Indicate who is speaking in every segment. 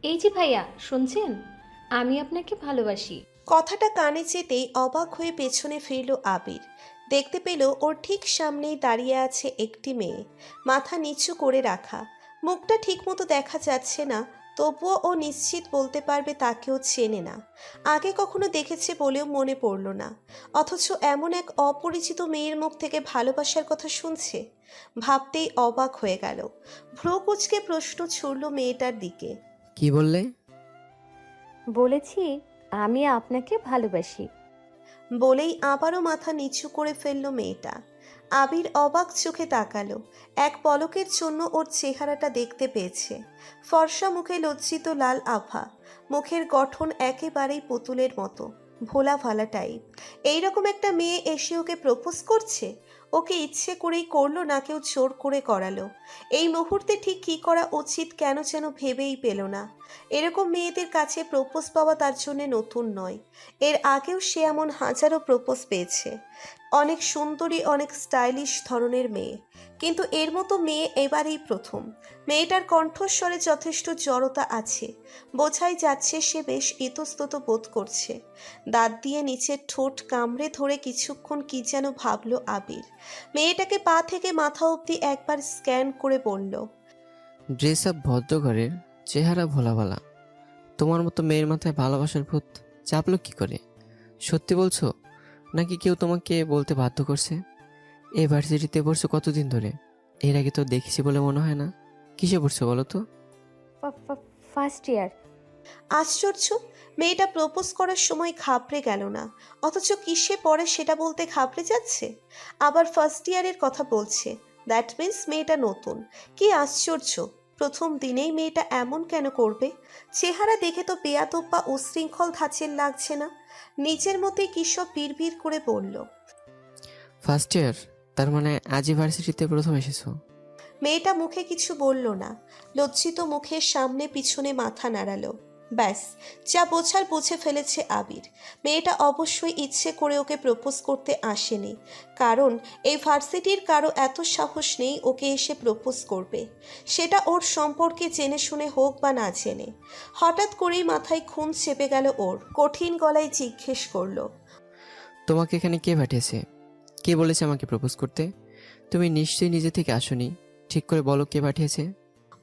Speaker 1: এই যে ভাইয়া, শুনছেন? আমি আপনাকে ভালোবাসি।
Speaker 2: কথাটা কানে যেতেই অবাক হয়ে পেছনে ফিরল আবির। দেখতে পেল ওর ঠিক সামনেই দাঁড়িয়ে আছে একটি মেয়ে, মাথা নিচু করে রাখা। মুখটা ঠিকমতো দেখা যাচ্ছে না, তবুও ও নিশ্চিত বলতে পারবে তাকেও চেনে না। আগে কখনো দেখেছে বলেও মনে পড়ল না, অথচ এমন এক অপরিচিত মেয়ের মুখ থেকে ভালোবাসার কথা শুনছে। ভাবতেই অবাক হয়ে গেল। ভ্রু কুঁচকে প্রশ্ন ছুড়ল মেয়েটার দিকে।
Speaker 3: কি বললে?
Speaker 1: বলেছি আমি আপনাকে ভালোবাসি।
Speaker 2: বলেই আবারও মাথা নিচু করে ফেলল মেয়েটা। আবির অবাক চোখে তাকালো। এক পলকের জন্য ওর চেহারাটা দেখতে পেয়েছে। ফর্সা মুখে লজ্জিত লাল আভা, মুখের গঠন একেবারেই পুতুলের মতো, ভোলা ভালা টাইপ। এইরকম একটা মেয়ে এসে ওকে প্রপোজ করছে। ওকে ইচ্ছে করেই করলো না কেউ জোর করে করালো? এই মুহূর্তে ঠিক কী করা উচিত কেন যেন ভেবেই পেল না। এরকম মেয়েদের কাছে প্রপোজ পাওয়া তার জন্য নতুন নয়। এর আগেও সে এমন হাজারো প্রপোজ পেয়েছে, অনেক সুন্দরী অনেক স্টাইলিশ ধরনের মেয়ে, কিন্তু এর মতো মেয়ে এবারেই প্রথম। মেয়েটার কণ্ঠস্বরে যথেষ্ট জড়তা আছে, বোঝাই যাচ্ছে সে বেশ ইতস্তত বোধ করছে। দাঁত দিয়ে নিচের ঠোঁট কামড়ে ধরে কিছুক্ষণ কি যেন ভাবলো আবির। মেয়েটাকে পা থেকে মাথা অবধি একবার স্ক্যান করে বলল,
Speaker 3: ড্রেস আপ ভদ্রঘরের, চেহারা ভোলা ভালা। তোমার মতো মেয়ের মাথায় ভালোবাসার ভূত চাপলো কি করে? সত্যি বলছো নাকি কেউ তোমাকে বলতে বাধ্য করছে? এই ভার্সিটিতে পড়ছো কতদিন ধরে? এর আগে তো দেখেছি বলে মনে হয় না। কিসে পড়ছো বলো তো?
Speaker 1: First year.
Speaker 2: আশ্চর্য, মেয়েটা প্রপোজ করার সময় ঘাবড়ে গেল না, অথচ কিসে পড়ে সেটা বলতে ঘাবড়ে যাচ্ছে। আবার ফার্স্ট ইয়ারের কথা বলছে, দ্যাট মিন্স মেয়েটা নতুন। কি আশ্চর্য, প্রথম দিনেই মেয়েটা এমন কেন করবে? চেহারা দেখে তো বেয়াদব বা উশৃঙ্খল ধাঁচের লাগছে না। নিজের মধ্যে কিসব বিড়বিড় করে বলল।
Speaker 3: First year? তার মানে আজই ভার্সিটিতে প্রথম এসেছো?
Speaker 2: মেয়েটা মুখে কিছু বলল না, লজ্জিত মুখের সামনে পিছনে মাথা নাড়ালো। ব্যাস, যা বোঝার বুঝে ফেলেছে আবির। মেয়েটা অবশ্যই ইচ্ছে করে ওকে প্রপোজ করতে আসেনি, কারণ এই ভার্সিটির কারো এত সাহস নেই ওকে এসে প্রপোজ করবে, সেটা ওর সম্পর্কে জেনে শুনে হোক বা না জেনে। হঠাৎ করেই মাথায় খুন চেপে গেল ওর, কঠিন গলায় জিজ্ঞেস করলো।
Speaker 3: তোমাকে এখানে কে পাঠিয়েছে? কে বলেছে আমাকে প্রপোজ করতে? তুমি নিশ্চয়ই নিজে থেকে আসোনি। ঠিক করে বলো কে পাঠিয়েছে।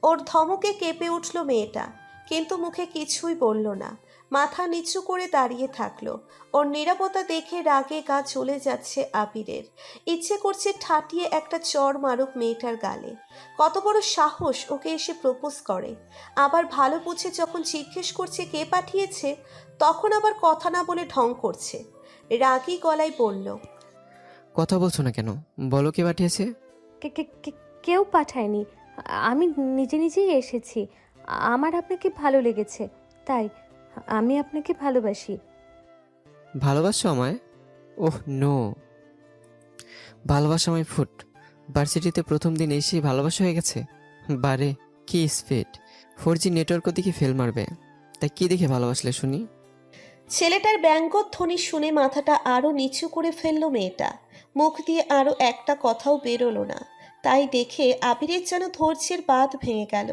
Speaker 2: ওর ধমকে কেঁপে উঠল মেয়েটা, কিন্তু মুখে কিছুই বলল না, মাথা নিচু করে দাঁড়িয়ে থাকলো। ওর নীরবতা দেখে রাগে গা চলে যাচ্ছে আবিরের। ইচ্ছে করছে ঠাটিয়ে একটা চড় মারুক মেয়েটার গালে। কত বড় সাহস ওকে এসে প্রপোজ করে! আবার ভালো বুঝে যখন জিজ্ঞেস করছে কে পাঠিয়েছে, তখন আবার কথা না বলে ঢং করছে। রাগী গলায় বলল,
Speaker 3: কথা বলছো না কেন? বলো কে পাঠিয়েছে।
Speaker 1: কেউ পাঠায়নি, আমি নিজে নিজেই এসেছি। আমার আপনাকে ভালো লেগেছে, তাই আমি আপনাকে ভালোবাসি।
Speaker 3: ভালোবাসো আমায়? ওহ নো, ভালোবাসা আমায় ফুট। ভার্সিটিতে প্রথম দিন এসেই ভালোবাসা হয়ে গেছে? বারে, কি স্পিড! 4G নেটওয়ার্কও দেখি ফেল মারবে। তাই কি দেখে ভালোবাসলে শুনি?
Speaker 2: ছেলেটার ব্যঙ্গধ্বনি শুনে মাথাটা আরো নিচু করে ফেলল মেয়েটা। মুখ দিয়ে আরো একটা কথাও বেরোলো না। তাই দেখে আবিরের যেন ধৈর্যের বাঁধ ভেঙে গেল।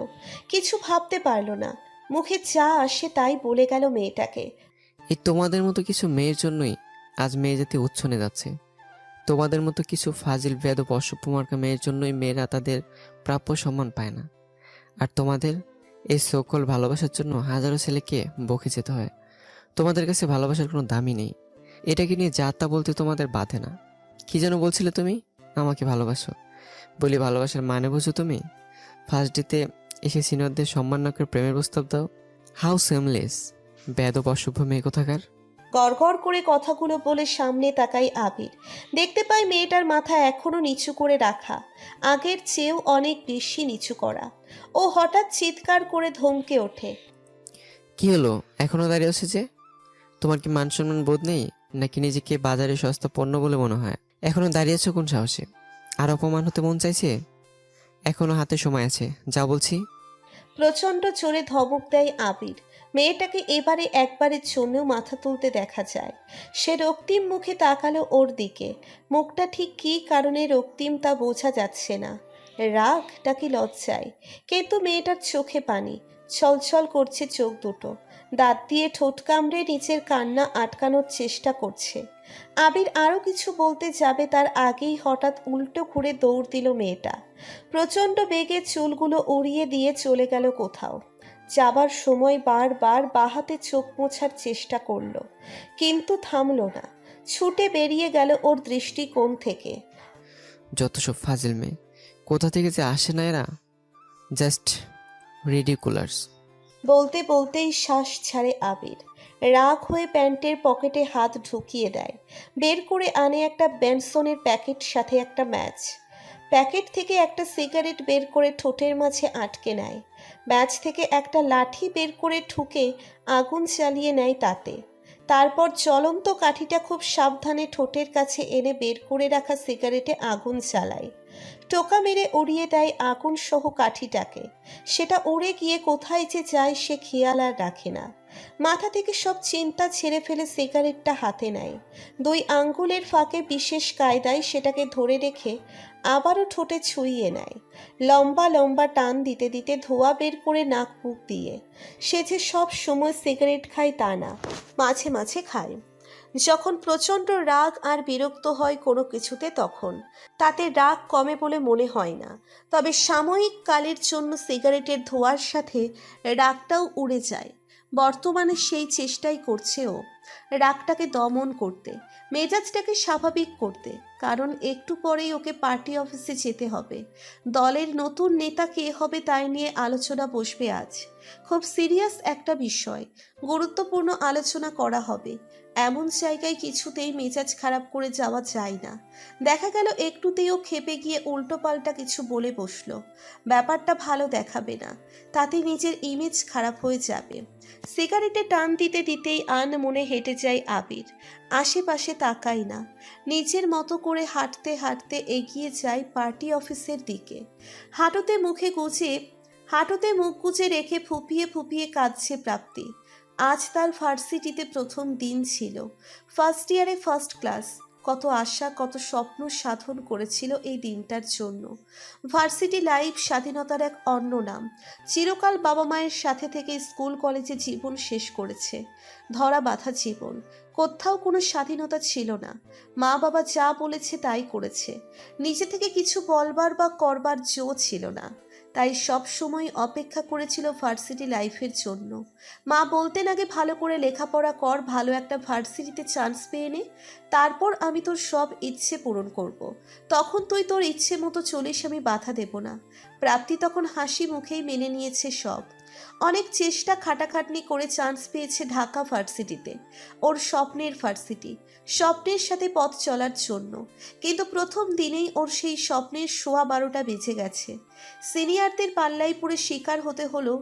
Speaker 2: কিছু ভাবতে পারল না, মুখে যা আসে তাই বলে গেল মেয়েটাকে।
Speaker 3: এই তোমাদের মতো কিছু মেয়ের জন্যই আজ মেয়ে জাতি উচ্ছনে যাচ্ছে। তোমাদের মতো কিছু ফাজিল বেয়াদব অসভ্য মার্কা মেয়ের জন্যই মেয়েরা তাদের প্রাপ্য সম্মান পায় না। আর তোমাদের এই সকল ভালোবাসার জন্য হাজারো ছেলেকে বকে যেতে হয়। তোমাদের কাছে ভালোবাসার কোনো দামই নেই। এটাকে নিয়ে যা তা বলতে তোমাদের বাধে না। কি যেন বলছিলে তুমি? আমাকে ভালোবাসো বলি ভালোবাসার মানে বুঝো তুমি? ফার্স্ট ডেতে এসে সিনিয়রদের সম্মান না করে প্রেমের প্রস্তাব দাও। How seamless! বেয়াদব অসভ্য মেয়ে কোথাকার!
Speaker 2: গড়গড় করে কথাগুলো বলে সামনে তাকাই আবির। দেখতে পাই মেয়েটার মাথা এখনো নিচু করে রাখা, আগের চেয়েও অনেক বেশি নিচু করা। ও হঠাৎ চিৎকার করে ধমকে ওঠে।
Speaker 3: কি হলো, এখনো দাঁড়িয়ে আছে যে? তোমার কি মান সম্মান বোধ নেই, নাকি নিজেকে বাজারে সস্তা পণ্য বলে মনে হয়? এখনো দাঁড়িয়ে আছো কোন সাহসে? আর অপমান হতে মন চাইছে? এখনো হাতে সময় আছে, যা বলছি।
Speaker 2: প্রচণ্ড জোরে ধমক দেয় আবির। মেয়েটাকে এবারে একবারের জন্যও মাথা তুলতে দেখা যায়। সে রক্তিম মুখে তাকালো ওর দিকে। মুখটা ঠিক কী কারণে রক্তিম তা বোঝা যাচ্ছে না। রাগ নাকি লজ্জায়, কিন্তু মেয়েটার চোখে পানি। ছলছল করছে চোখ দুটো, দাঁত দিয়ে ঠোঁট কামড়ে নিচের কান্না আটকানোর চেষ্টা করছে। আবির আরও কিছু বলতে যাবে তার আগেই হঠাৎ উল্টো ঘুরে দৌড় দিল মেয়েটা। প্রচণ্ড বেগে চুলগুলো উড়িয়ে দিয়ে চলে গেল কোথাও। যাবার সময় বারবার বাহাতে চোখ মোছার চেষ্টা করলো, কিন্তু থামলো না। ছুটে বেরিয়ে গেল ওর দৃষ্টিকোণ থেকে।
Speaker 3: যত সব ফাজিল মেয়ে, কোথা থেকে যে আসে না এরা, জাস্ট রিডিকুলার্স।
Speaker 2: বলতে বলতেই শ্বাস ছাড়ে আবির। রাগ হয়ে প্যান্টের পকেটে হাত ঢুকিয়ে দেয়, বের করে আনে একটা বেনসনের প্যাকেট, সাথে একটা ম্যাচ। প্যাকেট থেকে একটা সিগারেট বের করে ঠোঁটের মাঝে আটকে নেয়। ম্যাচ থেকে একটা লাঠি বের করে ঠুকে আগুন জ্বালিয়ে নেয় তাতে। তারপর জ্বলন্ত কাঠিটা খুব সাবধানে ঠোঁটের কাছে এনে বের করে রাখা সিগারেটে আগুন জ্বালায়। টোকা মেরে উড়িয়ে দেয় আগুন সহ কাঠিটাকে। সেটা উড়ে গিয়ে কোথায় যে যায় সে খেয়াল আর রাখে না। মাথা থেকে সব চিন্তা ছেড়ে ফেলে সিগারেটটা হাতে নেয়। 2 আঙ্গুলের ফাঁকে বিশেষ কায়দায় সেটাকে ধরে রেখে আবারও ঠোঁটে ছুঁইয়ে নেয়। লম্বা লম্বা টান দিতে দিতে ধোঁয়া বের করে নাক মুখ দিয়ে। সে যে সব সময় সিগারেট খায় তা না, মাঝে মাঝে খায়। যখন প্রচণ্ড রাগ আর বিরক্ত হয় কোনো কিছুতে, তখন তাতে রাগ কমে বলে মনে হয় না। তবে সাময়িক কালের জন্য সিগারেটের ধোঁয়ার সাথে রাগটাও উড়ে যায়। বর্তমানে সেই চেষ্টাই করছে ও, রাগটাকে দমন করতে, মেজাজটাকে স্বাভাবিক করতে। কারণ একটু পরেই ওকে পার্টি অফিসে যেতে হবে। দলের নতুন নেতা কে হবে তাই নিয়ে আলোচনা বসবে আজ। খুব সিরিয়াস একটা বিষয়, গুরুত্বপূর্ণ আলোচনা করা হবে। এমন জায়গায় কিছুতেই মেজাজ খারাপ করে যাওয়া যায় না। দেখা গেল একটুতেও ক্ষেপে গিয়ে উল্টোপাল্টা কিছু বলে বসলো, ব্যাপারটা ভালো দেখাবে না, তাতে নিজের ইমেজ খারাপ হয়ে যাবে। সিগারেটে টান দিতে দিতেই মনে হেঁটে যায় আবির। আশেপাশে তাকায় না, নিজের মতো করে হাঁটতে হাঁটতে এগিয়ে যায় পার্টি অফিসের দিকে। হাঁটুতে মুখ গুজে রেখে ফুপিয়ে ফুপিয়ে কাঁদছে প্রাপ্তি। আজ তার ভার্সিটিতে প্রথম দিন ছিল। ফার্স্ট ইয়ারে ফার্স্ট ক্লাস। কত আশা, কত স্বপ্ন সাধন করেছিল এই দিনটার জন্য। ভার্সিটি লাইফ স্বাধীনতার এক অন্য নাম। চিরকাল বাবা মায়ের সাথে থেকে স্কুল কলেজে জীবন শেষ করেছে। ধরা বাঁধা জীবন, কোথাও কোনো স্বাধীনতা ছিল না। মা বাবা যা বলেছে তাই করেছে। নিজে থেকে কিছু বলবার বা করবার জো ছিল না। তাই সব সময় অপেক্ষা করেছিল ভার্সিটি লাইফের জন্য। মা বলতেন, আগে ভালো করে লেখাপড়া কর, ভালো একটা ভার্সিটিতে চান্স পেয়ে নে, তারপর আমি তোর সব ইচ্ছে পূরণ করব। তখন তুই তোর ইচ্ছে মতো চলিস, আমি বাধা দেব না। প্রাপ্তি তখন হাসি মুখেই মেনে নিয়েছে সব। অনেক চেষ্টা খাটাখাটনি করে চান্স পেয়েছে ঢাকা ভার্সিটিতে, ওর স্বপ্নের ভার্সিটি, স্বপ্নের সাথে পথ চলার জন্য। কিন্তু প্রথম দিনেই ওর সেই স্বপ্নের 12:15 বেজে গেছে। সিনিয়রদের পাল্লায় পড়ে শিকার হতে হলো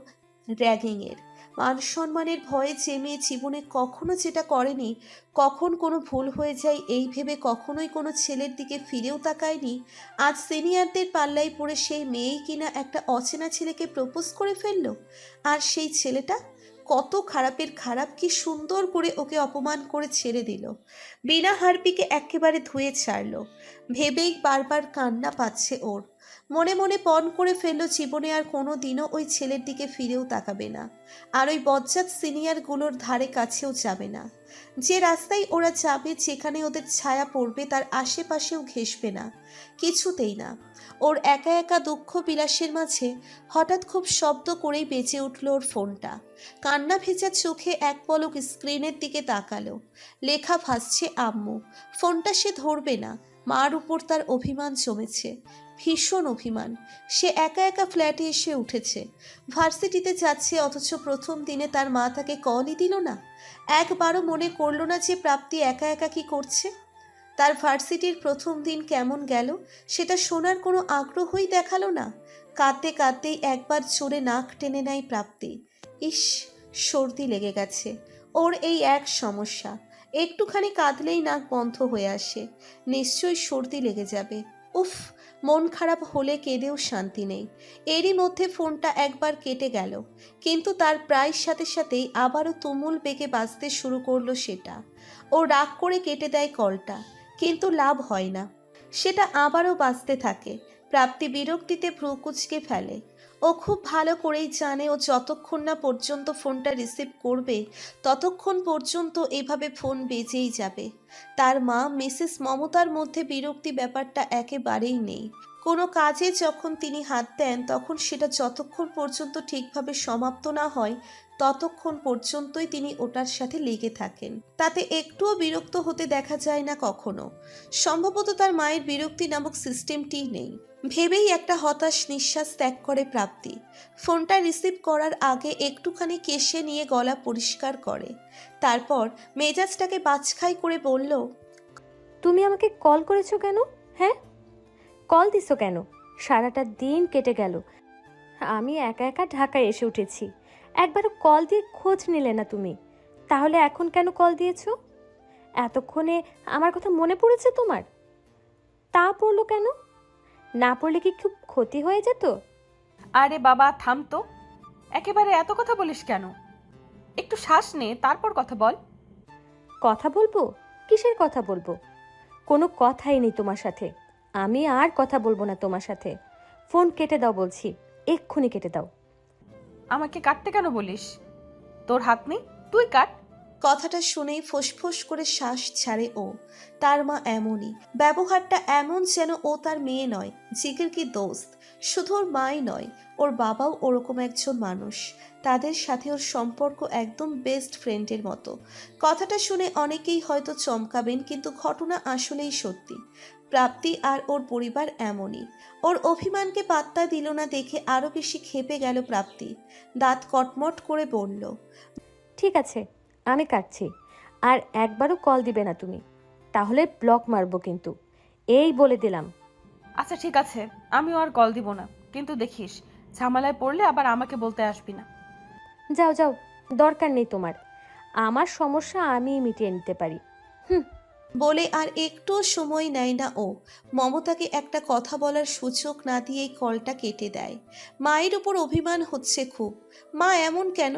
Speaker 2: র্যাগিংয়ের। মান সম্মানের ভয়ে যে মেয়ে জীবনে কখনো যেটা করেনি, কখন কোনো ভুল হয়ে যায় এই ভেবে কখনোই কোনো ছেলের দিকে ফিরেও তাকায়নি, আজ সিনিয়রদের পাল্লায় পড়ে সেই মেয়েই কিনা একটা অচেনা ছেলেকে প্রপোজ করে ফেললো। আর সেই ছেলেটা কত খারাপের খারাপ, কি সুন্দর করে ওকে অপমান করে ছেড়ে দিল, বিনা হারপিকে একেবারে ধুয়ে ছাড়লো। ভেবেই বারবার কান্না পাচ্ছে ওর। মনে মনে পণ করে ফেললো জীবনে আর কোনো দিনও ওই ছেলের দিকে ফিরেও তাকাবে না, আর ওই বজ্জাত সিনিয়রগুলোর ধারে কাছেও যাবে না। যে রাস্তায় ওরা যাবে, যেখানে ওদের ছায়া পড়বে, তার আশেপাশেও ঘেঁষবে না, কিছুতেই না। ওর একা একা দুঃখ বিলাসের মাঝে হঠাৎ খুব শব্দ করেই বেজে উঠল ওর ফোনটা। কান্না ভেজা চোখে এক পলক স্ক্রিনের দিকে তাকালো। লেখা ভাসছে আম্মু। ফোনটা সে ধরবে না, মার উপর তার অভিমান জমেছে, ভীষণ অভিমান। সে একা একা ফ্ল্যাটে এসে উঠেছে, ভার্সিটিতে যাচ্ছে, অথচ প্রথম দিনে তার মা তাকে কলই দিল না। একবারও মনে করলো না যে প্রাপ্তি একা একা কি করছে। তার ভার্সিটির প্রথম দিন কেমন গেল সেটা শোনার কোনো আগ্রহই দেখালো না। কাঁদতে কাঁদতেই একবার জোরে নাক টেনে নেয় প্রাপ্তি। ইস, সর্দি লেগে গেছে। ওর এই এক সমস্যা, একটুখানি কাঁদলেই নাক বন্ধ হয়ে আসে। নিশ্চয়ই সর্দি লেগে যাবে। উফ, মন খারাপ হলে কেঁদেও শান্তি নেই। এরই মধ্যে ফোনটা একবার কেটে গেল, কিন্তু তার প্রায় সাথে সাথেই আবারও তুমুল বেগে বাজতে শুরু করলো সেটা। ও রাগ করে কেটে দেয় কলটা, কিন্তু লাভ হয় না, সেটা আবারও বাজতে থাকে। প্রাপ্তি বিরক্তিতে ভ্রু কুঁচকে ফেলে। ও খুব ভালো করেই জানে ও যতক্ষণ না পর্যন্ত ফোনটা রিসিভ করবে ততক্ষণ পর্যন্ত এভাবে ফোন বেজেই যাবে। তার মা মিসেস মমতার মধ্যে বিরক্তি ব্যাপারটা একেবারেই নেই। কোনো কাজে যখন তিনি হাত দেন তখন সেটা যতক্ষণ পর্যন্ত ঠিকভাবে সমাপ্ত না হয় ততক্ষণ পর্যন্তই তিনি ওটার সাথে লেগে থাকেন। তাতে একটুও বিরক্ত হতে দেখা যায় না কখনো। সম্ভবত তার মায়ের বিরক্তি নামক সিস্টেমটিই নেই। ভেবেই একটা হতাশ নিঃশ্বাস ত্যাগ করে প্রাপ্তি। ফোনটা রিসিভ করার আগে একটুখানি কেশে নিয়ে গলা পরিষ্কার করে। তারপর মেজাজটাকে বাজখাই করে বলল,
Speaker 1: তুমি আমাকে কল করেছো কেন? হ্যাঁ, কল দিছো কেন? সারাটা দিন কেটে গেল, আমি একা একা ঢাকায় এসে উঠেছি, একবারও কল দিয়ে খোঁজ নিলে না তুমি। তাহলে এখন কেন কল দিয়েছো? এতক্ষণে আমার কথা মনে পড়েছে তোমার? তা পড়লো কেন? না পড়লে কি খুব ক্ষতি হয়ে যেত?
Speaker 4: আরে বাবা থাম তো, একেবারে এত কথা বলিস কেন? একটু শ্বাস নে, তারপর কথা বল।
Speaker 1: কথা বলবো? কিসের কথা বলবো? কোনো কথাই নেই তোমার সাথে। আমি আর কথা বলবো না তোমার সাথে। ফোন কেটে দাও বলছি, এক্ষুনি কেটে দাও।
Speaker 4: আমাকে কাটতে কেন বলিস? তোর হাত নেই, তুই কাট।
Speaker 2: কথাটা শুনেই ফোঁস করে শ্বাস ছাড়ে ও। তার মা এমনই, ব্যবহারটা এমন যেন ও তার মেয়ে নয়, জিগের কি দোস্ত। শুধু ওর মাই নয়, ওর বাবাও ওরকম একজন মানুষ। তাদের সাথে ওর সম্পর্ক একদম বেস্ট ফ্রেন্ডের মতো। কথাটা শুনে অনেকেই হয়তো চমকাবেন, কিন্তু ঘটনা আসলেই সত্যি। প্রাপ্তি আর ওর পরিবার এমনই। ওর অভিমানকে পাত্তা দিল না দেখে আরো বেশি ক্ষেপে গেল প্রাপ্তি। দাঁত কটমট করে বলল,
Speaker 1: ঠিক আছে, আমি কাটছি। আর একবারও কল দিবে না তুমি, তাহলে ব্লক মারবো কিন্তু, এই বলে দিলাম।
Speaker 4: আচ্ছা ঠিক আছে, আমিও আর কল দিব না, কিন্তু দেখিস ঝামেলায় পড়লে আবার আমাকে বলতে আসবি না।
Speaker 1: যাও যাও, দরকার নেই তোমার। আমার সমস্যা আমিই মিটিয়ে নিতে পারি। হুম।
Speaker 2: বলে আর একটু সময় নেয় না ও। মমতাকে একটা কথা বলার সুযোগ না দিয়েই কলটা কেটে দেয়। মায়ের উপর অভিমান হচ্ছে খুব। মা এমন কেন?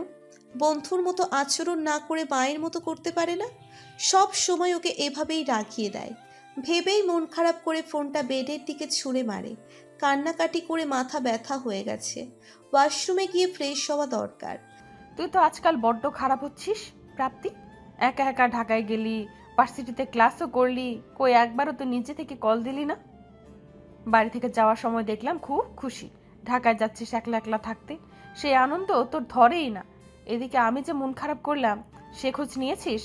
Speaker 2: বন্ধুর মতো আচরণ না করে মায়ের মতো করতে পারে না? সব সময় ওকে এভাবেই রাগিয়ে দেয়। ভেবেই মন খারাপ করে ফোনটা বেডের দিকে ছুঁড়ে মারে। কান্নাকাটি করে মাথা ব্যথা হয়ে গেছে। ওয়াশরুমে গিয়ে ফ্রেশ হওয়া দরকার।
Speaker 4: তুই তো আজকাল বড্ড খারাপ হচ্ছিস প্রাপ্তি। একা একা ঢাকায় গেলি, ভার্সিটিতে ক্লাসও করলি, কই একবারও তো নিজে থেকে কল দিলি না। বাড়ি থেকে যাওয়ার সময় দেখলাম খুব খুশি, ঢাকায় যাচ্ছিস একলা একলা থাকতে, সেই আনন্দ তোর ধরেই না। এদিকে আমি যে মন খারাপ করলাম, সে খোঁজ নিয়েছিস?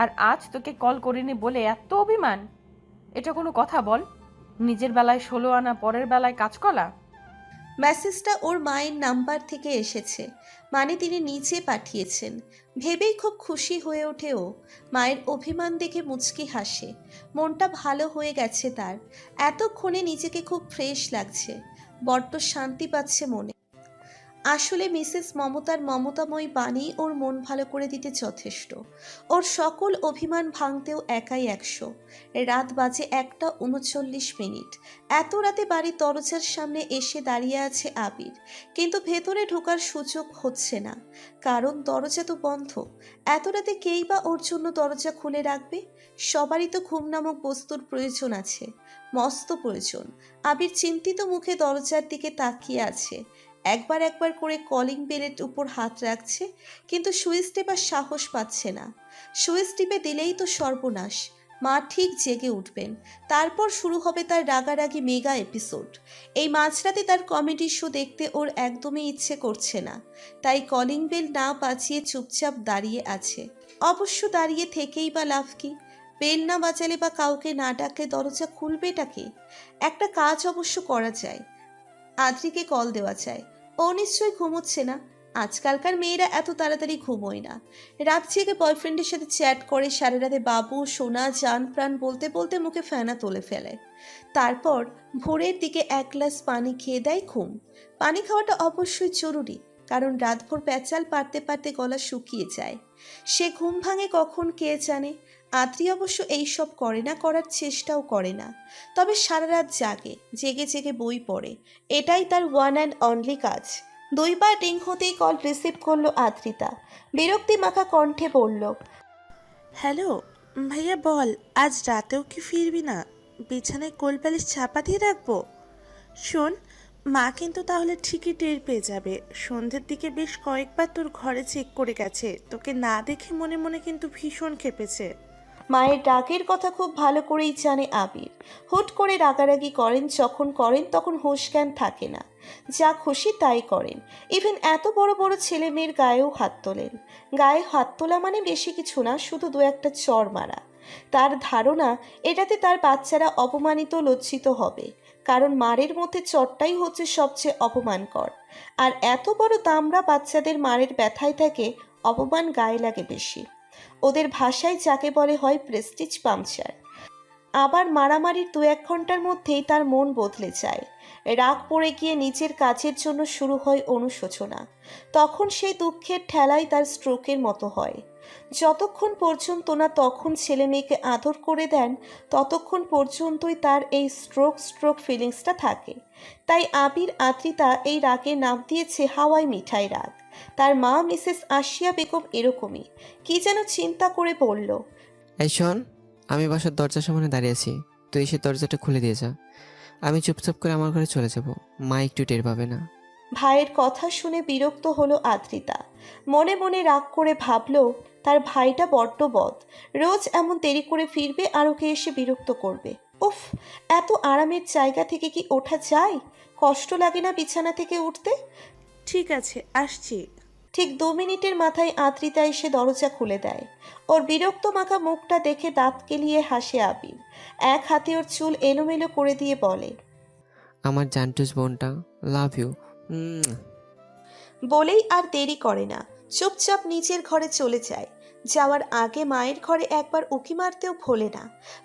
Speaker 4: আর আজ তোকে কল করিনি বলে এত অভিমান? এটা কোনো কথা বল? নিজের বেলায় 16 আনা, পরের বেলায় কাঁচকলা।
Speaker 2: মেসেজটা ওর মায়ের নাম্বার থেকে এসেছে, মানে তিনি নিচে পাঠিয়েছেন। ভেবেই খুব খুশি হয়ে ওঠে ও। মায়ের অভিমান দেখে মুচকি হাসে। মনটা ভালো হয়ে গেছে তার। এতক্ষণে নিজেকে খুব ফ্রেশ লাগছে, বড্ড শান্তি পাচ্ছে মনে। আসলে মিসেস মমতার মমতাময়ী বাণী ওর মন ভালো করে দিতে যথেষ্ট। ওর সকল অভিমান ভাঙতেও একাই 100। রাত বাজে 1:39। এত রাতে বাড়ির দরজার সামনে এসে দাঁড়িয়ে আছে আবির, কিন্তু ভেতরে ঢোকার সুযোগ হচ্ছে না, কারণ দরজা তো বন্ধ। এত রাতে কেই বা ওর জন্য দরজা খুলে রাখবে? সবারই তো ঘুম নামক বস্তুর প্রয়োজন আছে, মস্ত প্রয়োজন। আবির চিন্তিত মুখে দরজার দিকে তাকিয়ে আছে। একবার একবার করে কলিং বেলের উপর হাত রাখছে, কিন্তু সুইচ টেপার সাহস পাচ্ছে না। সুইচ টিপে দিলেই তো সর্বনাশ। মা ঠিক জেগে উঠবেন, তারপর শুরু হবে তার রাগারাগি মেগা এপিসোড। এই মাঝরাতে তার কমেডি শো দেখতে ওর একদমই ইচ্ছে করছে না, তাই কলিং বেল না বাজিয়ে চুপচাপ দাঁড়িয়ে আছে। অবশ্য দাঁড়িয়ে থেকেই বা লাভ কি? বেল না বাজালে বা কাউকে না ডাকলে দরজা খুলবেটাকে? একটা কাজ অবশ্য করা যায়, আদ্রিকে কল দেওয়া যায়। ও নিশ্চয়ই ঘুমোচ্ছে না, আজকালকার মেয়েরা এত তাড়াতাড়ি ঘুমোয় না। রাত জেগে বয়ফ্রেন্ডের সাথে চ্যাট করে সারা রাতে বাবু সোনা জান প্রাণ বলতে বলতে মুখে ফেনা তুলে ফেলে। তারপর ভোরের দিকে 1 গ্লাস পানি খেয়ে দেয় ঘুম। পানি খাওয়াটা অবশ্যই জরুরি, কারণ রাতভর প্যাচাল পারতে পারতে গলা শুকিয়ে যায়। সে ঘুম ভাঙে কখন কে জানে। আদ্রি অবশ্য এইসব করে না, করার চেষ্টাও করে না। তবে সারা রাত জাগে, জেগে জেগে বই পড়ে। এটাই তার ওয়ান অ্যান্ড অনলি কাজ। 2 বার রিং হতেই কল রিসিভ করলো আদ্রিতা। বিরক্তি মাখা কণ্ঠে বলল,
Speaker 5: হ্যালো ভাইয়া, বল আজ রাতেও কি ফিরবি না? বিছানায় কোলবালিশ চাপা দিয়ে রাখবো? শোন, মা কিন্তু তাহলে ঠিকই টের পেয়ে যাবে। সন্ধ্যের দিকে বেশ কয়েকবার তোর ঘরে চেক করে গেছে, তোকে না দেখে মনে মনে কিন্তু ভীষণ খেপেছে।
Speaker 2: মায়ের রাগের কথা খুব ভালো করেই জানে আবির। হুট করে রাগারাগি করেন, যখন করেন তখন হুঁশ জ্ঞান থাকে না, যা খুশি তাই করেন। ইভেন এত বড় বড় ছেলে মেয়ের গায়েও হাত তোলেন। গায়ে হাত তোলা মানে বেশি কিছু না, শুধু দু একটা চড় মারা। তার ধারণা এটাতে তার বাচ্চারা অপমানিত লজ্জিত হবে, কারণ মারের মধ্যে চটটাই হচ্ছে সবচেয়ে অপমানকর। আর এত বড় দামড়া বাচ্চাদের মারের ব্যথায় থাকে, অপমান গায়ে লাগে বেশি। ওদের ভাষায় যাকে বলে হয় প্রেস্টিজ পাংচার। আবার মারামারির 2-1 ঘন্টার মধ্যেই তার মন বদলে যায়। রাগ পড়ে গিয়ে নিজের কাজের জন্য শুরু হয় অনুশোচনা। তখন সেই দুঃখের ঠেলাই তার স্ট্রোকের মতো হয়। যতক্ষণ পর্যন্ত না তখন ছেলে মেয়েকে আদর করে দেন, ততক্ষণ পর্যন্তই তার এই স্ট্রোক স্ট্রোক ফিলিংসটা থাকে। তাই আবির আদ্রিতা এই রাগের নাম দিয়েছে হাওয়াই মিঠাই রাগ। তার মা মিসেস আসিয়া বেগম এরকমই কি যেন চিন্তা করে বলল,
Speaker 3: এই শোন, আমি বাসার দরজার সামনে দাঁড়িয়ে আছি, তুই এসে দরজাটা খুলে দিয়ে যা। আমি চুপচাপ করে আমার ঘরে চলে যাব, মা একটু টের পাবে না।
Speaker 2: ভাইয়ের কথা শুনে বিরক্ত হলো আদ্রিতা। মনে মনে রাগ করে ভাবল, তার ভাইটা বড্ড বদ, রোজ এমন দেরি করে ফিরবে আর ওকে এসে বিরক্ত করবে। উফ, এত আরামের জায়গা থেকে কি ওঠা যায়? কষ্ট লাগে না বিছানা থেকে উঠতে?
Speaker 5: ঠিক আছে, আসছি।
Speaker 2: ঠিক 2 মিনিটের মাথায় আদ্রিতা এসে দরজা খুলে দেয়। ওর বিরক্ত মাখা মুখটা দেখে দাঁত কেলিয়ে হাসে আবির। এক হাতে ওর চুল এলোমেলো করে দিয়ে বলে,
Speaker 3: আমার জানটুস বোনটা, লাভ ইউ।
Speaker 2: বলেই আর দেরি করে না, চুপচাপ নিজের ঘরে চলে যায়। যাওয়ার আগে মায়ের ঘরে একবার উকি মারতেও ভোলে না।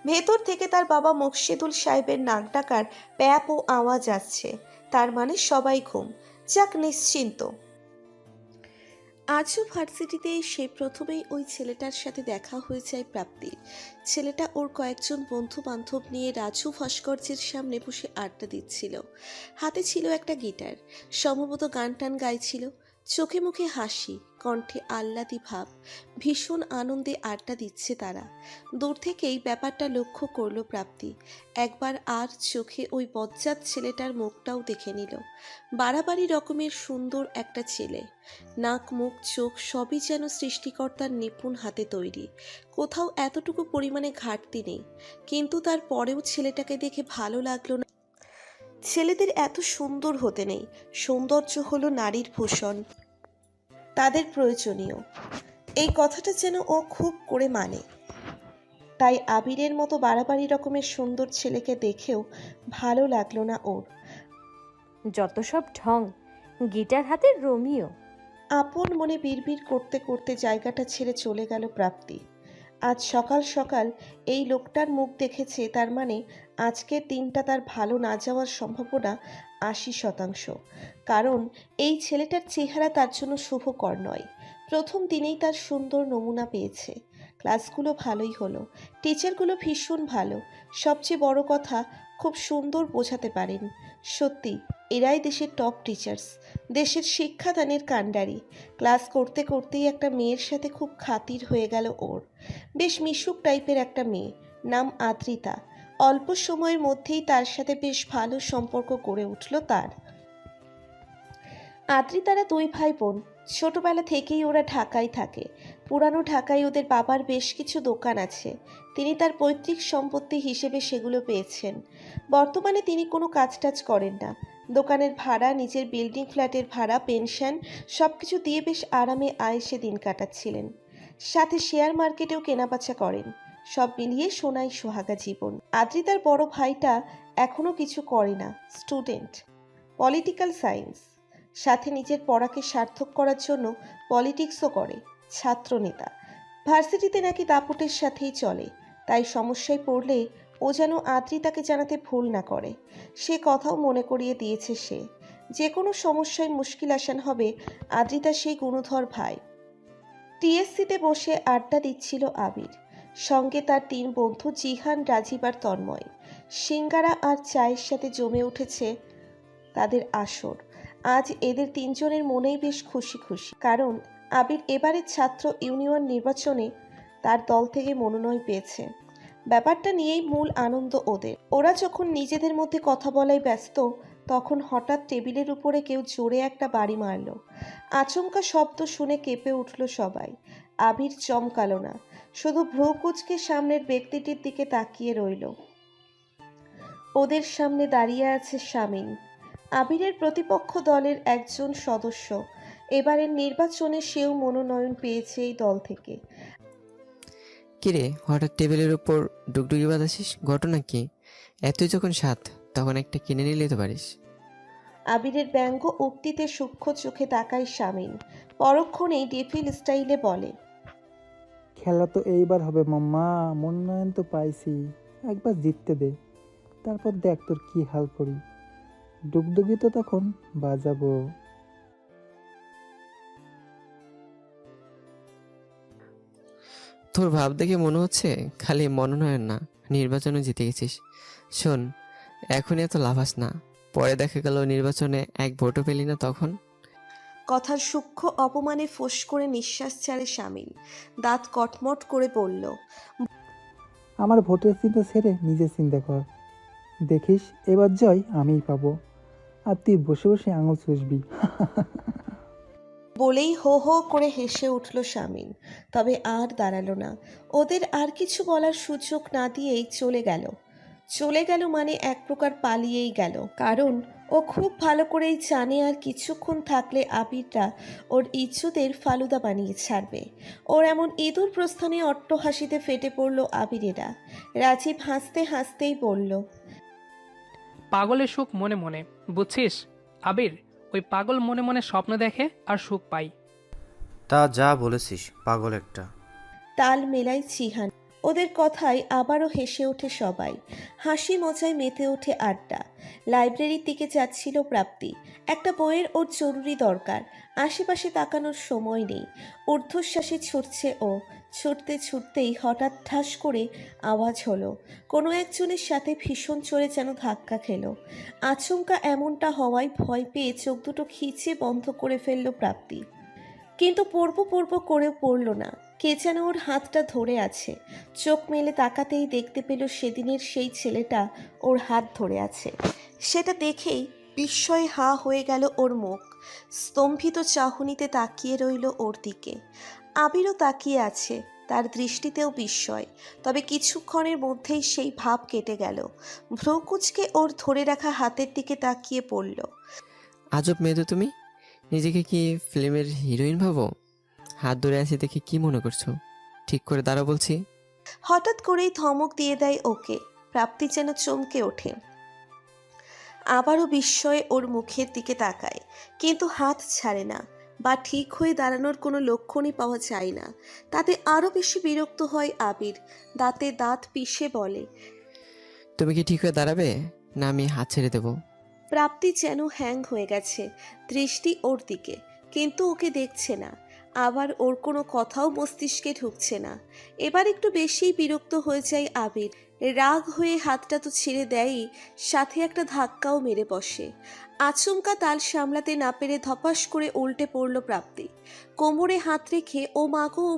Speaker 2: ভেতর থেকে তার বাবা মোকশেদুল সাহেবের নাক ডাকার প্যাপ ও আওয়াজ আসছে। তার মানে সবাই ঘুম, যাক নিশ্চিন্ত। আজও ভার্সিটিতে সে প্রথমেই ওই ছেলেটার সাথে দেখা হয়ে যায় প্রাপ্তির। ছেলেটা ওর কয়েকজন বন্ধু বান্ধব নিয়ে রাজু ভাস্কর্যের সামনে বসে আড্ডা দিচ্ছিল। হাতে ছিল একটা গিটার, সম্ভবত গান টান গাইছিল। চোখে মুখে হাসি, কণ্ঠে আহ্লাদি ভাব, ভীষণ আনন্দে আড্ডা দিচ্ছে তারা। দূর থেকেই ব্যাপারটা লক্ষ্য করলো প্রাপ্তি। একবার আর চোখে ওই বজ্জাত ছেলেটার মুখটাও দেখে নিল। বাড়াবাড়ি রকমের সুন্দর একটা ছেলে, নাক মুখ চোখ সবই যেন সৃষ্টিকর্তার নিপুণ হাতে তৈরি। কোথাও এতটুকু পরিমাণে ঘাটতি নেই, কিন্তু তারপরেও ছেলেটাকে দেখে ভালো লাগলো না। ছেলেদের এত সুন্দর হতে নেই, সৌন্দর্য হলো নারীর ভূষণ, তাদের প্রয়োজনীয়। এই কথাটা যেন ও খুব করে মানে। তাই আবিরের মতো বাড়াবাড়ি রকমের সুন্দর ছেলেকে দেখেও ভালো লাগলো না ওর।
Speaker 1: যত সব ঢং, গিটার হাতে রোমিও।
Speaker 2: আপন মনে বিড়বিড় করতে করতে জায়গাটা ছেড়ে চলে গেল প্রাপ্তি। আজ সকাল সকাল এই লোকটার মুখ দেখেছে, তার মানে আজকের দিনটা তার ভালো না যাওয়ার সম্ভাবনা 80%। কারণ এই ছেলেটার চেহারা তার জন্য শুভকর নয়। প্রথম দিনেই তার সুন্দর নমুনা পেয়েছে। ক্লাসগুলো ভালোই হলো, টিচারগুলো ভীষণ ভালো, সবচেয়ে বড় কথা খুব সুন্দর বোঝাতে পারেন। সত্যি এরাই দেশের টপ টিচার্স, দেশের শিক্ষাদানের কাণ্ডারি। ক্লাস করতে করতেই একটা মেয়ের সাথে খুব খাতির হয়ে গেল ওর। বেশ মিশুক টাইপের একটা মেয়ে, নাম আদ্রিতা। অল্প সময়ের মধ্যেই তার সাথে বেশ ভালো সম্পর্ক গড়ে উঠল তার। আদ্রিতারা 2 ভাই বোন, ছোটবেলা থেকেই ওরা ঢাকায় থাকে। পুরানো ঢাকায় ওদের বাবার বেশ কিছু দোকান আছে, তিনি তার পৈতৃক সম্পত্তি হিসেবে সেগুলো পেয়েছেন। বর্তমানে তিনি কোনো কাজ টাজ করেন না। দোকানের ভাড়া, নিজের বিল্ডিং ফ্ল্যাটের ভাড়া, পেনশন সব কিছু দিয়ে বেশ আরামে আয়েসে দিন কাটাচ্ছিলেন। সাথে শেয়ার মার্কেটেও কেনাবেচা করেন। সব মিলিয়ে সোনাই সোহাগা জীবন। আদ্রিতার বড় ভাইটা এখনও কিছু করে না, স্টুডেন্ট, পলিটিক্যাল সায়েন্স। সাথে নিজের পড়াকে সার্থক করার জন্য পলিটিক্সও করে, ছাত্রনেতা। ভার্সিটিতে নাকি দাপুটের সাথেই চলে, তাই সমস্যায় পড়লে ও যেন আদ্রিতাকে জানাতে ভুল না করে, সে কথাও মনে করিয়ে দিয়েছে সে। যে কোনো সমস্যায় মুশকিল আসান হবে আদ্রিতা সেই গুণধর ভাই। টিএসসিতে বসে আড্ডা দিচ্ছিল আবির, সঙ্গে তার 3 বন্ধু জিহান, রাজীব আর তন্ময়। সিঙ্গারা আর চায়ের সাথে জমে উঠেছে তাদের আসর। আজ এদের 3 জনের মনেই বেশ খুশি খুশি, কারণ আবির এবারের ছাত্র ইউনিয়ন নির্বাচনে তার দল থেকে মনোনয়ন পেয়েছে। ব্যাপারটা নিয়েই মূল আনন্দ ওদের। ওরা যখন নিজেদের মধ্যে কথা বলায় ব্যস্ত, তখন হঠাৎ টেবিলের উপরে কেউ জোরে একটা বাড়ি মারল। আচমকা শব্দ শুনে কেঁপে উঠল সবাই। আবির চমকালো না, শুধু ভ্রু কুঁচকে সামনের ব্যক্তিটির দিকে তাকিয়ে রইল। ওদের সামনে দাঁড়িয়ে আছে শামীম, আবিরের প্রতিপক্ষ দলের একজন সদস্য। এবারের নির্বাচনে সেও মনোনয়ন পেয়েছে এই দল থেকে।
Speaker 3: কিরে, হঠাৎ টেবিলের উপর ডুগডুগি বাঁধাছিস, ঘটনা কি? এতই যখন স্বাদ, তখন একটা কিনে নিলে তো পারিস।
Speaker 2: আবিরের ব্যঙ্গ উক্তিতে সূক্ষ্ম চোখে তাকায় শামীম, পরক্ষণেই ডেভিল স্টাইলে বলে,
Speaker 6: খেলা তো এইবার হবে মাম্মা, মনোনয়ন তো পাইছি, একবার জিততে দে, তারপর দেখ তোর কি হাল করি। ডুগডুগি তো তখন বাজাবো।
Speaker 3: তোর ভাব দেখে মনে হচ্ছে খালি মনোনয়ন না, নির্বাচনে জিতে গেছিস। শোন, এখনই এত লাফাস না, পরে দেখা গেল নির্বাচনে এক ভোটও পেলি না তখন।
Speaker 2: কথার সূক্ষ্ম অপমানে ফোঁস করে নিঃশ্বাস ছাড়ে শামীম, দাঁত কটমট করে বলল,
Speaker 6: আমার ভোটের চিন্তা ছেড়ে নিজের চিন্তা কর, দেখিস এবার জয় আমিই পাবো, আর তুই বসে বসে আঙুল চুষবি।
Speaker 2: বলেই হো হো করে হেসে উঠল শামীম। তবে আর দাঁড়ালো না, ওদের আর কিছু বলার সুযোগ না দিয়েই চলে গেল মানে এক প্রকার পালিয়েই গেল। কারণ ও খুব ভালো করেই জানে আর কিছুক্ষণ থাকলে আবিরটা ওর ইজ্জতের ফালুদা বানিয়ে ছাড়বে। ওর এমন ইঁদুর প্রস্থানে অট্টহাসিতে ফেটে পড়ল আবিরেরা। রাজীব হাসতে হাসতেই বলল,
Speaker 7: পাগলের সুখ মনে মনে, বুঝছিস আবির? ওই পাগল মনে মনে স্বপ্ন দেখে আর সুখ পাই।
Speaker 8: তা যা বলেছিস, পাগল একটা।
Speaker 2: তাল মেলায় চিহান। ওদের কথায় আবারও হেসে ওঠে সবাই, হাসি মজায় মেতে ওঠে আড্ডা। লাইব্রেরির দিকে যাচ্ছিল প্রাপ্তি। একটা বইয়ের ওর জরুরি দরকার, আশেপাশে তাকানোর সময় নেই। ঊর্ধ্বশ্বাসে ছুটছে ও, ছুটতে ছুটতেই হঠাৎ ঠাস করে আওয়াজ হলো। কোনো একজনের সাথে ভীষণ চড়ে যেন ধাক্কা খেলো। আচমকা এমনটা হওয়ায় ভয় পেয়ে চোখ দুটো খিচে বন্ধ করে ফেলল প্রাপ্তি। কিন্তু পড়ব করেও পড়ল না, কে যেন ওর হাতটা ধরে আছে। চোখ মেলে তাকাতেই দেখতে পেল সেদিনের সেই ছেলেটা ওর হাত ধরে আছে। সেটা দেখেই বিস্ময়ে হা হয়ে গেল ওর মুখ। স্তম্ভিত চাহনিতে তাকিয়ে রইল ওর দিকে। আবিরও তাকিয়ে আছে, তার দৃষ্টিতেও বিস্ময়। তবে কিছুক্ষণের মধ্যেই সেই ভাব কেটে গেল। ভ্রুকুচকে ওর ধরে রাখা হাতের দিকে তাকিয়ে পড়ল।
Speaker 3: আজব মেয়ে তো তুমি, নিজেকে কি ফিল্মের হিরোইন ভাবো? হাত ধরে আছি দেখে কি মনে করছো? ঠিক করে দাঁড়া বলছি।
Speaker 2: হঠাৎ করেই ধমক দিয়ে দেয় ওকে। প্রাপ্তি যেন চমকে ওঠে, আবারও বিস্ময়ে ওর মুখের দিকে তাকায়, কিন্তু হাত ছাড়ে না বা ঠিক হয়ে দাঁড়ানোর কোনো লক্ষণই পাওয়া যায় না। তাতে আরও বেশি বিরক্ত হয় আবির। দাঁতে দাঁত পিষে বলে,
Speaker 3: তুমি কি ঠিক হয়ে দাঁড়াবে, না আমি হাত ছেড়ে দেবো?
Speaker 2: প্রাপ্তি যেন হ্যাং হয়ে গেছে, দৃষ্টি ওর দিকে, কিন্তু ওকে দেখছে না। আবার ওর কোনো কথাও মস্তিষ্কে ঢুকছে না। এবার একটু বেশিই বিরক্ত হয়ে যায় আবির। রাগ হয়ে হাতটা তো ছেড়ে দেয়ই, সাথে একটা ধাক্কাও মেরে বসে। আচমকা তাল সামলাতে না পেরে ধপাস করে উল্টে পড়ল প্রাপ্তি। কোমরে হাত রেখে ও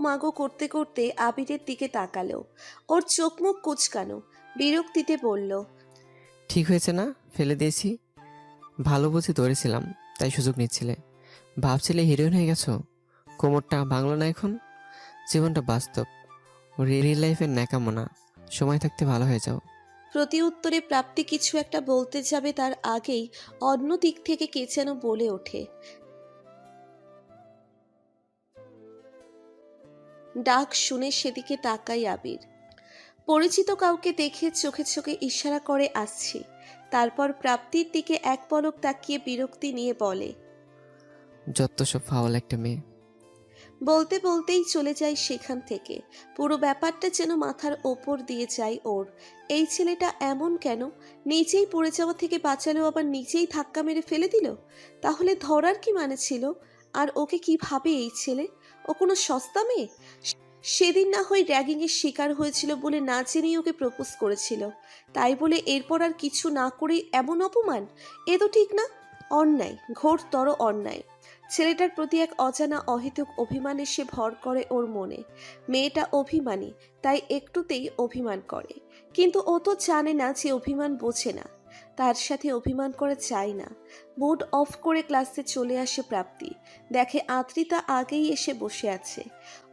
Speaker 2: মাগো করতে করতে আবিরের দিকে তাকালো। ওর চোখ মুখ কুচকানো, বিরক্তিতে বলল,
Speaker 3: ঠিক হয়েছে না, ফেলে দিয়েছি? ভালো বুঝে ধরেছিলাম, তাই সুযোগ নিচ্ছিলে। ভাবছিলে হিরোইন হয়ে গেছো। কোমরটা ভাঙলো না এখন? জীবনটা বাস্তব, রিয়েল লাইফের ন্যাকামো না। সময় থাকতে ভালো হয়ে যাও।
Speaker 2: প্রতি উত্তরে প্রাপ্তি কিছু একটা বলতে যাবে, তার আগেই অন্য দিক থেকে কে যেন বলে ওঠে। ডাক শুনে সেদিকে তাকাই আবির। পরিচিত কাউকে দেখে চোখে চোখে ইশারা করে আসছি। তারপর প্রাপ্তির দিকে এক পলক তাকিয়ে বিরক্তি নিয়ে বলে,
Speaker 3: যত সব ফাউল একটা মেয়ে।
Speaker 2: বলতে বলতেই চলে যায় সেখান থেকে। পুরো ব্যাপারটা যেন মাথার ওপর দিয়ে যায় ওর। এই ছেলেটা এমন কেন? নিজেই পড়ে যাওয়া থেকে বাঁচালো, আবার নিজেই ধাক্কা মেরে ফেলে দিল। তাহলে ধরার কি মানে ছিল? আর ওকে কি ভাবে এই ছেলে? ও কোনো সস্তা মেয়ে? সেদিন না হয় র্যাগিংয়ের শিকার হয়েছিল বলে না জেনেই ওকে প্রপোজ করেছিল, তাই বলে এরপর আর কিছু না করেই এমন অপমান? এ তো ঠিক না, অন্যায়, ঘোরতর অন্যায়। ছেলেটার প্রতি এক অজানা অহেতুক অভিমান এসে ভর করে ওর মনে। মেয়েটা অভিমানী, তাই একটুতেই অভিমান করে। কিন্তু ও তো জানে না যে অভিমান বোঝে না। তার সাথে অভিমান করা চায় না। মুড অফ করে ক্লাসে চলে আসে প্রাপ্তি। দেখে আদ্রিতা আগেই এসে বসে আছে।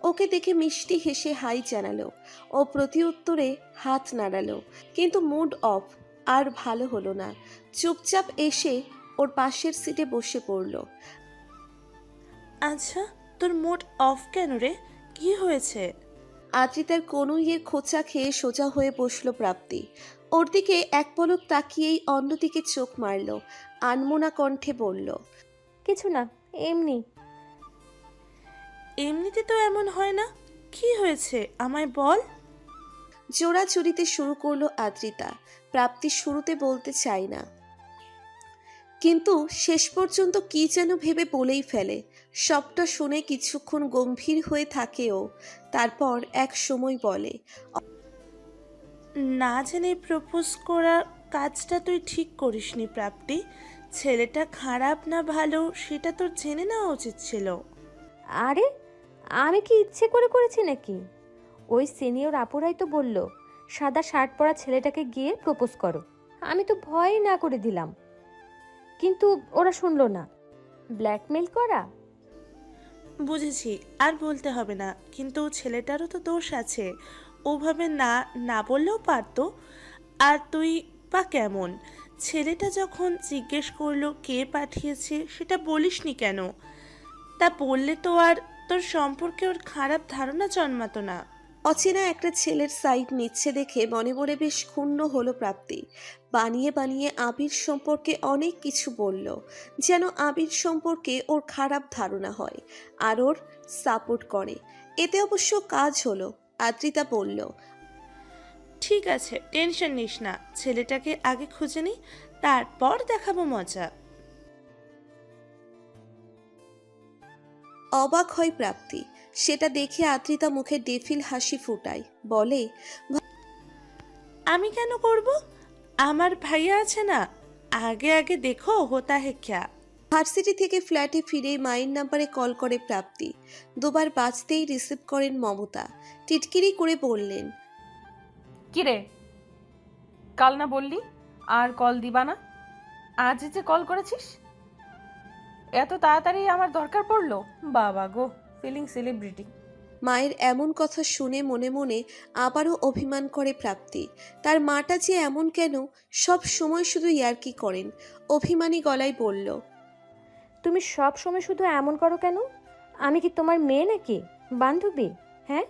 Speaker 2: ওকে দেখে মিষ্টি হেসে হাই জানালো। ও প্রতি উত্তরে হাত নাড়ালো, কিন্তু মুড অফ। আর ভালো হলো না। চুপচাপ এসে ওর পাশের সিটে বসে পড়ল।
Speaker 5: আচ্ছা, তোর মুড অফ কেন রে? কি হয়েছে?
Speaker 2: আদ্রিতার কনুইয়ের খোঁচা খেয়ে সোজা হয়ে বসলো প্রাপ্তি। ওর দিকে এক পলক তাকিয়েই অন্যদিকে চোখ মারল। আনমোনা কণ্ঠে বলল,
Speaker 1: কিছু না, এমনি।
Speaker 5: এমনিতে তো এমন হয় না। কি হয়েছে আমায় বল।
Speaker 2: জোড়াজুড়িতে শুরু করলো আদ্রিতা। প্রাপ্তি শুরুতে বলতে চায় না, কিন্তু শেষ পর্যন্ত কি যেন ভেবে বলেই ফেলে। সবটা শুনে কিছুক্ষণ গম্ভীর হয়ে থাকেও, তারপর এক সময় বলে,
Speaker 5: না জেনে প্রপোজ করার কাজটা তুই ঠিক করিসনি প্রাপ্তি। ছেলেটা খারাপ না ভালো সেটা তোর জেনে নেওয়া উচিত ছিল।
Speaker 1: আরে আমি কি ইচ্ছে করে করেছি নাকি? ওই সিনিয়র আপুরাই তো বলল সাদা শার্ট পরা ছেলেটাকে গিয়ে প্রপোজ করো। আমি তো ভয় না করে দিলাম, কিন্তু ওরা শুনলো না। ব্ল্যাকমেল করা।
Speaker 5: বুঝেছি, আর বলতে হবে না, কিন্তু ছেলেটারও তো দোষ আছে। ওভাবে না না বললেও পারতো। আর তুই বা কেমন? ছেলেটা যখন জিজ্ঞেস করলো কে পাঠিয়েছে সেটা বলিসনি কেন? তা বললে তো আর তোর সম্পর্কে ওর খারাপ ধারণা জন্মাতো না।
Speaker 2: অচেনা একটা ছেলের সাইড নিচ্ছে দেখে মনে মনে বেশ ক্ষুণ্ণ হলো প্রাপ্তি। বানিয়ে বানিয়ে আবির সম্পর্কে অনেক কিছু বলল, যেন আবির সম্পর্কে ওর খারাপ ধারণা হয় আর ওর সাপোর্ট করে। এতে অবশ্য কাজ হলো। আদ্রিতা বলল,
Speaker 5: ঠিক আছে, টেনশন নিস না, ছেলেটাকে আগে খুঁজে নি, তারপর দেখাবো মজা।
Speaker 2: অবাক হয় প্রাপ্তি। সেটা দেখে আদ্রিতা মুখে ডেফিল হাসি ফুটায়, বলে,
Speaker 5: আমি কেন করব? আমার ভাইয়া আছে না, আগে আগে দেখো হোতা হে ক্যা।
Speaker 2: ভার্সিটি থেকে ফ্ল্যাটে ফিরে মায়ের নাম্বারে কল করে প্রাপ্তি। দুবার বাজতেই রিসিভ করেন মমতা। টিটকিরি করে বললেন,
Speaker 4: কিরে, কাল না বললি আর কল দিবা না? আজ যে কল করেছিস, এত তাড়াতাড়ি আমার দরকার পড়লো? বাবা গো, ফিলিং সেলিব্রিটি।
Speaker 2: মায়ের এমন কথা শুনে মনে মনে আবারও অভিমান করে প্রাপ্তি। তার মাটা যে এমন কেন, সব সময় শুধু ইয়ার্কি করেন। অভিমানী গলায় বলল,
Speaker 1: তুমি সব সময় শুধু এমন করো কেন? আমি কি তোমার মেয়ে নাকি, বান্ধবী? হ্যাঁ,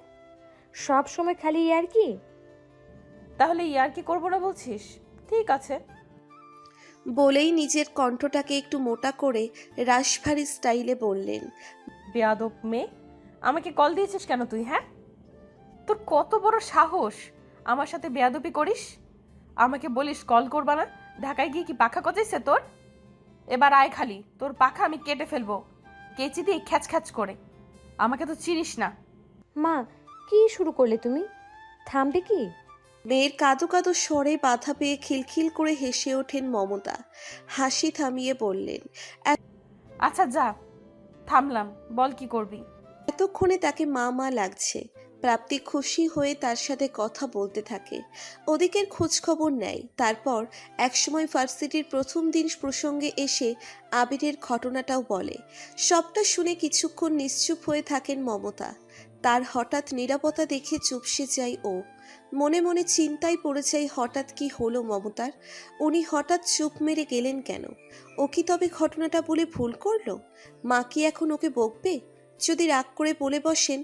Speaker 1: সব সময় খালি আর কি।
Speaker 4: তাহলে ইয়ার কি করবো না বলছিস? ঠিক আছে।
Speaker 2: বলেই নিজের কণ্ঠটাকে একটু মোটা করে রাশভারী স্টাইলে বললেন,
Speaker 4: বেয়াদব মেয়ে, আমাকে কল দিয়েছিস কেন তুই? হ্যাঁ, তোর কত বড় সাহস আমার সাথে বেয়াদবি করিস? আমাকে বলিস কল করবা না, ঢাকায় গিয়ে কি পাখা গজাইছে তোর? এবার আয়, খালি তোর পাখা আমি কেটে ফেলবো কেচি দিয়ে খ্যাচ খ্যাচ করে। আমাকে তো চিনিস না।
Speaker 1: মা, কি শুরু করলে তুমি? থামবে কি?
Speaker 2: মেয়ের কাঁদো কাঁদো স্বরে বাধা পেয়ে খিলখিল করে হেসে ওঠেন মমতা। হাসি থামিয়ে বললেন,
Speaker 4: আচ্ছা যা, থামলাম, বল কি করবি?
Speaker 2: এতক্ষণে তাকে মা মা লাগছে। প্রাপ্তি খুশি হয়ে তার সাথে কথা বলতে থাকে, ওদিকের খোঁজ খবর নেয়। তারপর একসময় ভার্সিটির প্রথম দিন প্রসঙ্গে এসে আবিরের ঘটনাটাও বলে। সবটা শুনে কিছুক্ষণ নিশ্চুপ হয়ে থাকেন মমতা। তার হঠাৎ নীরবতা দেখে চুপসে যায় ও। মনে মনে চিন্তায় পড়ে যায়, হঠাৎ কি হলো মমতার? উনি হঠাৎ চুপ মেরে গেলেন কেন? ও কি তবে ঘটনাটা বলে ভুল করলো? মা কি এখন ওকে বকবে যদি রাগ করে বলে বসেন?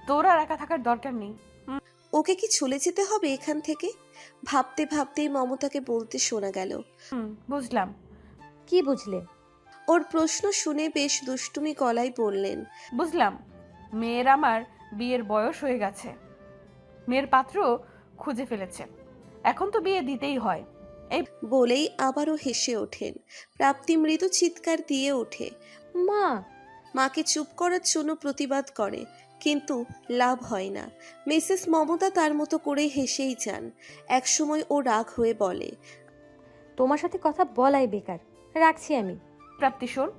Speaker 4: তোর আর একা থাকার দরকার নেই।
Speaker 2: ওকে কি চলে যেতে হবে এখান থেকে? ভাবতে ভাবতেই মমতাকে বলতে শোনা গেল,
Speaker 4: বুঝলাম।
Speaker 1: কি বুঝলে?
Speaker 2: ওর প্রশ্ন শুনে বেশ দুষ্টুমি গলায় বললেন,
Speaker 4: বুঝলাম, মেয়ের আমার বিয়ের বয়স হয়ে গেছে, মেয়ের পাত্র খুঁজে ফেলেছে, এখন তো বিয়ে দিতেই হয়। এই
Speaker 2: বলেই আবারও হেসে ওঠেন। প্রাপ্তি মৃদু চিৎকার দিয়ে ওঠে।
Speaker 1: মা!
Speaker 2: মাকে চুপ করার জন্য প্রতিবাদ করে, কিন্তু লাভ হয় না। মিসেস মমতা তার মতো করে হেসেই যান। একসময় ও রাগ হয়ে বলে,
Speaker 1: তোমার সাথে কথা বলাই বেকার, রাখছি আমি।
Speaker 4: প্রাপ্তি শোন,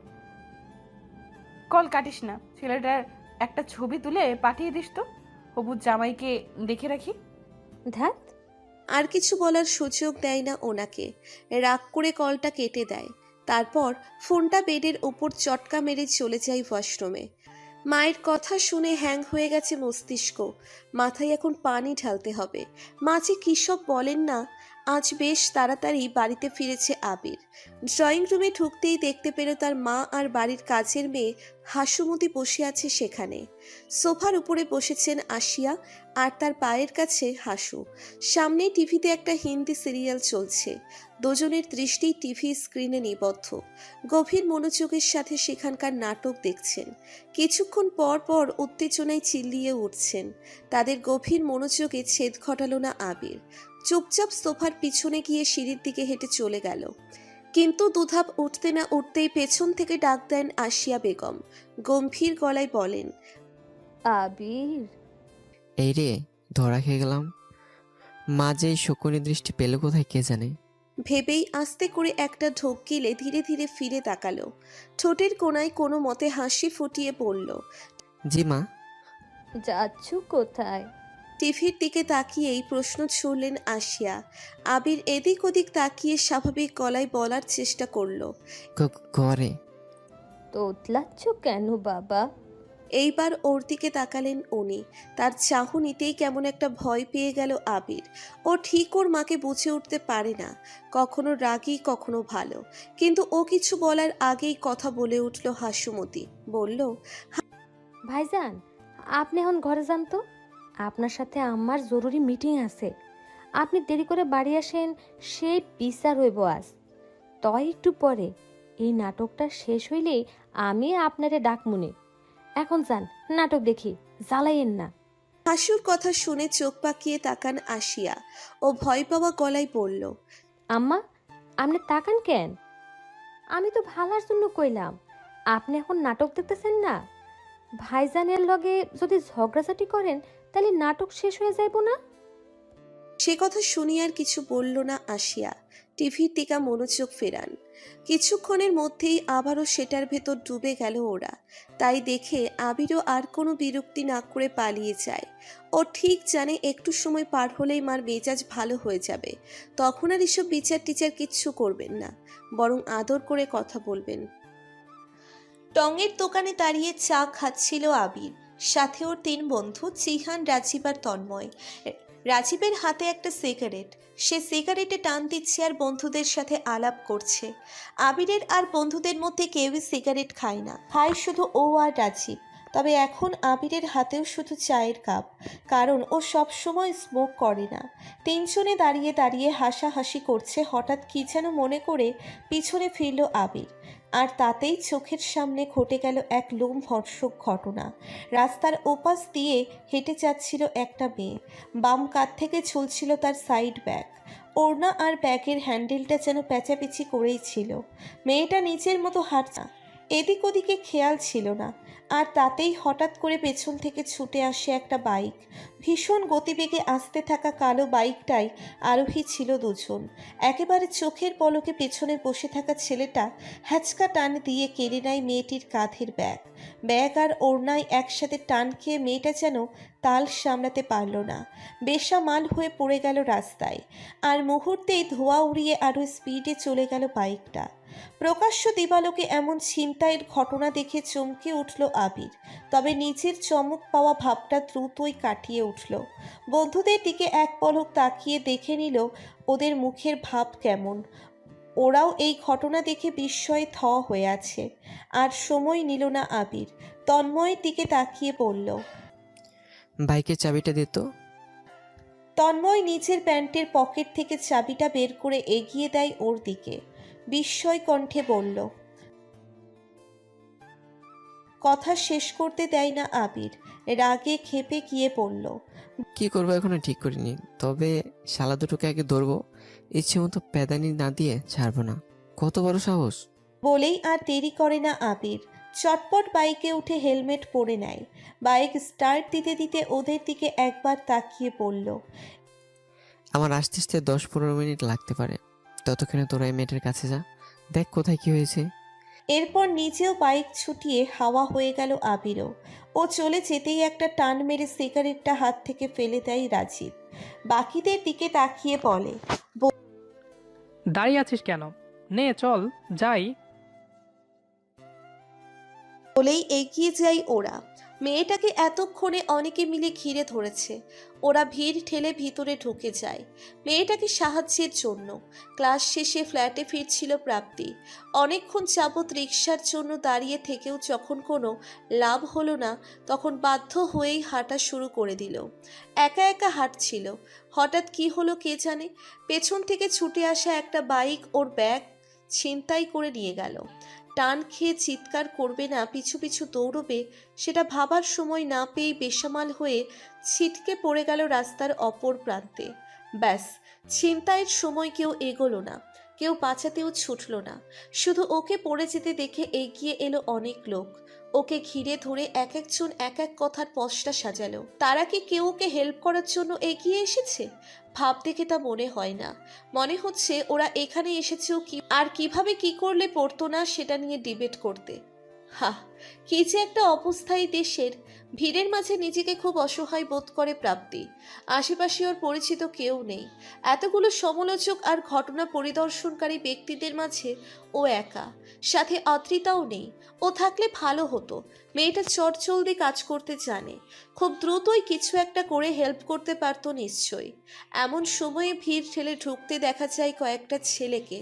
Speaker 4: কল কাটিস না, ছেলেটার একটা ছবি তুলে পাঠিয়ে দিস তো, হবু জামাইকে দেখে রাখি।
Speaker 1: ধ্যাত,
Speaker 2: আর কিছু বলার সুযোগ দেয় না ওনাকে, রাগ করে কলটা কেটে দেয়। তারপর ফোনটা বেডের ওপর চটকা মেরে চলে যায় ওয়াশরুমে। মায়ের কথা শুনে হ্যাং হয়ে গেছে মস্তিষ্ক, মাথায় এখন পানি ঢালতে হবে। মা যে কী সব বলেন না। আজ বেশ তাড়াতাড়ি বাড়িতে ফিরেছে আবির। ড্রয়িং রুমে ঢুকতেই দেখতে পেল তার মা আর বাড়ির কাজের মেয়ে হাসুমতি বসে আছে সেখানে। সোফার উপরে বসেছেন আশিয়া আর তার পায়ের কাছে হাসু। সামনে টিভিতে একটা হিন্দি সিরিয়াল চলছে। দুজনের দৃষ্টি টিভি স্ক্রিনে নিবদ্ধ, গভীর মনোযোগের সাথে সেখানকার নাটক দেখছেন। কিছুক্ষণ পর পর উত্তেজনায় চিল্লিয়ে উঠছেন। তাদের গভীর মনোযোগে ছেদ ঘটালো না আবির। চুপচাপ সোফার পিছনে গিয়ে সিঁড়ির দিকে হেঁটে চলে গেল। কিন্তু দুধাপ উঠতে না উঠতেই পেছন থেকে ডাক দেন আশিয়া বেগম। গম্ভীর গলায় বলেন,
Speaker 1: আবির।
Speaker 3: এই রে, ধরা খেয়ে গেলাম। মা যে এই শকুনি দৃষ্টি পেল কোথায় কে জানে।
Speaker 2: ভেবেই আস্তে করে একটা ঢোক গিলে ধীরে ধীরে ফিরে তাকালো। ঠোঁটের কোণায় কোনো মতে হাসি ফুটিয়ে পড়ল।
Speaker 3: জি মা।
Speaker 1: যাচ্ছ কোথায়?
Speaker 2: টিভির দিকে তাকিয়েই প্রশ্ন ছুড়লেন আশিয়া। আবির এদিক ওদিক তাকিয়ে স্বাভাবিক গলায় বলার চেষ্টা করলো,
Speaker 3: ঘরে।
Speaker 1: তোতলাচ্ছ কেন বাবা?
Speaker 2: এইবার ওর দিকে তাকালেন উনি। তার চাহনিতেই কেমন একটা ভয় পেয়ে গেল আবির। ও ঠিক ওর মাকে বুঝে উঠতে পারে না, কখনো রাগী কখনো ভালো। কিন্তু ও কিছু বলার আগেই কথা বলে উঠল হাসুমতি। বলল,
Speaker 1: ভাইজান, আপনি এখন ঘরে যান তো। আপনার সাথে আমার জরুরি মিটিং আছে। আপনি দেরি করে বাড়ি আসেন, সেই বিচার হইব আজ। তয় একটু পরে এই নাটকটা শেষ হইলেই আমি আপনারে ডাকমুনে। এখন যান, নাটক দেখি, জ্বালাইয়েন না।
Speaker 2: হাসুর কথা শুনে চোখ পাকিয়ে তাকান আশিয়া। ও ভয় পাওয়া গলায় বলল,
Speaker 1: আম্মা, আপনি তাকান কেন? আমি তো ভালার জন্য কইলাম। আপনি এখন নাটক দেখতেছেন না? ভাইজানের লগে যদি ঝগড়াঝাটি করেন তাহলে নাটক শেষ হয়ে যাইব না?
Speaker 2: সে কথা শুনি আর কিছু বলল না আশিয়া। টিভির দিকে মনোযোগ ফেরান। কিছুক্ষণের মধ্যেই আবারও সেটার ভেতর ডুবে গেল ওরা। তাই দেখে আবিরও আর কোনো বিরক্তি না করে পালিয়ে যায়। ও ঠিক জানে একটু সময় পার হলেই মার মেজাজ ভালো হয়ে যাবে। তখন আর এসব বিচার টিচার কিচ্ছু করবেন না, বরং আদর করে কথা বলবেন। টঙের দোকানে দাঁড়িয়ে চা খাচ্ছিল আবির। সাথে ওর 3 বন্ধু, চিহান, রাজীব আর তন্ময়। রাজীবের হাতে একটা সিগারেট। সে সিগারেটে টান দিচ্ছে আর বন্ধুদের সাথে আলাপ করছে। আবিরের আর বন্ধুদের মধ্যে কেউই সিগারেট খায় না, খায় শুধু ও আর রাজীব। তবে এখন আবিরের হাতেও শুধু চায়ের কাপ, কারণ ও সব সময় স্মোক করে না। 3 জনে দাঁড়িয়ে দাঁড়িয়ে হাসাহাসি করছে। হঠাৎ কি যেন মনে করে পিছনে ফিরল আবির, আর তাতেই চোখের সামনে ঘটে গেল এক লোমহর্ষক ঘটনা। রাস্তার ওপাশ দিয়ে হেঁটে যাচ্ছিল একটা মেয়ে। বাম কাঁধ থেকে ঝুলছিল তার সাইড ব্যাগ। ওড়না আর ব্যাগের হ্যান্ডেলটা যেন প্যাঁচাপিচি করেই ছিল। মেয়েটা নিজের মতো হাঁটছে, এদিক ওদিকে খেয়াল ছিল না। আর তাতেই হঠাৎ করে পেছন থেকে ছুটে আসে একটা বাইক। ভীষণ গতিবেগে আসতে থাকা কালো বাইকটাই আরোহী ছিল 2 জন। একেবারে চোখের পলকে পেছনে বসে থাকা ছেলেটা হ্যাচকা টান দিয়ে কেড়ে নেয় মেয়েটির কাঁধের ব্যাগ। ব্যাগ আর ওড়নায় একসাথে টান খেয়ে মেয়েটা যেন তাল সামলাতে পারল না, বেসামাল হয়ে পড়ে গেল রাস্তায়। আর মুহূর্তেই ধোঁয়া উড়িয়ে আরও স্পিডে চলে গেল বাইকটা। প্রকাশ্য দিবালোকে এমন ছিনতাইয়ের ঘটনা দেখে চমকে উঠল আবির। তবে নিজের চমক পাওয়া ভাবটা দ্রুতই কাটিয়ে উঠল। বন্ধুদের দিকে এক পলক তাকিয়ে দেখে নিল ওদের মুখের ভাব কেমন। ওরাও এই ঘটনা দেখে বিস্ময়ে থ হয়ে আছে। আর সময় নিল না আবির, তন্ময়ের দিকে তাকিয়ে বলল,
Speaker 3: বাইকের চাবিটা দিত।
Speaker 2: তন্ময় নিজের প্যান্টের পকেট থেকে চাবিটা বের করে এগিয়ে দেয় ওর দিকে। বিস্ময় কণ্ঠে বলল, কথা শেষ করতে দেয় না আবির, রাগে ক্ষেপে গিয়ে বলল,
Speaker 3: কি করবো এখনো ঠিক করিনি, তবে শালা দুটোকে আগে ধরবো, ইচ্ছে মতো প্যাদানি না দিয়ে ছাড়বো না। কত বড় সাহস!
Speaker 2: বলেই আর দেরি করে না আবির। চটপট বাইকে উঠে হেলমেট পরে নেয়। বাইক স্টার্ট দিতে দিতে ওদের দিকে একবার তাকিয়ে পড়ল।
Speaker 3: আমার আসতে আসতে 10-15 মিনিট লাগতে পারে, ততক্ষণে তোরা এই মেয়েটার কাছে যা, দেখ কোথায় কি হয়েছে।
Speaker 2: এরপর নিজেও বাইক ছুটিয়ে হাওয়া হয়ে গেল আবিরও। ও চলে যেতেই একটা টান মেরে সিগারেটটা হাত থেকে ফেলে দেয় রাজীব। বাকিদের দিকে তাকিয়ে বলে,
Speaker 7: দাঁড়িয়ে আছিস কেন? নে চল যাই।
Speaker 2: বলেই এগিয়ে যায় ওরা। মেয়েটাকে এতক্ষণে অনেকে মিলে ঘিরে ধরেছে। ওরা ভিড় ঠেলে ভিতরে ঢুকে যায় মেয়েটাকে সাহায্যের জন্য। ক্লাস শেষে ফ্ল্যাটে ফিরছিল প্রাপ্তি। অনেকক্ষণ যাবৎ রিকশার জন্য দাঁড়িয়ে থেকেও যখন কোনো লাভ হলো না, তখন বাধ্য হয়েই হাঁটা শুরু করে দিল। একা একা হাঁটছিল। হঠাৎ কি হলো কে জানে, পেছন থেকে ছুটে আসা একটা বাইক ওর ব্যাগ ছিনতাই করে নিয়ে গেল। টান খেয়ে চিৎকার করবে না পিছু পিছু দৌড়বে, সেটা ভাবার সময় না পেয়ে বেসামাল হয়ে ছিটকে পড়ে গেল রাস্তার অপর প্রান্তে। ব্যাস, ছিনতাইয়ের সময় কেউ এগোলো না, কেউ বাঁচাতেও ছুটল না। শুধু ওকে পড়ে যেতে দেখে এগিয়ে এলো অনেক লোক। ওকে ঘিরে ধরে এক একজন এক এক কথার পসরা সাজালো। তারা কি কেউ ওকে হেল্প করার জন্য এগিয়ে এসেছে? ভাব দেখে তা মনে হয় না। মনে হচ্ছে ওরা এখানে এসেছেও কি আর কিভাবে কি করলে পড়তো না সেটা নিয়ে ডিবেট করতে। কি যে একটা অবস্থায় দেশের। ভিড়ের মাঝে নিজেকে খুব অসহায় বোধ করে প্রাপ্তি। আশেপাশে ওর পরিচিত কেউ নেই। এতগুলো সমালোচক আর ঘটনা পরিদর্শনকারী ব্যক্তিদের মাঝে ও একা, সাথে অদ্রিতাও নেই। ও থাকলে ভালো হতো। মেয়েটা চটজলদি কাজ করতে জানে, খুব দ্রুতই কিছু একটা করে হেল্প করতে পারতো নিশ্চয়ই। এমন সময়ে ভিড় ঠেলে ঢুকতে দেখা যায় কয়েকটা ছেলেকে।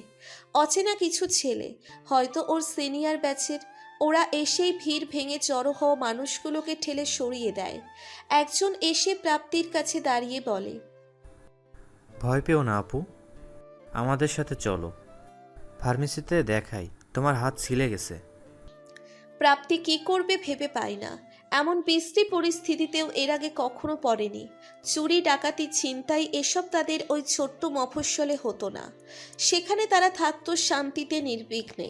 Speaker 2: অচেনা কিছু ছেলে, হয়তো ওর সিনিয়র ব্যাচের। ওরা এসেই ভিড় ভেঙে জড়ো হওয়া মানুষগুলোকে ঠেলে সরিয়ে দেয়। একজন এসে প্রাপ্তির কাছে দাঁড়িয়ে বলে,
Speaker 8: ভয় পেও না আপু, আমাদের সাথে চলো, ফার্মেসিতে দেখাই, তোমার হাত ছিলে গেছে।
Speaker 2: প্রাপ্তি কি করবে ভেবে পায় না। এমন বিশ্রী পরিস্থিতিতেও এর আগে কখনো পড়েনি। চুরি, ডাকাতি, ছিনতাই এসব তাদের ওই ছোট্ট মফস্বলে হতো না। সেখানে তারা থাকতো শান্তিতে, নির্বিঘ্নে।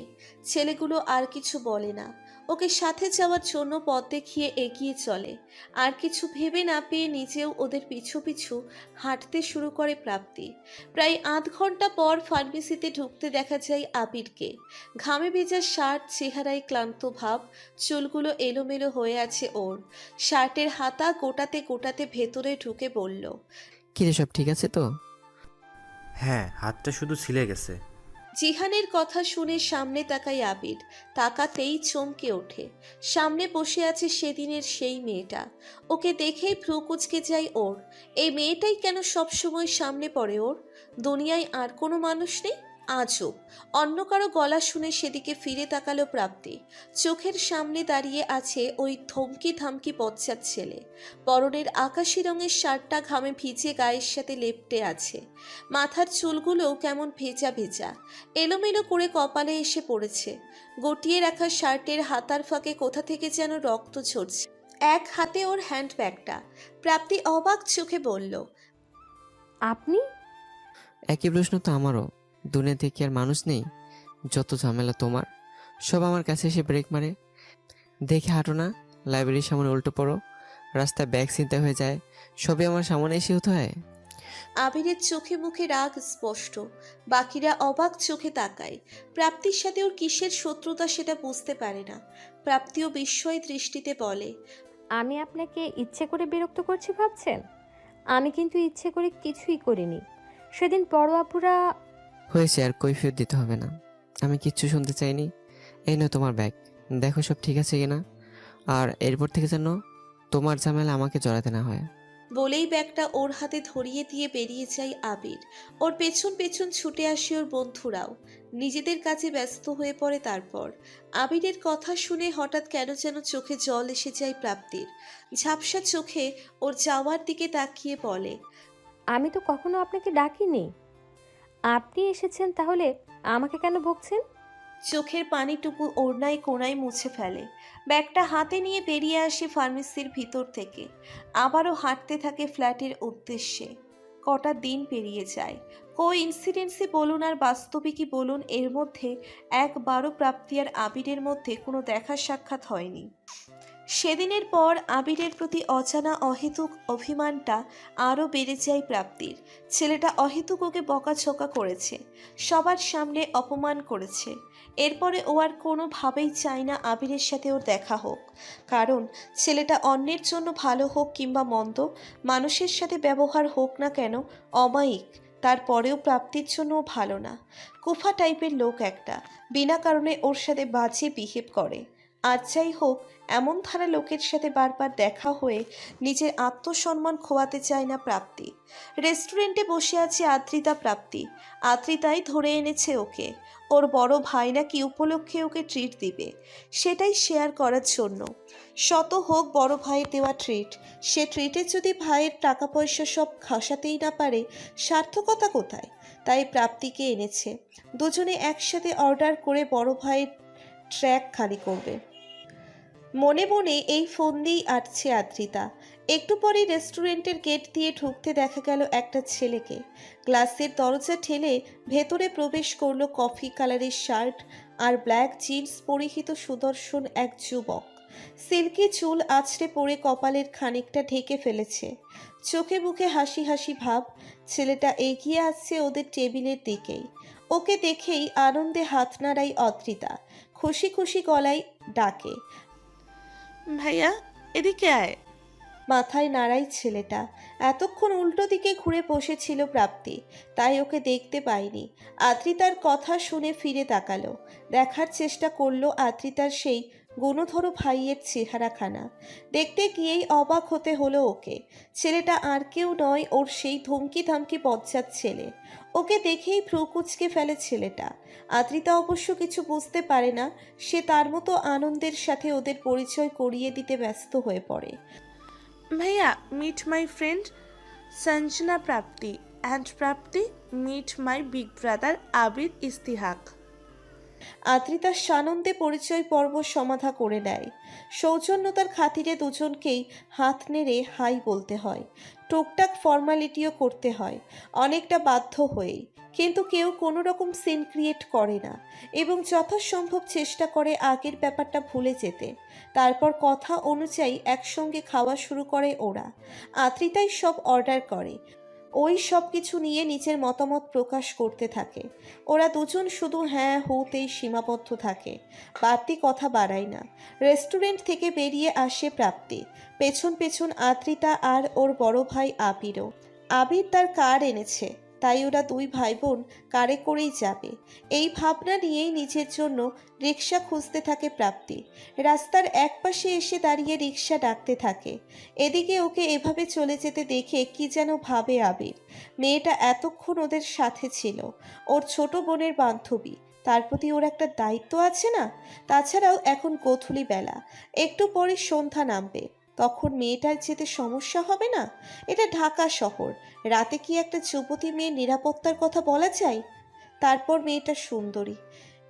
Speaker 2: ছেলেগুলো আর কিছু বলে না, ওকে সাথে যাওয়ার জন্য পথ দেখিয়ে এগিয়ে চলে। আর কিছু ভেবে না পেয়ে নিজেও ওদের পিছু পিছু হাঁটতে শুরু করে প্রাপ্তি। প্রায় আধ ঘন্টা পর ফার্মেসিতে ঢুকতে দেখা যায় আবিরকে। ঘামে ভেজা শার্ট, চেহারায় ক্লান্ত ভাব, চুলগুলো এলোমেলো হয়ে আছে ওর। শার্টের হাতা গোটাতে গোটাতে ভেতরে ঢুকে বলল,
Speaker 3: কিরে সব ঠিক আছে তো?
Speaker 8: হ্যাঁ, হাতটা শুধু ছিলে গেছে।
Speaker 2: জিহানের কথা শুনে সামনে তাকায় আবির। তাকাতেই চমকে ওঠে। সামনে বসে আছে সেদিনের সেই মেয়েটা। ওকে দেখেই ভ্রু কুঁচকে যায় ওর। এই মেয়েটাই কেন সবসময় সামনে পড়ে ওর? দুনিয়ায় আর কোনো মানুষ নেই? আজব। অন্য কারো গলা শুনে সেদিকে ফিরে তাকালো প্রাপ্তি। চোখের সামনে দাঁড়িয়ে আছে ওই ধমকি ধামকি বচ্চার ছেলে। পরনের আকাশি রঙের শার্টটা ঘামে ভিজে গায়ের সাথে লেপ্টে আছে। মাথার চুলগুলোও কেমন ভেজা ভেজা, এলোমেলো করে কপালে এসে পড়েছে। গটিয়ে রাখা শার্টের হাতার ফাঁকে কোথা থেকে যেন রক্ত ঝরছে। এক হাতে ওর হ্যান্ডব্যাগটা। প্রাপ্তি অবাক চোখে বলল,
Speaker 1: আপনি?
Speaker 3: একই প্রশ্ন তো আমারও। দুনিয়াতে কি আর মানুষ নেই? যত ঝামেলা তোমার, সব আমার কাছে এসে ব্রেক মারে। দেখে হাঁটো না, লাইব্রেরির সামনে উল্টো পড়ো, রাস্তায় ব্যাগ ছিনতাই হয়ে যায়, সবই আমার সামনে এসে হতে হয়।
Speaker 2: আবিরের চোখে মুখে রাগ স্পষ্ট। বাকিরা অবাক চোখে তাকায়। প্রাপ্তির সাথে ওর কিসের শত্রুতা সেটা বুঝতে পারে না। প্রাপ্তিও বিস্ময় দৃষ্টিতে বলে,
Speaker 1: আমি আপনাকে ইচ্ছে করে বিরক্ত করছি ভাবছেন? আমি কিন্তু ইচ্ছে করে কিছুই করিনি। সেদিন পরোয়াপুরা।
Speaker 3: হয়েছে, আর কৈফিয়ত দিতে হবে না, আমি কিচ্ছু শুনতে চাইনি। এই নাও তোমার ব্যাগ, দেখো সব ঠিক আছে কিনা। আর এরপর থেকে যেন তোমার ঝামেলা আমাকে জড়াতে না হয়।
Speaker 2: বলেই ব্যাগটা ওর হাতে ধরিয়ে দিয়ে বেরিয়ে যায় আবির। ওর পেছন পেছন ছুটে আসে ওর বন্ধুরাও। নিজেদের কাজে ব্যস্ত হয়ে পড়ে। তারপর আবিরের কথা শুনে হঠাৎ কেন যেন চোখে জল এসে যায় প্রাপ্তির। ঝাপসা চোখে ওর যাওয়ার দিকে তাকিয়ে বলে,
Speaker 1: আমি তো কখনো আপনাকে ডাকিনি। আপনি এসেছেন, তাহলে আমাকে কেন বকছেন?
Speaker 2: চোখের পানিটুকু ওড়নায় কোণায় মুছে ফেলে। ব্যাগটা হাতে নিয়ে বেরিয়ে আসে ফার্মেসির ভিতর থেকে। আবারও হাঁটতে থাকে ফ্ল্যাটের উদ্দেশ্যে। কটা দিন পেরিয়ে যায়। ইনসিডেন্সি বলুন আর বাস্তবিকই বলুন, এর মধ্যে একবারও প্রাপ্তি আর আবিরের মধ্যে কোনো দেখা সাক্ষাৎ হয়নি। সেদিনের পর আবিরের প্রতি অজানা অহেতুক অভিমানটা আরও বেড়ে যায় প্রাপ্তির। ছেলেটা অহেতুক ওকে বকাঝকা করেছে, সবার সামনে অপমান করেছে। এরপরে ও আর কোনোভাবেই চায় না আবিরের সাথে ওর দেখা হোক, কারণ ছেলেটা অন্যের জন্য ভালো হোক কিংবা মন্দ, মানুষের সাথে ব্যবহার হোক না কেন অমায়িক, তারপরেও প্রাপ্তির জন্য ও ভালো না। কুফা টাইপের লোক একটা, বিনা কারণে ওর সাথে বাজে বিহেভ করে। আর যাই হোক, এমন ধারা লোকের সাথে বারবার দেখা হয়ে নিজের আত্মসম্মান খোয়াতে চায় না প্রাপ্তি। রেস্টুরেন্টে বসে আছে আদ্রিতা। প্রাপ্তি আদ্রিতাই ধরে এনেছে ওকে। ওর বড় ভাই নাকি উপলক্ষে ওকে ট্রিট দিবে, সেটাই শেয়ার করার জন্য। শত হোক বড় ভাইয়ের দেওয়া ট্রিট, সে ট্রিটে যদি ভাইয়ের টাকা পয়সা সব খসাতেই না পারে, সার্থকতা কোথায়? তাই প্রাপ্তিকে এনেছে। দুজনে একসাথে অর্ডার করে বড় ভাইয়ের ট্র্যাক খালি করবে। মনে মনে এই ফোন দিয়েই আটছে আদ্রিতা। একটু পরেই রেস্টুরেন্টের গেট দিয়ে ঢুকতে দেখা গেল একটা ছেলেকে। গ্লাসের দরজা ঠেলে ভেতরে প্রবেশ করলো কফি কালারের শার্ট আর ব্ল্যাক জিন্স পরিহিত সুদর্শন এক যুবক। সিল্কি চুল আছড়ে পড়ে কপালের খানিকটা ঢেকে ফেলেছে, চোখে মুখে হাসি হাসি ভাব। ছেলেটা এগিয়ে আসছে ওদের টেবিলের দিকেই। ওকে দেখেই আনন্দে হাত নাড়াই অদ্রিতা, খুশি খুশি গলায় ডাকে,
Speaker 5: ভাইয়া এদিকে আয়।
Speaker 2: মাথায় নাড়াই ছেলেটা। এতক্ষণ উল্টো দিকে ঘুরে বসেছিল প্রাপ্তি, তাই ওকে দেখতে পায়নি। আদ্রিতার কথা শুনে ফিরে তাকালো, দেখার চেষ্টা করলো আদ্রিতার সেই গুণধর ভাইয়ের চেহারাখানা। দেখতে গিয়েই অবাক হতে হলো ওকে। ছেলেটা আর কেউ নয়, ওর সেই ধমকি ধামকি বজ্জাত ছেলে। ওকে দেখেই ভ্রু কুঁচকে ফেলে ছেলেটা। আদ্রিতা অবশ্য কিছু বুঝতে পারে না, সে তার মতো আনন্দের সাথে ওদের পরিচয় করিয়ে দিতে ব্যস্ত হয়ে পড়ে।
Speaker 5: Bhaiya meet my friend Sanjana Prapti, and Prapti meet my big brother Abir Istihak.
Speaker 2: Adrita সানন্দে পরিচয় পর্ব সমাধা করে নেয়। সৌজন্যতার খাতিরে দুজনকেই হাত নেড়ে হাই বলতে হয়, টুকটাক ফর্মালিটিও করতে হয়, অনেকটা বাধ্য হয়েই। কিন্তু কেউ কোনো রকম সিন ক্রিয়েট করে না এবং যথাসম্ভব চেষ্টা করে আগের ব্যাপারটা ভুলে যেতে। তারপর কথা অনুযায়ী একসঙ্গে খাওয়া শুরু করে ওরা। আদ্রিতাই সব অর্ডার করে, ওই সব কিছু নিয়ে নিজের মতামত প্রকাশ করতে থাকে। ওরা দুজন শুধু হ্যাঁ হুতেই সীমাবদ্ধ থাকে, বাড়তি কথা বাড়ায় না। রেস্টুরেন্ট থেকে বেরিয়ে আসে প্রাপ্তি, পেছন পেছন আদ্রিতা আর ওর বড় ভাই আবিরও। আবির তার কার এনেছে, তাই ওরা দুই ভাই বোন কারে করেই যাবে, এই ভাবনা নিয়েই নিজের জন্য রিক্সা খুঁজতে থাকে প্রাপ্তি। রাস্তার একপাশে এসে দাঁড়িয়ে রিক্সা ডাকতে থাকে। এদিকে ওকে এভাবে চলে যেতে দেখে কি যেন ভাবে আবির। মেয়েটা এতক্ষণ ওদের সাথে ছিল, ওর ছোট বোনের বান্ধবী, তার প্রতি ওর একটা দায়িত্ব আছে না? তাছাড়াও এখন গোধূলি বেলা, একটু পরে সন্ধ্যা নামবে, তখন মেয়েটার যেতে সমস্যা হবে না? এটা ঢাকা শহর, রাতে কি একটা যুবতী মেয়ের নিরাপত্তার কথা বলা যায়? তারপর মেয়েটা সুন্দরী,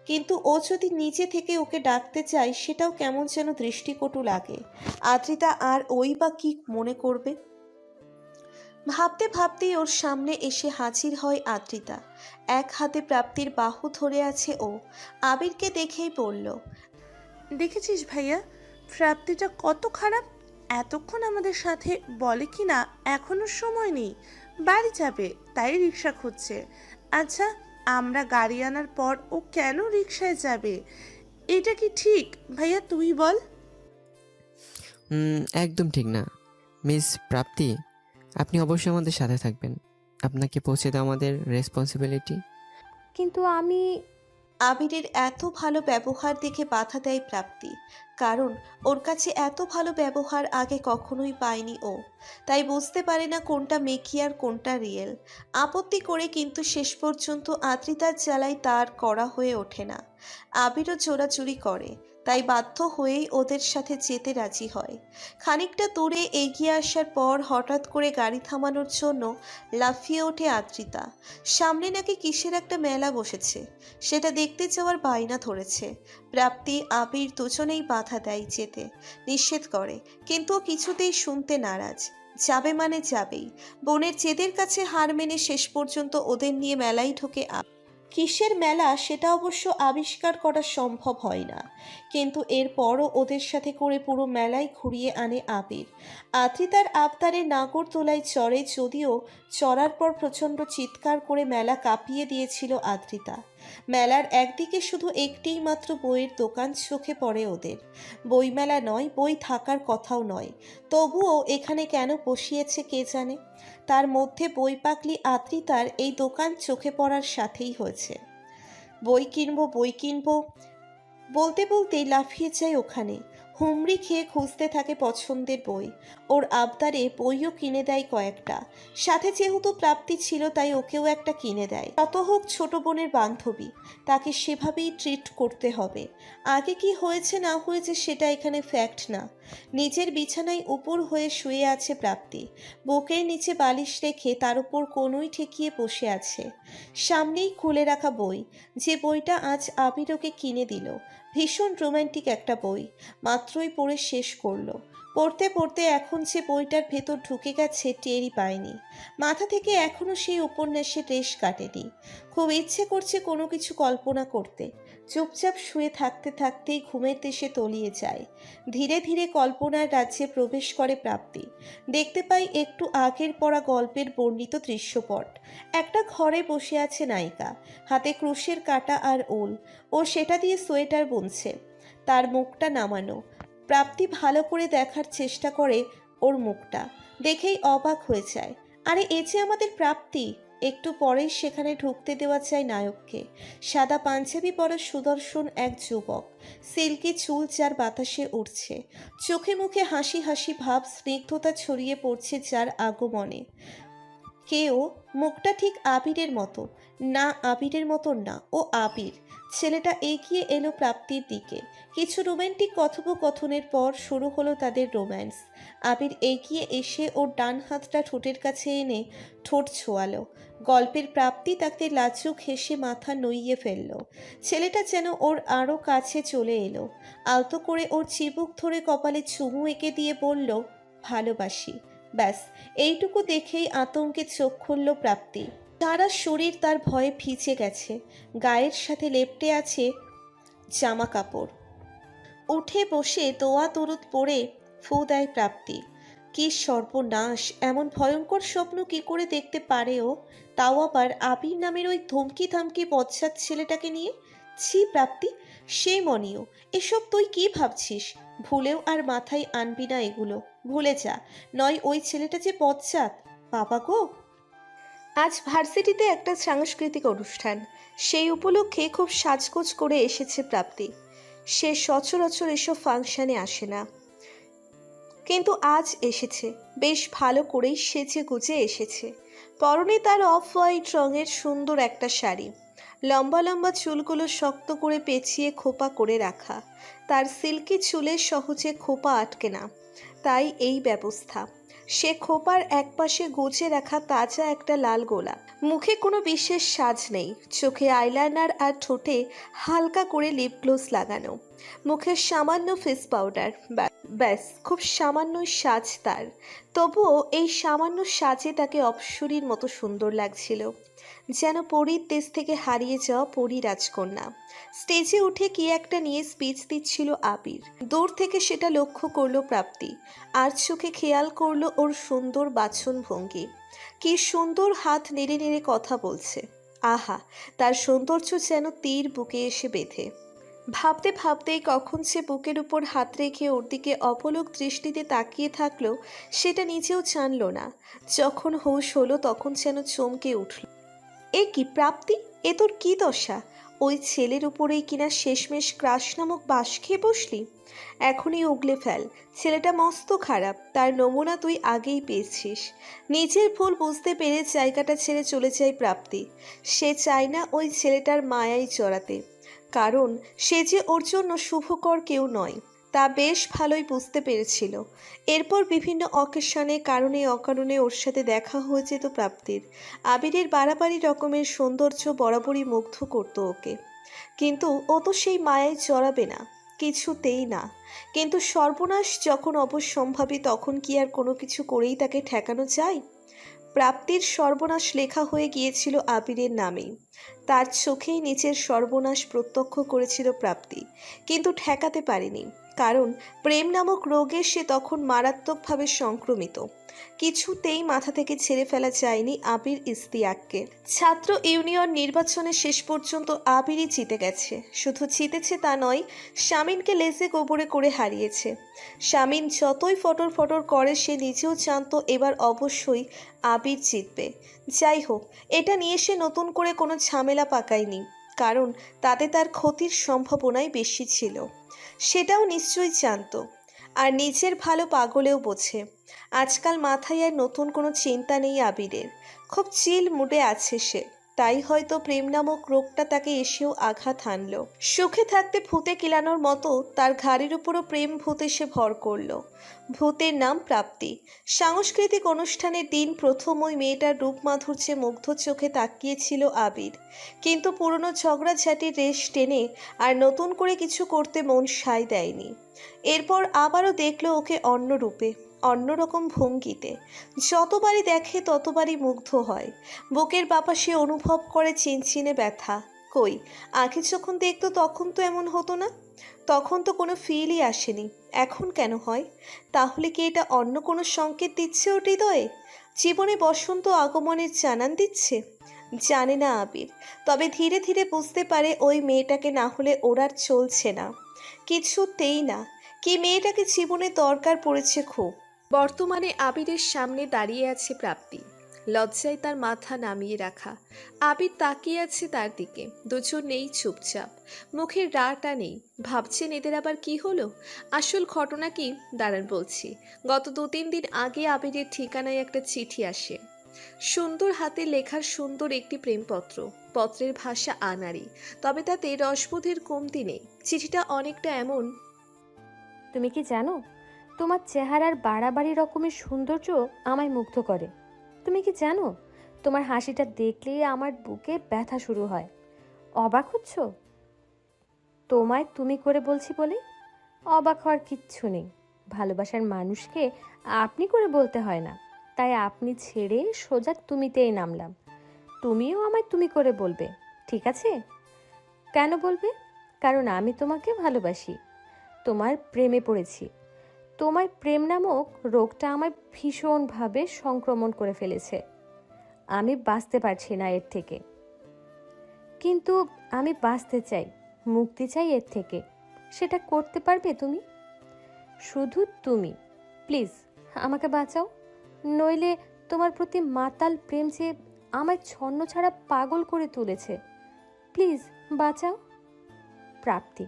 Speaker 2: কিন্তু ও যদি নিজে থেকে ওকে ডাকতে চায় সেটাও কেমন যেন দৃষ্টিকটু লাগে। আদ্রিতা আর ওই বা কি মনে করবে? ভাবতে ভাবতেই ওর সামনে এসে হাজির হয় আদ্রিতা। এক হাতে প্রাপ্তির বাহু ধরে আছে ও। আবিরকে দেখেই বলল,
Speaker 5: দেখেছিস ভাইয়া প্রাপ্তিটা কত খারাপ? এতক্ষণ আমাদের সাথে বলে কি না এখনো সময় নেই, বাড়ি যাবে, তাই রিক্সা খুঁজছে। আচ্ছা আমরা গাড়ি আনার পর ও কেন রিক্সায় যাবে? এটা কি ঠিক ভাইয়া, তুই বল।
Speaker 3: একদম ঠিক না মিস প্রাপ্তি, আপনি অবশ্যই আমাদের সাথে থাকবেন, আপনাকে পৌঁছে দেওয়া আমাদের রেসপন্সিবিলিটি।
Speaker 1: কিন্তু আমি
Speaker 2: আবিরের এত ভালো ব্যবহার দেখে বাধা দেয় প্রাপ্তি, কারণ ওর কাছে এত ভালো ব্যবহার আগে কখনোই পায়নি ও। তাই বুঝতে পারে না কোনটা মেকি আর কোনটা রিয়েল। আপত্তি করে কিন্তু শেষ পর্যন্ত আদ্রিতার জ্বালায় তার করা হয়ে ওঠে না। আবিরও চোরাচুরি করে, তাই বাধ্য হয়েই ওদের সাথে যেতে রাজি হয়। খানিকটা দূরে এগিয়ে আসার পর হঠাৎ করে গাড়ি থামানোর জন্য লাফিয়ে ওঠে আদ্রিতা। সামনে নাকি কিসের একটা মেলা বসেছে, সেটা দেখতে যাওয়ার বায়না ধরেছে। প্রাপ্তি আবির দুজনেই বাধা দেয়, যেতে নিষেধ করে, কিন্তু ও কিছুতেই শুনতে নারাজ। যাবে মানে যাবেই। বোনের জেদের কাছে হার মেনে শেষ পর্যন্ত ওদের নিয়ে মেলায় ঢোকে। কিসের মেলা সেটা অবশ্য আবিষ্কার করা সম্ভব হয় না, কিন্তু এরপরও ওদের সাথে করে পুরো মেলায় ঘুরিয়ে আনে আবির। আদ্রিতার আবদারে নাগরদোলায় চড়ে, যদিও চড়ার পর প্রচণ্ড চিৎকার করে মেলা কাঁপিয়ে দিয়েছিল আদ্রিতা। মেলার একদিকে শুধু একটিই মাত্র বইয়ের দোকান চোখে পড়ে ওদের। বইমেলা নয়, বই থাকার কথাও নয়, তবুও এখানে কেন বসিয়েছে কে জানে। তার মধ্যে বই পাগলি আদ্রিতার এই দোকান চোখে পড়ার সাথেই হয়েছে। বই কিনবো, বই কিনবো বলতে বলতেই লাফিয়ে যায় ওখানে। হুমড়ি খেয়ে খুঁজতে থাকে পছন্দের বই। ওর আবদারে বইও কিনে দেয় কয়েকটা। সাথে যেহেতু প্রাপ্তি ছিল তাই ওকেও একটা কিনে দেয়। তত হোক ছোট বোনের বান্ধবী, তাকে সেভাবেই ট্রিট করতে হবে। আগে কি হয়েছে না হয়েছে সেটা এখানে ফ্যাক্ট না। নিজের বিছানায় উপর হয়ে শুয়ে আছে প্রাপ্তি। বুকের নিচে বালিশ রেখে তার উপর কোনোই ঠেকিয়ে বসে আছে। সামনেই খুলে রাখা বই, যে বইটা আজ আবির ওকে কিনে দিল। ভীষণ রোম্যান্টিক একটা বই, মাত্রই পড়ে শেষ করলো। পড়তে পড়তে এখন যে বইটার ভেতর ঢুকে গেছে টেরই পায়নি। মাথা থেকে এখনও সেই উপন্যাসের রেশ কাটেনি। খুব ইচ্ছে করছে কোনো কিছু কল্পনা করতে। চুপচাপ শুয়ে থাকতে থাকতেই ঘুমের দেশে তলিয়ে যায়। ধীরে ধীরে কল্পনার রাজ্যে প্রবেশ করে প্রাপ্তি। দেখতে পাই একটু আগের পড়া গল্পের বর্ণিত দৃশ্যপট। একটা ঘরে বসে আছে নায়িকা, হাতে ক্রুশের কাঁটা আর উল। ও সেটা দিয়ে সোয়েটার বুনছে। তার মুখটা নামানো। প্রাপ্তি ভালো করে দেখার চেষ্টা করে ওর মুখটা, দেখেই অবাক হয়ে যায়। আরে এ যে আমাদের প্রাপ্তি। একটু পরেই সেখানে ঢুকতে দেওয়া চায় নায়ককে। সাদা পাঞ্জাবি পরা সুদর্শন এক যুবক, সিল্কি চুল যার বাতাসে উঠছে, চোখে মুখে হাসি হাসি ভাব, স্নিগ্ধতা ছড়িয়ে পড়ছে যার আগমনে। কেউ, মুখটা ঠিক আবিরের মতো না, আবিরের মতো না, ও আবির। ছেলেটা এগিয়ে এলো প্রাপ্তির দিকে। কিছু রোম্যান্টিক কথোপকথনের পর শুরু হলো তাদের রোম্যান্স। আবির এগিয়ে এসে ওর ডান হাতটা ঠোঁটের কাছে এনে ঠোঁট ছোঁয়ালো। গল্পের প্রাপ্তি তাকে লাজুক হেসে মাথা নইয়ে ফেলল। ছেলেটা যেন ওর আরও কাছে চলে এলো। আলতো করে ওর চিবুক ধরে কপালে চুমু এঁকে দিয়ে বলল, ভালোবাসি। ব্যাস, এইটুকু দেখেই আতঙ্কে চোখ খুলল প্রাপ্তি। সারা শরীর তার ভয়ে ভিজে গেছে, গায়ের সাথে লেপ্টে আছে জামা কাপড়। উঠে বসে দোয়া দরুদ পড়ে ফু দেয় প্রাপ্তি। কি সর্বনাশ! এমন ভয়ঙ্কর স্বপ্ন কি করে দেখতে পারে ও, তাও আবার আবির নামের ওই ধমকি ধামকি বজ্জাত ছেলেটাকে নিয়ে। ছি প্রাপ্তি, সে মনিও, এসব তুই কি ভাবছিস? ভুলেও আর মাথায় আনবি না এগুলো, ভুলে যা। নয় ওই ছেলেটা যে বজ্জাত। বাবা গো! আজ ভার্সিটিতে একটা সাংস্কৃতিক অনুষ্ঠান, সেই উপলক্ষে খুব সাজগোজ করে এসেছে প্রাপ্তি। সে সচরাচর এসব ফাংশনে আসে না, কিন্তু আজ এসেছে। বেশ ভালো করেই সেজে গুজে এসেছে। পরনে তার অফ হোয়াইট রঙের সুন্দর একটা শাড়ি, লম্বা লম্বা চুলগুলো শক্ত করে পেঁচিয়ে খোপা করে রাখা। তার সিল্কি চুলে সহজে খোপা আটকে না, তাই এই ব্যবস্থা। সে খোপার একপাশে গুজে রাখা তাজা একটা লাল গোলাপ। মুখে কোনো বিশেষ সাজ নেই, চোখে আইলাইনার আর ঠোঁটে হালকা করে লিপ গ্লোস লাগানো, মুখে সামান্য ফেস পাউডার। ব্যাস, খুব সামান্যই সাজ তার। তবুও এই সামান্য সাজে তাকে অপ্সরীর মতো সুন্দর লাগছিল, যেন পরীর দেশ থেকে হারিয়ে যাওয়া পরী রাজকন্যা। স্টেজে উঠে কি একটা নিয়ে স্পিচ দিচ্ছিল আবির। দূর থেকে সেটা লক্ষ্য করলো প্রাপ্তি, আর চোখে খেয়াল করলো ওর সুন্দর বাচন ভঙ্গি। কি সুন্দর হাত নেড়ে নেড়ে কথা বলছে। আহা, তার সৌন্দর্য যেন তীর বুকে এসে বেঁধে। ভাবতে ভাবতেই কখন সে বুকের উপর হাত রেখে ওর দিকে অপলক দৃষ্টিতে তাকিয়ে থাকলো সেটা নিজেও জানলো না। যখন হুঁশ হলো তখন যেন চমকে উঠল। এ কি প্রাপ্তি, এ তোর কি দশা? ওই ছেলের উপরেই কিনা শেষমেশ ক্রাশ নামক বাস খেয়ে বসলি? এখনই উগলে ফেল, ছেলেটা মস্ত খারাপ, তার নমুনা তুই আগেই পেয়েছিস। নিজের ভুল বুঝতে পেরে জায়গাটা ছেড়ে চলে যায় প্রাপ্তি। সে চায় না ওই ছেলেটার মায়ায় জড়াতে, কারণ সে যে ওর জন্য শুভকর কেউ নয়, তা বেশ ভালোই বুঝতে পেরেছিল। এরপর বিভিন্ন অকেশনে কারণে অকারণে ওর সাথে দেখা হয়ে যেত প্রাপ্তির। আবিরের বাড়াবাড়ি রকমের সৌন্দর্য বরাবরই মুগ্ধ করত ওকে, কিন্তু ও তো সেই মায়ায় জড়াবে না, কিছুতেই না। কিন্তু সর্বনাশ যখন অবশ্যম্ভাবী, তখন কি আর কোনো কিছু করেই তাকে ঠেকানো যায়? প্রাপ্তির সর্বনাশ লেখা হয়ে গিয়েছিল আবিরের নামেই। তার চোখেই নিচের সর্বনাশ প্রত্যক্ষ করেছিল প্রাপ্তি, কিন্তু ঠেকাতে পারেনি, কারণ প্রেম নামক রোগে সে তখন মারাত্মকভাবে সংক্রমিত। কিছুতেই মাথা থেকে ছেড়ে ফেলা যায়নি আবির ইস্তিয়াককে। ছাত্র ইউনিয়ন নির্বাচনে শেষ পর্যন্ত আবিরই জিতে গেছে। শুধু জিতেছে তা নয়, শামিনকে লেজে গোবরে করে হারিয়েছে। শামিন যতই ফটর ফটর করে সে নিজেও জানতো এবার অবশ্যই আবির জিতবে। যাই হোক, এটা নিয়ে সে নতুন করে কোনো ঝামেলা পাকায়নি, কারণ তাতে তার ক্ষতির সম্ভাবনাই বেশি ছিল। সেটাও নিশ্চয়ই জানতো, আর নিজের ভালো পাগলেও বোঝে। আজকাল মাথায় আর নতুন কোনো চিন্তা নেই আবিরের, খুব চিল মুডে আছে সে। তাই হয়তো প্রেম নামক রোগটা তাকে এসেও আঘাত হানল। সুখে থাকতে ভূতে কিলানোর মতো তার ঘাড়ের উপরও প্রেম ভূত এসে ভর করলো। ভূতের নাম প্রাপ্তি। সাংস্কৃতিক অনুষ্ঠানের দিন প্রথম ওই মেয়েটার রূপ মাধুর্যে মুগ্ধ চোখে তাকিয়েছিল আবির, কিন্তু পুরনো ঝগড়াঝাটির রেশ টেনে আর নতুন করে কিছু করতে মন সায় দেয়নি। এরপর আবারও দেখলো ওকে অন্য রূপে, অন্যরকম ভঙ্গিতে। যতবারই দেখে ততবারই মুগ্ধ হয়। বুকের বাপাসে অনুভব করে চিনচিনে ব্যথা। কই, আগে যখন দেখতো তখন তো এমন হতো না, তখন তো কোনো ফিলই আসেনি। এখন কেন হয়? তাহলে কি এটা অন্য কোনো সংকেত দিচ্ছে ওর হৃদয়ে? জীবনে বসন্ত আগমনের জানান দিচ্ছে? জানে না আবির, তবে ধীরে ধীরে বুঝতে পারে ওই মেয়েটাকে না হলে ওর আর চলছে না, কিছুতেই না। কি মেয়েটাকে জীবনে দরকার পড়েছে খুব। বর্তমানে আবিরের সামনে দাঁড়িয়ে আছে প্রাপ্তি, লজ্জায় তার মাথা নামিয়ে রাখা। আবির তাকিয়ে আছে তার দিকে, দুজন নেই চুপচাপ, মুখের রাটা নেই। ভাবছেন এদের আবার কি হলো? আসল ঘটনা কি দাঁড়ান বলছি। গত 2-3 দিন আগে আবিরের ঠিকানায় একটা চিঠি আসে, সুন্দর হাতে লেখার সুন্দর একটি প্রেমপত্র। পত্রের ভাষা আনাড়ি, তবে তাতে রসবোধের কমতি নেই। চিঠিটা অনেকটা এমন:
Speaker 1: তুমি কি জানো, তোমার চেহারার বাড়াবাড়ি রকমের সৌন্দর্য আমায় মুগ্ধ করে। তুমি কি জানো, তোমার হাসিটা দেখলেই আমার বুকে ব্যথা শুরু হয়। অবাক হচ্ছ? তোমায় তুমি করে বলছি বলে অবাক হওয়ার কিচ্ছু নেই। ভালোবাসার মানুষকে আপনি করে বলতে হয় না, তাই আপনি ছেড়ে সোজা তুমিতেই নামলাম। তুমিও আমায় তুমি করে বলবে, ঠিক আছে? কেন বলবে? কারণ আমি তোমাকে ভালোবাসি, তোমার প্রেমে পড়েছি। তোমার প্রেম নামক রোগটা আমায় ভীষণভাবে সংক্রমণ করে ফেলেছে। আমি বাঁচতে পারছি না এর থেকে, কিন্তু আমি বাঁচতে চাই, মুক্তি চাই এর থেকে। সেটা করতে পারবে তুমি? শুধু তুমি। প্লিজ আমাকে বাঁচাও, নইলে তোমার প্রতি মাতাল প্রেম যে আমায় ছন্ন ছাড়া পাগল করে তুলেছে। প্লিজ বাঁচাও। প্রাপ্তি।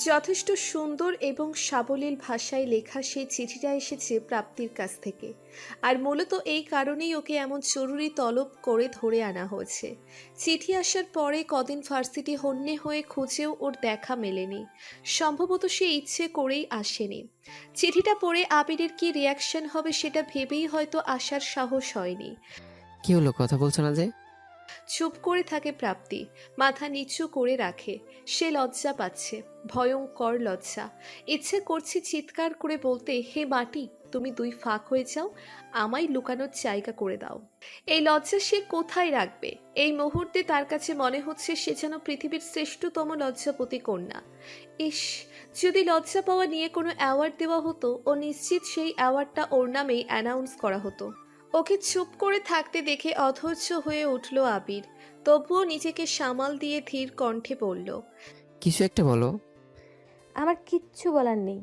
Speaker 2: যথেষ্ট সুন্দর এবং সাবলীল ভাষায় লেখা সেই চিঠিটা এসেছে প্রাপ্তির কাছ থেকে, আর মূলত এই কারণেই ওকে এমন জরুরি তলব করে ধরে আনা হয়েছে। চিঠি আসার পরে কদিন ভার্সিটি হন্যে হয়ে খুঁজেও ওর দেখা মেলেনি। সম্ভবত সে ইচ্ছে করেই আসেনি। চিঠিটা পড়ে আবিরের কি রিয়াকশন হবে সেটা ভেবেই হয়তো আসার সাহস হয়নি।
Speaker 3: কি হলো, কথা বলছো না যে?
Speaker 2: চুপ করে থাকে প্রাপ্তি, মাথা নিচু করে রাখে। সে লজ্জা পাচ্ছে, ভয়ঙ্কর লজ্জা। ইচ্ছে করছে চিৎকার করে বলতে, হে মাটি, তুমি 2 ফাঁক হয়ে যাও, আমায় লুকানোর জায়গা করে দাও। এই লজ্জা সে কোথায় রাখবে? এই মুহূর্তে তার কাছে মনে হচ্ছে সে যেন পৃথিবীর শ্রেষ্ঠতম লজ্জাপতি কন্যা। ইস, যদি লজ্জা পাওয়া নিয়ে কোনো অ্যাওয়ার্ড দেওয়া হতো, ও নিশ্চিত সেই অ্যাওয়ার্ডটা ওর নামেই অ্যানাউন্স করা হতো। ওকে চুপ করে থাকতে দেখে অধৈর্য হয়ে উঠল আবির, তবুও নিজেকে সামাল দিয়ে ধীর কণ্ঠে বলল,
Speaker 3: কিছু একটা বলো।
Speaker 1: আমার কিচ্ছু বলার নেই,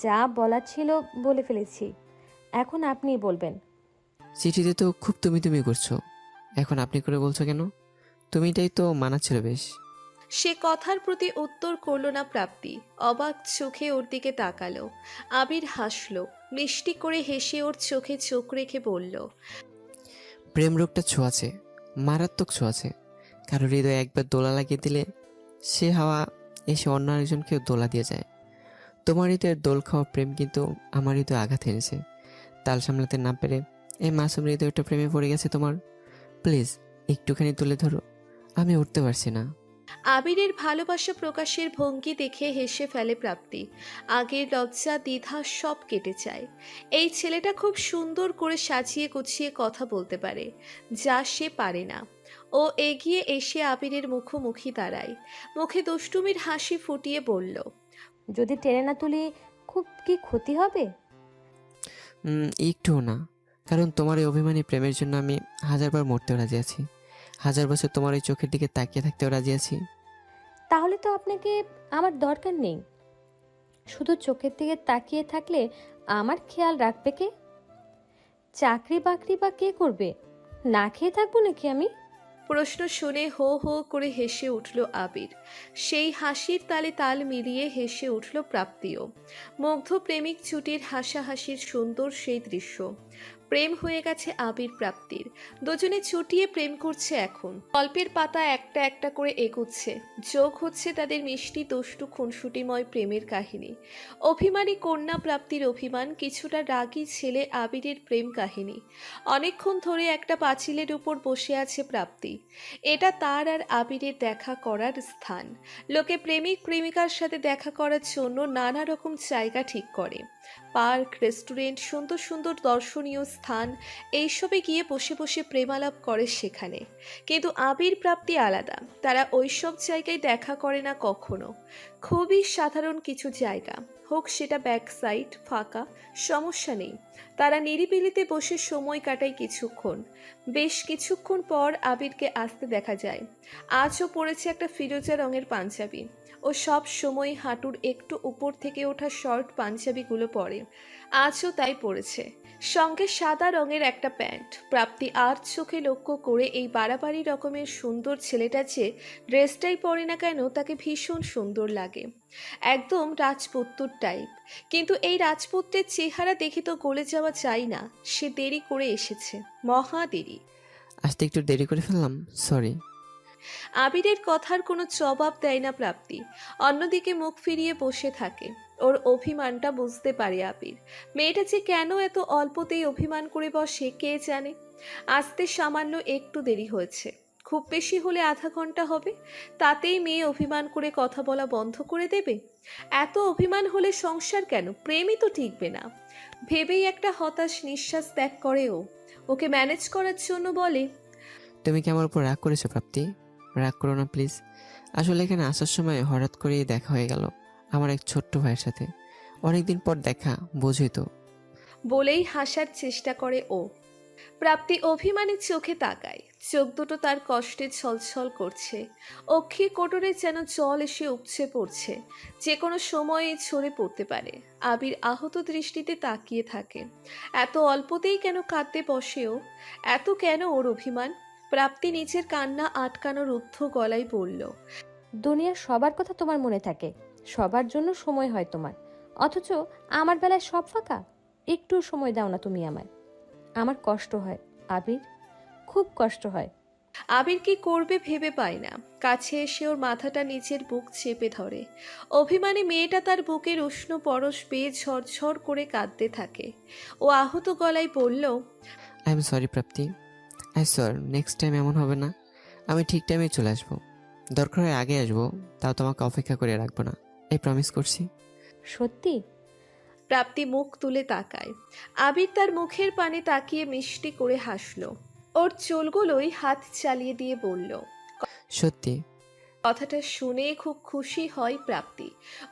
Speaker 1: যা বলার ছিল বলে ফেলেছি। এখন আপনিই বলবেন।
Speaker 3: চিঠিতে তো খুব তুমি তুমি করছো, এখন আপনি করে বলছো কেন? তুমিটাই তো মানাচ্ছিল বেশ।
Speaker 2: সে কথার প্রতি উত্তর করল না প্রাপ্তি, অবাক চোখে ওর দিকে তাকালো। আবির হাসল, মিষ্টি করে হেসে ওর চোখে চোখ রেখে বলল,
Speaker 3: প্রেম রোগটা ছোঁয়াছে, মারাত্মক ছোঁয়াছে। কারো হৃদয়ে একবার দোলা লাগিয়ে দিলে সে হাওয়া এসে অন্য আরেকজনকেও দোলা দিয়ে যায়। তোমার হৃদয়ের দোল খাওয়া প্রেম কিন্তু আমার হৃদয়ে আঘাত এনেছে। তাল সামলাতে না পেরে এই মাসুম হৃদয়টা প্রেমে পড়ে গেছে তোমার। প্লিজ একটুখানি তুলে ধরো, আমি উঠতে পারছি না।
Speaker 2: আবিরের ভালোবাসা প্রকাশের ভঙ্গি দেখে হেসে ফেলে প্রাপ্তি। আগের লজ্জা দ্বিধা সব কেটে যায়। এই ছেলেটা খুব সুন্দর করে সাজিয়ে গুছিয়ে কথা বলতে পারে, যা সে পারে না। ও এগিয়ে এসে আবিরের মুখোমুখি দাঁড়ায়, মুখে দুষ্টুমির হাসি ফুটিয়ে বলল,
Speaker 1: যদি টেনে না তুলি খুব কি ক্ষতি হবে?
Speaker 3: একটুও না, কারণ তোমার এই অভিমানী প্রেমের জন্য আমি 1000বার মরতেও রাজি আছি, 1000 বছর তোমার এই চোখের দিকে তাকিয়ে থাকতেও রাজি আছি।
Speaker 1: তাহলে তো আপনাকে আমার দরকার নেই। শুধু চোখের দিকে তাকিয়ে থাকলে আমার খেয়াল রাখবে কে? চাকরি বাকরি বা কে করবে? না খেয়ে থাকবো নাকি আমি?
Speaker 2: প্রশ্ন শুনে হো হো করে হেসে উঠল আবির। সেই হাসির তালে তাল মিলিয়ে হেসে উঠল প্রাপ্তিও। মুগ্ধ প্রেমিক জুটির হাসাহাসির সুন্দর সেই দৃশ্য। প্রেম হয়ে গেছে আবির প্রাপ্তির। দুজনে চুটিয়ে প্রেম করছে এখন। গল্পের পাতা একটা একটা করে এগুচ্ছে, যোগ হচ্ছে তাদের মিষ্টি দুষ্টু খুনসুটিময় প্রেমের কাহিনী। অভিমানী কন্যা প্রাপ্তির অভিমান, কিছুটা রাগী ছেলে আবিরের প্রেম কাহিনী। অনেকক্ষণ ধরে একটা পাঁচিলের উপর বসে আছে প্রাপ্তি। এটা তার আর আবিরের দেখা করার স্থান। লোকে প্রেমিক প্রেমিকার সাথে দেখা করার জন্য নানা রকম জায়গা ঠিক করে। পার্ক, রেস্টুরেন্ট, সুন্দর সুন্দর দর্শনীয় স্থান, এইসবে গিয়ে বসে বসে প্রেমালাপ করে সেখানে। কিন্তু আবির প্রাপ্তি আলাদা, তারা ওইসব জায়গায় দেখা করে না কখনো। খুবই সাধারণ কিছু জায়গা, হোক সেটা ব্যাক সাইড ফাঁকা, সমস্যা নেই। তারা নিরিবিলিতে বসে সময় কাটায় কিছুক্ষণ। বেশ কিছুক্ষণ পর আবিরকে আসতে দেখা যায়। আজও পরেছে একটা ফিরোজা রঙের পাঞ্জাবি। ও সব সময় হাঁটুর একটু উপর থেকে ওঠা শর্ট পাঞ্জাবিগুলো পরে, আজও তাই পরেছে। সঙ্গে সাদা রঙের একটা প্যান্ট। প্রাপ্তি আর চোখে লক্ষ্য করে এই বাড়াবাড়ি রকমের সুন্দর ছেলেটা যে ড্রেসটাই পরে না কেন তাকে ভীষণ সুন্দর লাগে, একদম রাজপুত্তর টাইপ। কিন্তু এই রাজপুত্রের চেহারা দেখে তো গলে যাওয়া যায় না। সে দেরি করে এসেছে, মহা দেরি।
Speaker 3: আসতে একটু দেরি করে ফেললাম, সরি।
Speaker 2: আবিরের কথার কোনো জবাব দেয় না প্রাপ্তি, অন্যদিকে মুখ ফিরিয়ে বসে থাকে। ওর অভিমানটা বুঝতে পারে আবির। মেয়েটা যে কেন এত অল্পতেই অভিমান করে বসে কে জানে। আসতে সামান্য একটু দেরি হয়েছে, খুব বেশি হলে আধা ঘন্টা হবে। তাতেই মেয়ে অভিমান করে কথা বলা বন্ধ করে দেবে? এত অভিমান হলে সংসার কেন, প্রেমই তো টিকবে না। ভেবেই একটা হতাশ নিঃশ্বাস ত্যাগ করে ও। ওকে ম্যানেজ করার জন্য বলে,
Speaker 3: তুমি কি আমার উপর রাগ করেছো প্রাপ্তি? রাগ করো না প্লিজ। আসলে এখানে আসার সময় হঠাৎ করেই দেখা হয়ে গেল আমার এক ছোট্ট ভাইয়ের সাথে। অনেকদিন পর দেখা, বোঝই তো।
Speaker 2: বলেই হাসার চেষ্টা করে ও। প্রাপ্তি অভিমানী চোখে তাকায়, চোখ দুটো তার কষ্টে ছলছল করছে। অক্ষি কোটরে যেন জল এসে উপচে পড়ছে, যে কোনো সময়ে ঝরে পড়তে পারে। আবির আহত দৃষ্টিতে তাকিয়ে থাকে। এত অল্পতেই কেন কাঁদতে বসে ও? এত কেন ওর অভিমান? প্রাপ্তি নিজের কান্না আটকানোর রুদ্ধ গলায় বলল,
Speaker 1: দুনিয়ার সবার কথা তোমার মনে থাকে, সবার জন্য সময় হয় তোমার, অথচ আমার বেলায় সব ফাঁকা। একটু সময় দাও না তুমি আমায়। আমার কষ্ট হয় আবির, খুব কষ্ট হয়।
Speaker 2: আবির কি করবে ভেবে পায় না। কাছে এসে ওর মাথাটা নিচের বুক চেপে ধরে। অভিমানী মেয়েটা তার বুকের উষ্ণ পরশ পেয়ে ঝরঝর করে কাঁদতে থাকে। ও আহত গলায় বলল,
Speaker 3: I am sorry Prapti, I সর, নেক্সট টাইম এমন হবে না। আমি ঠিক টাইমে চলে আসবো, দরকার হয় আগে আসবো, তাও তোমাকে অপেক্ষা করে রাখবো না, এই প্রমিস করছি।
Speaker 1: সত্যি?
Speaker 2: প্রাপ্তি মুখ তুলে তাকায়। আবির তার মুখের পানে তাকিয়ে মিষ্টি করে হাসল। ওর চুলগুলোই হাত চালিয়ে দিয়ে বলল,
Speaker 3: সত্যি।
Speaker 2: কথাটা শুনে খুব খুশি হয় প্রাপ্তি।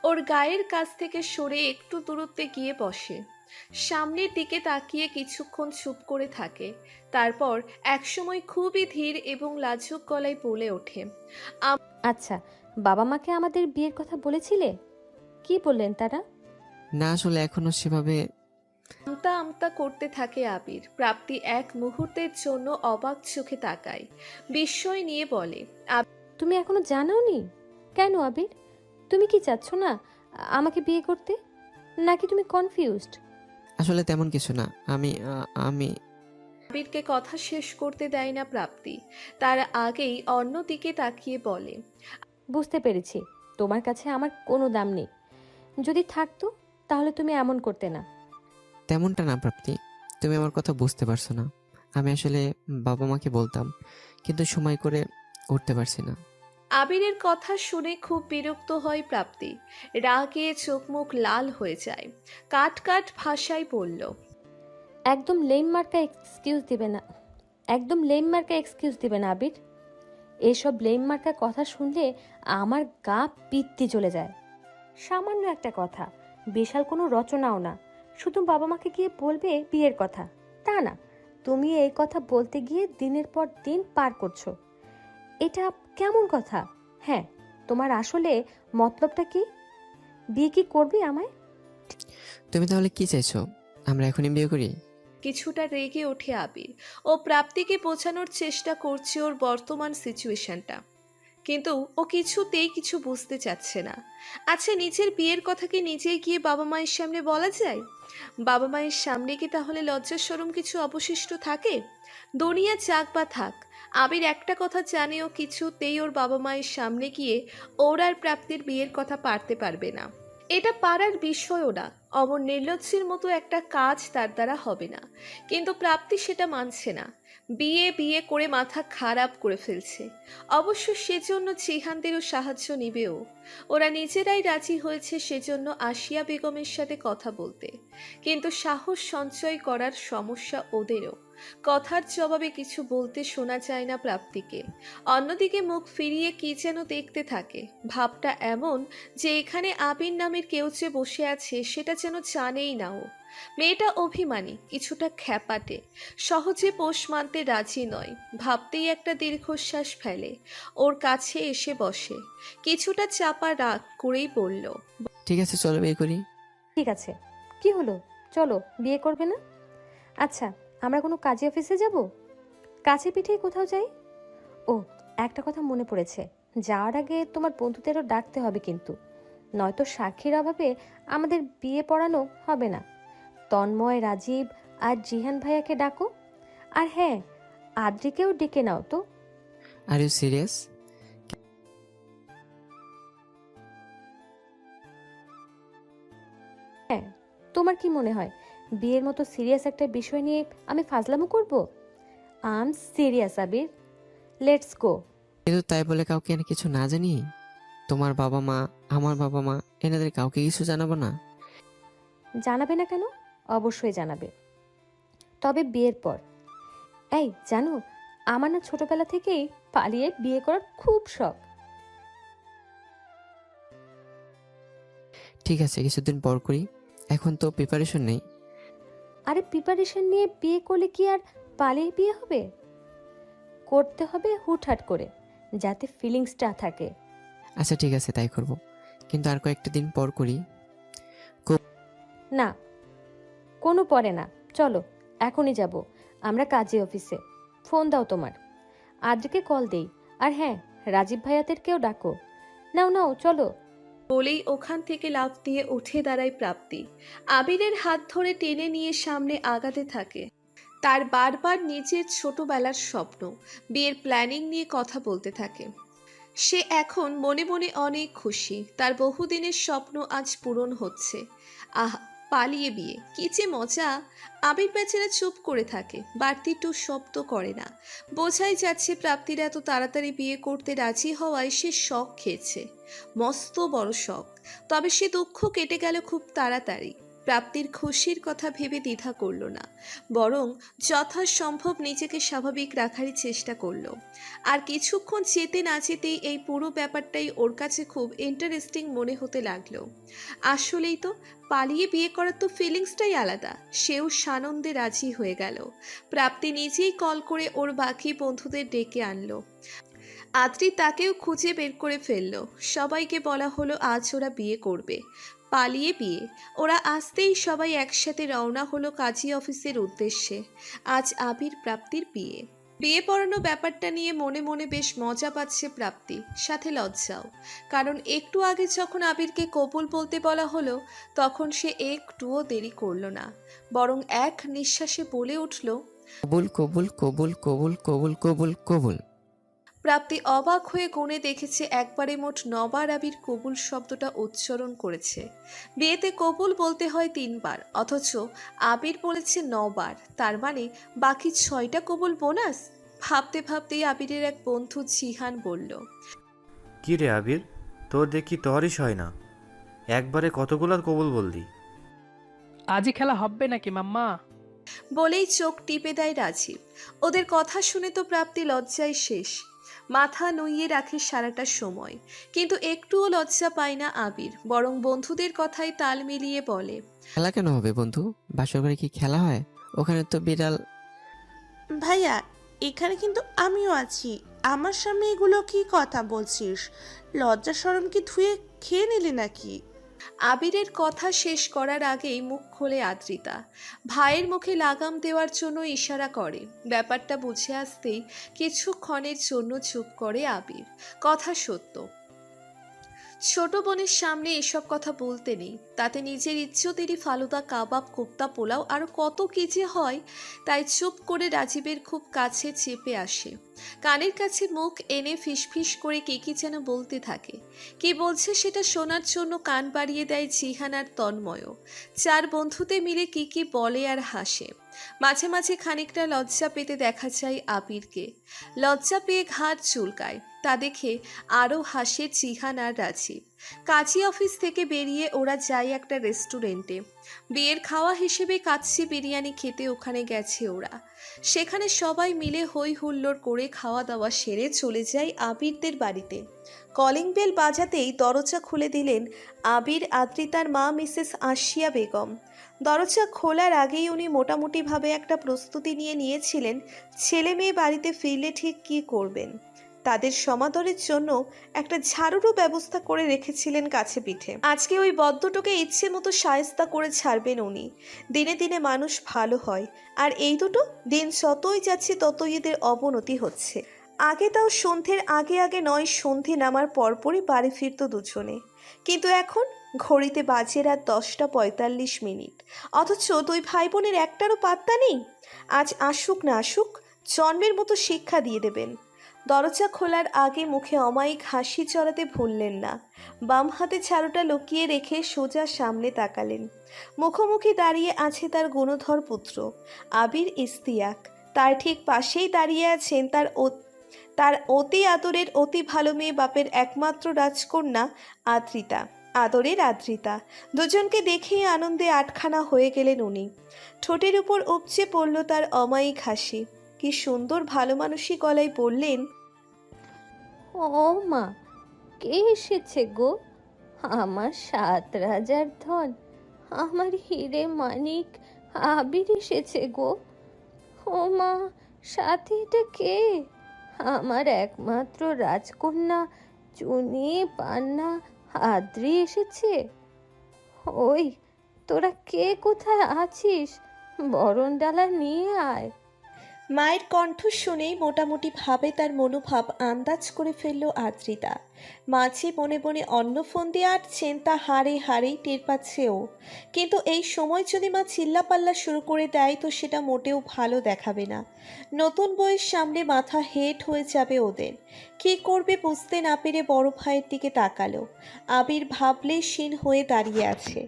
Speaker 2: ওর গায়ের কাছ থেকে সরে একটু দূরত্বে গিয়ে বসে। সামনের দিকে তাকিয়ে কিছুক্ষণ চুপ করে থাকে। তারপর একসময় খুবই ধীর এবং লাজুক গলায় বলে ওঠে,
Speaker 1: আচ্ছা, বাবা মাকে আমাদের বিয়ের কথা বলেছিলে? কি বললেন তারা?
Speaker 3: না, আসলে এখনো সেভাবে।
Speaker 2: আমতা আমতা করতে থাকে আবির। প্রাপ্তি এক মুহূর্তের জন্য অবাক চোখে তাকায়, বিস্ময় নিয়ে বলে,
Speaker 1: তুমি এখনো জানাওনি? কেন আবির, তুমি কি চাচ্ছ না আমাকে বিয়ে করতে, নাকি তুমি কনফিউজড?
Speaker 3: আসলে তেমন কিছু না, আমি
Speaker 2: আবিরকে কথা শেষ করতে দেয় না প্রাপ্তি। তার আগেই অন্য দিকে তাকিয়ে বলে,
Speaker 1: বুঝতে পেরেছি তোমার কাছে আমার কোনো দাম নেই। যদি থাকতো তাহলে তুমি এমন করতে না।
Speaker 3: তেমনটা না প্রাপ্তি, তুমি আমার কথা বুঝতে পারছো না। আমি আসলে বাবা মাকে বলতাম, কিন্তু সময় করে উঠতে পারছি না।
Speaker 2: আবিরের কথা শুনে খুব বিরক্ত হয় প্রাপ্তি। রাগে চোখ মুখ লাল হয়ে যায়। কাট কাট ভাষায় বলল,
Speaker 1: একদম লেম মার্কা এক্সকিউজ দিবে না, একদম লেম মার্কা এক্সকিউজ দিবে না আবির। এসব লেম মার্কা কথা শুনলে আমার গা পিত্তি চলে যায়। সামান্য একটা কথা, বিশাল কোনো রচনাও না, শুধু বাবা মাকে গিয়ে বলবে বিয়ের কথা, তা না, তুমি এই কথা বলতে গিয়ে দিনের পর দিন পার করছো। এটা কেমন কথা? হ্যাঁ, তোমার আসলে মতলবটা কি? বিয়ে কি করবে আমায়?
Speaker 3: তুমি তাহলে কি চাইছো, আমরা এখনই বিয়ে করি?
Speaker 2: কিছুটা রেগে ওঠে আবির। ও প্রাপ্তিকে বোঝানোর চেষ্টা করছে ওর বর্তমান সিচুয়েশনটা, কিন্তু ও কিছুতেই কিছু বুঝতে চাচ্ছে না। আচ্ছা, নিজের বিয়ের কথা কি নিজেই গিয়ে বাবা মায়ের সামনে বলা যায়? বাবা মায়ের সামনে কি তাহলে লজ্জা শরম কিছু অবশিষ্ট থাকে? দুনিয়া যাক বা থাক, আবির একটা কথা জানে, ও কিছুতেই ওর বাবা মায়ের সামনে গিয়ে ওর আর প্রাপ্তির বিয়ের কথা পারতে পারবে না। এটা পারার বিষয়ও না, অমর নির্লজ্জের মতো একটা কাজ তার দ্বারা হবে না। কিন্তু প্রাপ্তি সেটা মানছে না। বিয়ে বিয়ে করে মাথা খারাপ করে ফেলছে। অবশ্য সেজন্য চিহানদেরও সাহায্য নিবেও। ওরা নিজেরাই রাজি হয়েছে সেজন্য আসিয়া বেগমের সাথে কথা বলতে, কিন্তু সাহস সঞ্চয় করার সমস্যা ওদেরও। কথার জবাবে কিছু বলতে শোনা যায় না প্রাপ্তিকে। অন্যদিকে মুখ ফিরিয়ে কি যেন দেখতে থাকে। ভাবটা এমন যে এখানে আবির নামের কেউ যে বসে আছে সেটা যেন জানেই না ও। মেয়েটা অভিমানী, কিছুটা খ্যাপাটে, সহজে পোষ মানতে রাজি নয়। ভাবতেই একটা দীর্ঘশ্বাস ফেলে, ওর কাছে এসে বসে, কিছুটা চাপা রাগ করেই বলল,
Speaker 3: ঠিক আছে, চলো বিয়ে করি।
Speaker 1: ঠিক আছে, কি হলো, চলো, বিয়ে করবে না? আচ্ছা, আমরা কোনো কাজী অফিসে যাব? কাছে পিঠেই কোথাও যাই? ও, একটা কথা মনে পড়েছে, যাওয়ার আগে তোমার বন্ধুদেরও ডাকতে হবে কিন্তু, নয়তো সাক্ষীর অভাবে আমাদের বিয়ে পড়ানো হবে না। তন্ময়, রাজীব আর জিহান ভাইয়াকে ডাকো। আর হ্যাঁ, আদ্রিকেও ডেকে নাও তো।
Speaker 3: Are you serious?
Speaker 1: হ্যাঁ, তোমার কি মনে হয় বিয়ের মতো সিরিয়াস একটা বিষয় নিয়ে আমি ফাজলামো করব? আম সিরিয়াস আবির, লেটস গো।
Speaker 3: কিন্তু তাই বলে কাউকে এনে কিছু না জানি? তোমার বাবা মা, আমার বাবা মা, এনাদের কাউকে কিছু জানাবো না?
Speaker 1: জানাবে না কেন? অবশ্যই জানাবে, তবে বিয়ের পর। এই জানো, আমার না ছোটবেলা থেকেই পালিয়ে বিয়ে করার খুব শখ।
Speaker 3: ঠিক আছে, কিছুদিন পর করি, এখন তো প্রিপারেশন নেই।
Speaker 1: আরে প্রিপারেশন নিয়ে বিয়ে করলে কি আর পালিয়ে বিয়ে হবে? করতে হবে হুটহাট করে, যাতে ফিলিংসটা থাকে।
Speaker 3: আচ্ছা ঠিক আছে, তাই করব, কিন্তু আর কয়েকটা দিন পর করি।
Speaker 1: না, কোনো পরে না, চলো এখনই যাব আমরা কাজী অফিসে। ফোন দাও তোমার, আদ্রিকে কল দেই। আর হ্যাঁ, রাজীব ভাইয়াদেরকেও ডাকো। নাও নাও, চলো।
Speaker 2: বলেই ওখান থেকে লাফ দিয়ে উঠে দাঁড়ায় প্রাপ্তি। আবিরের হাত ধরে টেনে নিয়ে সামনে আগাতে থাকে। তার বারবার নিজের ছোটবেলার স্বপ্ন, বিয়ের প্ল্যানিং নিয়ে কথা বলতে থাকে। সে এখন মনে মনে অনেক খুশি, তার বহুদিনের স্বপ্ন আজ পূরণ হচ্ছে। আহ, পালিয়ে বিয়ে, কি যে মজা! আবির বেচারা চুপ করে থাকে, বাড়তি টু শব্দ করে না। বোঝাই যাচ্ছে প্রাপ্তির এত তাড়াতাড়ি বিয়ে করতে রাজি হওয়ায় সে শখ খেয়েছে, মস্ত বড় শখ। তবে সে দুঃখ কেটে গেল খুব তাড়াতাড়ি। প্রাপ্তির খুশির কথা ভেবে দ্বিধা করল না, বরং যথাসম্ভব নিজেকে স্বাভাবিক রাখারই চেষ্টা করলো। আর কিছুক্ষণ যেতে না যেতেই এই পুরো ব্যাপারটাই ওর কাছে খুব ইন্টারেস্টিং মনে হতে লাগলো। আসলেই তো, পালিয়ে বিয়ে করার তো ফিলিংসটাই আলাদা। সেও সানন্দে রাজি হয়ে গেল। প্রাপ্তি নিজেই কল করে ওর বাকি বন্ধুদের ডেকে আনলো। আদ্রি তাকেও খুঁজে বের করে ফেললো। সবাইকে বলা হলো আজ ওরা বিয়ে করবে, পালিয়ে বিয়ে। ওরা আসতেই সবাই একসাথে রওনা হলো কাজী অফিসের উদ্দেশ্যে। আজ আবির প্রাপ্তির বিয়ে। বিয়ে পড়ানো ব্যাপারটা নিয়ে মনে মনে বেশ মজা পাচ্ছে প্রাপ্তি, সাথে লজ্জাও। কারণ একটু আগে যখন আবিরকে কবুল বলতে বলা হলো, তখন সে একটুও দেরি করলো না, বরং এক নিঃশ্বাসে বলে উঠল,
Speaker 3: কবুল কবুল কবুল কবুল কবুল কবুল কবুল।
Speaker 2: প্রাপ্তি অবাক হয়ে গুণে দেখেছে একবারে মোট 9 বার আবির কবুল শব্দটা উচ্চারণ করেছে। বিয়েতে কবুল বলতে হয় 3 বার, অথচ আবির বলেছে 9 বার। তার মানে বাকি 6টা কবুল বোনাস। ভাবতে ভাবতেই আবিরের এক বন্ধু জিহান বলল,
Speaker 8: কি রে আবির, তোর দেখি তহরিস হয় না, একবারে কতগুলা কবুল বললি?
Speaker 7: আজই খেলা হবে নাকি মাম্মা?
Speaker 2: বলেই চোখ টিপে দেয় রাজীব। ওদের কথা শুনে তো প্রাপ্তি লজ্জায় শেষ, মাথা নুইয়ে রাখে সারাটা সময়, কিন্তু একটুও লজ্জা পায় না আবির, বরং বন্ধুদের কথায় তাল মিলিয়ে বলে,
Speaker 3: খেলা কেন হবে বন্ধু? বাসর ঘরে কি খেলা হয়? ওখানে তো বিড়াল।
Speaker 5: ভাইয়া, এখানে কিন্তু আমিও আছি। আমার সামনে এগুলো কি কথা বলছিস? লজ্জা শরম কি ধুয়ে খেয়ে নিলি নাকি?
Speaker 2: আবিরের কথা শেষ করার আগেই মুখ খোলে আদ্রিতা। ভাইয়ের মুখে লাগাম দেওয়ার জন্য ইশারা করে। ব্যাপারটা বুঝে আসতেই কিছুক্ষণের জন্য চুপ করে আবির। কথা সত্য, ছোট বোনের সামনে এসব কথা বলতে নেই, তাতে নিজের ইজ্জতেরই ফালুদা, কাবাব, কোপ্তা, পোলাও আর কত কি যে হয়। তাই চুপ করে রাজীবের খুব কাছে চেপে আসে, কানের কাছে মুখ এনে ফিসফিস করে কি যেন বলতে থাকে। কি বলছে সেটা শোনার জন্য কান বাড়িয়ে দেয় জিহান আর তন্ময়। চার বন্ধুতে মিলে কি বলে আর হাসে। মাঝে মাঝে খানিকটা লজ্জা পেতে দেখা যায় আবিরকে। লজ্জা পেয়ে ঘাড় চুলকায়, তা দেখে আরও হাসে জিহান আর রাজীব। কাজী অফিস থেকে বেরিয়ে ওরা যায় একটা রেস্টুরেন্টে। বিয়ের খাওয়া হিসেবে কাচ্চি বিরিয়ানি খেতে ওখানে গেছে ওরা। সেখানে সবাই মিলে হই হুল্লোড় করে খাওয়া দাওয়া সেরে চলে যায় আবিরদের বাড়িতে। কলিং বেল বাজাতেই দরজা খুলে দিলেন আবির, আদ্রিতার মা মিসেস আশিয়া বেগম। দরজা খোলার আগেই উনি মোটামুটিভাবে একটা প্রস্তুতি নিয়েছিলেন ছেলে মেয়ে বাড়িতে ফিরলে ঠিক কী করবেন। তাদের সমাদরের জন্য একটা ঝাড়ুরও ব্যবস্থা করে রেখেছিলেন কাছে পিঠে। আজকে ওই বদ্ধটোকে ইচ্ছে মতো শায়েস্তা করে ছাড়বেন উনি। দিনে দিনে মানুষ ভালো হয়, আর এই দুটো দিন যতই যাচ্ছে ততই এদের অবনতি হচ্ছে। আগে তাও সন্ধ্যের আগে আগে নয়, সন্ধে নামার পরপরই বাড়ি ফিরত দুজনে, কিন্তু এখন ঘড়িতে বাজে রাত 10:45, অথচ দুই ভাই বোনের একটারও পাত্তা নেই। আজ আসুক না আসুক, জন্মের মতো শিক্ষা দিয়ে দেবেন। দরজা খোলার আগে মুখে অমায়িক হাসি চড়াতে ভুললেন না। বাম হাতে ঝাড়ুটা লুকিয়ে রেখে সোজা সামনে তাকালেন। মুখোমুখি দাঁড়িয়ে আছে তার গুণধর পুত্র আবির ইস্তিয়াক। তার ঠিক পাশেই দাঁড়িয়ে আছেন তার অতি আদরের, অতি ভালো মেয়ে, বাপের একমাত্র রাজকন্যা আদ্রিতা, আদরের আদ্রিতা। দুজনকে দেখেই আনন্দে আটখানা হয়ে গেলেন উনি। ঠোঁটের উপর উপচে পড়ল তার অমায়িক হাসি। কি সুন্দর ভালো মানুষই গলায় বললেন,
Speaker 1: ও মা, কে এসেছে গো? আমার 7 রাজার ধন, আমার হিরে মানিক আবির এসেছে গো। ও মা, সাথে এটা কে? আমার একমাত্র রাজকন্যা চুনি পান্না আদ্রি এসেছে। ওই, তোরা কে কোথায় আছিস? বরণ ডালা নিয়ে আয়।
Speaker 2: মায়ের কণ্ঠ শুনেই মোটামুটি ভাবে তার মনোভাব আন্দাজ করে ফেলল আদ্রিতা। মাঝে মনে মনে অন্য ফোন দিয়ে আটছেন তা হাড়ে হাড়েই টের পাচ্ছে ও। কিন্তু এই সময় যদি মা চিল্লাপাল্লা শুরু করে দেয় তো সেটা মোটেও ভালো দেখাবে না। নতুন বইয়ের সামনে মাথা হেট হয়ে যাবে ওদের। কী করবে বুঝতে না পেরে বড় ভাইয়ের দিকে তাকালো। আবির ভাবলে শিন হয়ে দাঁড়িয়ে আছে,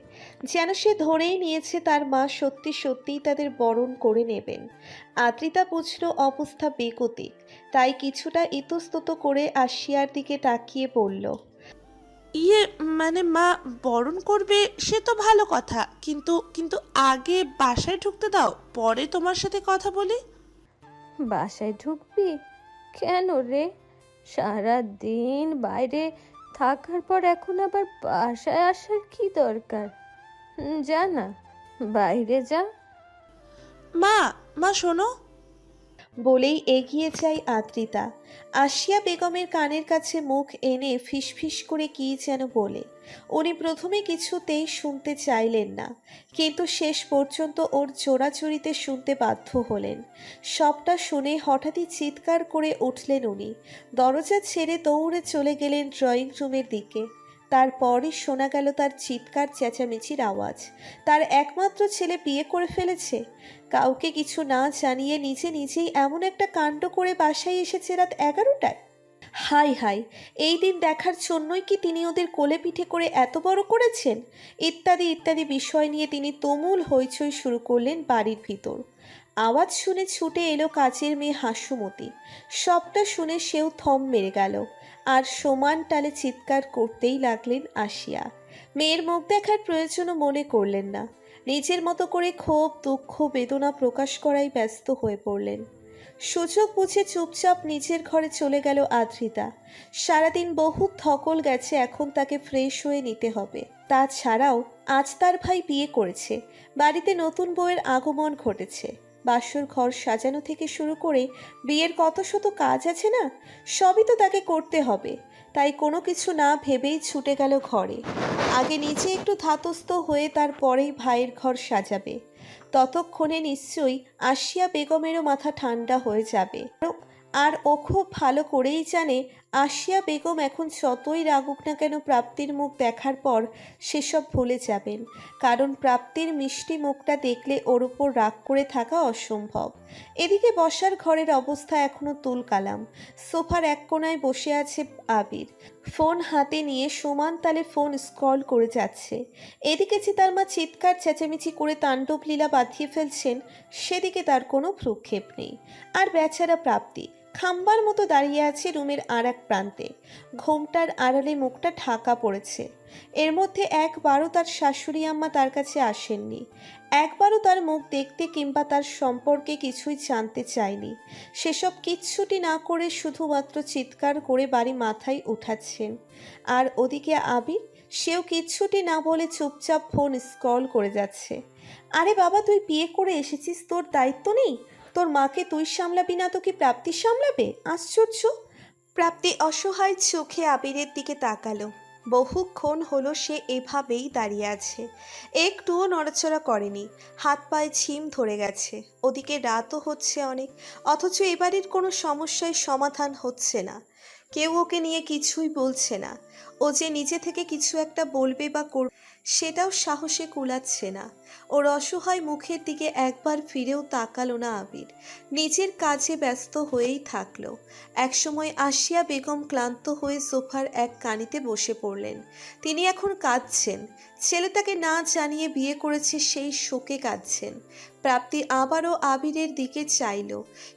Speaker 2: যেন সে ধরেই নিয়েছে তার মা সত্যি সত্যিই তাদের বরণ করে নেবেন। আদ্রিতা বুঝল অবস্থা বেগতিক, তাই কিছুটা ইতস্তত করে আশিয়ার দিকে তাকিয়ে বলল,
Speaker 5: মানে মা বরণ করবে সে তো ভালো কথা, কিন্তু কিন্তু আগে বাসায় ঢুকতে দাও, পরে তোমার সাথে কথা বলি।
Speaker 1: বাসায় ঢুকবি কেন রে? সারা দিন বাইরে থাকার পর এখন আবার বাসায় আসার কি দরকার? যা না, বাইরে যা।
Speaker 5: মা মা শোনো।
Speaker 2: বলেই এগিয়ে যায় আদ্রিতা। আশিয়া বেগমের কানের কাছে মুখ এনে ফিসফিস করে কী যেন বলে। উনি প্রথমে কিছুতেই শুনতে চাইলেন না, কিন্তু শেষ পর্যন্ত ওর জোড়াজুড়িতে শুনতে বাধ্য হলেন। সবটা শুনে হঠাৎই চিৎকার করে উঠলেন উনি। দরজা ছেড়ে দৌড়ে চলে গেলেন ড্রয়িং রুমের দিকে। তারপরই শোনা গেল তার চিৎকার চেঁচামেচির আওয়াজ। তার একমাত্র ছেলে বিয়ে করে ফেলেছে, কাউকে কিছু না জানিয়ে নিজে নিজেই এমন একটা কাণ্ড করে বাসায় এসেছে রাত 11টায়। হাই হাই, এই দিন দেখার জন্যই কি তিনি ওদের কোলে পিঠে করে এত বড় করেছেন? ইত্যাদি ইত্যাদি বিষয় নিয়ে তিনি তুমুল হইচই শুরু করলেন বাড়ির ভিতর। আওয়াজ শুনে ছুটে এলো কাজের মেয়ে হাসুমতি। সবটা শুনে সেও থম মেরে গেল, আর সমান তালে চিৎকার করতেই লাগলেন আসিয়া। মেয়ের মুখ দেখার প্রয়োজনও মনে করলেন না, নিজের মতো করে ক্ষোভ দুঃখ বেদনা প্রকাশ করাই ব্যস্ত হয়ে পড়লেন। সুযোগ বুঝে চুপচাপ নিজের ঘরে চলে গেল আদ্রিতা। সারাদিন বহু ধকল গেছে, এখন তাকে ফ্রেশ হয়ে নিতে হবে। তাছাড়াও আজ তার ভাই বিয়ে করেছে, বাড়িতে নতুন বউয়ের আগমন ঘটেছে, বাসর ঘর সাজানো থেকে শুরু করে বিয়ের কত শত কাজ আছে না, সবই তো তাকে করতে হবে। তাই কোনো কিছু না ভেবেই ছুটে গেল ঘরে। আগে নিজে একটু ধাতস্থ হয়ে তারপরেই ভাইয়ের ঘর সাজাবে। ততক্ষণে নিশ্চয়ই আসিয়া বেগমেরও মাথা ঠান্ডা হয়ে যাবে। আর ও খুব ভালো করেই জানে আসিয়া বেগম এখন যতই রাগুক না কেন প্রাপ্তির মুখ দেখার পর সেসব ভুলে যাবেন, কারণ প্রাপ্তির মিষ্টি মুখটা দেখলে ওর উপর রাগ করে থাকা অসম্ভব। এদিকে বসার ঘরের অবস্থা এখনো তুলকালাম। সোফার এক কোণায় বসে আছে আবির, ফোন হাতে নিয়ে সমান তালে ফোন স্ক্রল করে যাচ্ছে। এদিকে যে তার মা চিৎকার চেঁচামেচি করে তাণ্ডব লীলা বাঁধিয়ে ফেলছেন, সেদিকে তার কোনো ভ্রুক্ষেপ নেই। আর বেচারা প্রাপ্তি খাম্বার মতো দাঁড়িয়ে আছে রুমের আর এক প্রান্তে, ঘোমটার আড়ালে মুখটা ঢাকা পড়েছে। এর মধ্যে একবারও তার শাশুড়ি আম্মা তার কাছে আসেননি, একবারও তার মুখ দেখতে কিংবা তার সম্পর্কে কিছুই জানতে চায়নি। সেসব কিচ্ছুটি না করে শুধুমাত্র চিৎকার করে বাড়ি মাথায় উঠাচ্ছেন। আর ওদিকে আবির, সেও কিচ্ছুটি না বলে চুপচাপ ফোন স্ক্রল করে যাচ্ছে। আরে বাবা, তুই বিয়ে করে এসেছিস, তোর দায়িত্ব নেই? তোর মাকে তুই সামলাবি না তো কি প্রাপ্তি সামলাবে? আশ্চর্য। প্রাপ্তি অসহায় চোখে আবিরের দিকে তাকালো। বহুক্ষণ হলো সে এভাবেই দাঁড়িয়ে আছে, একটুও নড়াচড়া করেনি, হাত পায়ে ঝিম ধরে গেছে। ওদিকে রাতও হচ্ছে অনেক, অথচ এবারের কোনো সমস্যায় সমাধান হচ্ছে না। কেউ ওকে নিয়ে কিছুই বলছে না। ও যে নিজে থেকে কিছু একটা বলবে বা করবে, সেটাও সাহসে কুলাচ্ছে না। ওর অসহায় মুখের দিকে একবার ফিরেও তাকালো না আবির, নিজের কাজে ব্যস্ত হয়েই থাকলো। একসময় আসিয়া বেগম ক্লান্ত হয়ে সোফার এক কানিতে বসে পড়লেন। তিনি এখন কাঁদছেন, ছেলেটাকে না জানিয়ে বিয়ে করেছে সেই শোকে কাঁদছেন। প্রাপ্তি আবারও আবিরের দিকে চাইল,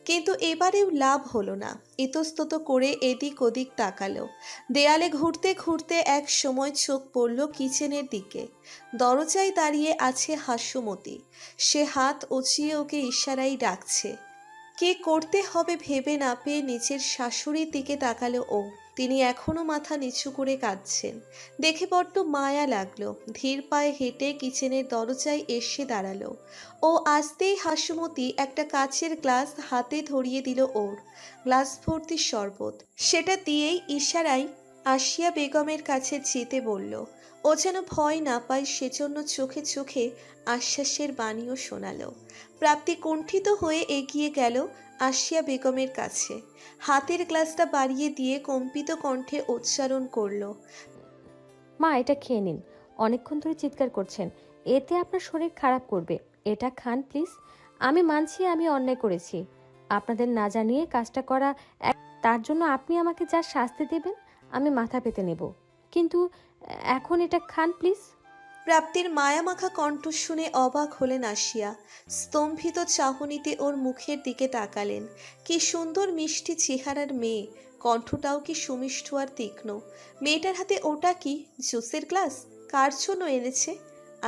Speaker 2: কিন্তু এবারেও লাভ হলো না। ইতস্তত করে এদিক ওদিক তাকালো। দেয়ালে ঘুরতে ঘুরতে এক সময় চোখ পড়ল কিচেনের দিকে। দরজায় দাঁড়িয়ে আছে হাস্যমতি, সে হাত উঁচিয়ে ওকে ইশারাই ডাকছে। কে করতে হবে ভেবে না পেয়ে নিচের শাশুড়ির দিকে তাকালো ও। তিনি এখনো মাথা নিচু করে কাঁদছেন, দেখে বড্ড মায়া লাগলো। ধীর পায়ে হেঁটে কিচেনের দরজায় এসে দাঁড়ালো। ও আসতেই হাসুমতি একটা কাচের গ্লাস হাতে ধরিয়ে দিল ওর, গ্লাস ভর্তি শরবত। সেটা দিয়েই ইশারায় আসিয়া বেগমের কাছে যেতে বলল। ও যেন ভয় না পায় সেজন্য চোখে চোখে আশ্বাসের বাণীও শোনালো। প্রাপ্তি কুণ্ঠিত হয়ে এগিয়ে গেল আসিয়া বেগমের কাছে, হাতের গ্লাসটা বাড়িয়ে দিয়ে কম্পিত কণ্ঠে উচ্চারণ করল।
Speaker 1: মা, এটা খেয়ে নিন, অনেকক্ষণ ধরে চিৎকার করছেন, এতে আপনার শরীর খারাপ করবে। এটা খান প্লিজ। আমি মানছি আমি অন্যায় করেছি, আপনাদের না জানিয়ে কাজটা করা, তার জন্য আপনি আমাকে যা শাস্তি দেবেন আমি মাথা পেতে নেব, কিন্তু এখন এটা খান প্লিজ।
Speaker 2: প্রাপ্তির মায়ামাখা কণ্ঠ শুনে অবাক হলেন আসিয়া। স্তম্ভিত চাহনিতে ওর মুখের দিকে তাকালেন। কি সুন্দর মিষ্টি চেহারার মেয়ে, কণ্ঠটাও কি সুমিষ্ঠ আর তীক্ষ্ণ। মেয়েটার হাতে ওটা কি, জুসের গ্লাস? কার জন্য এনেছে?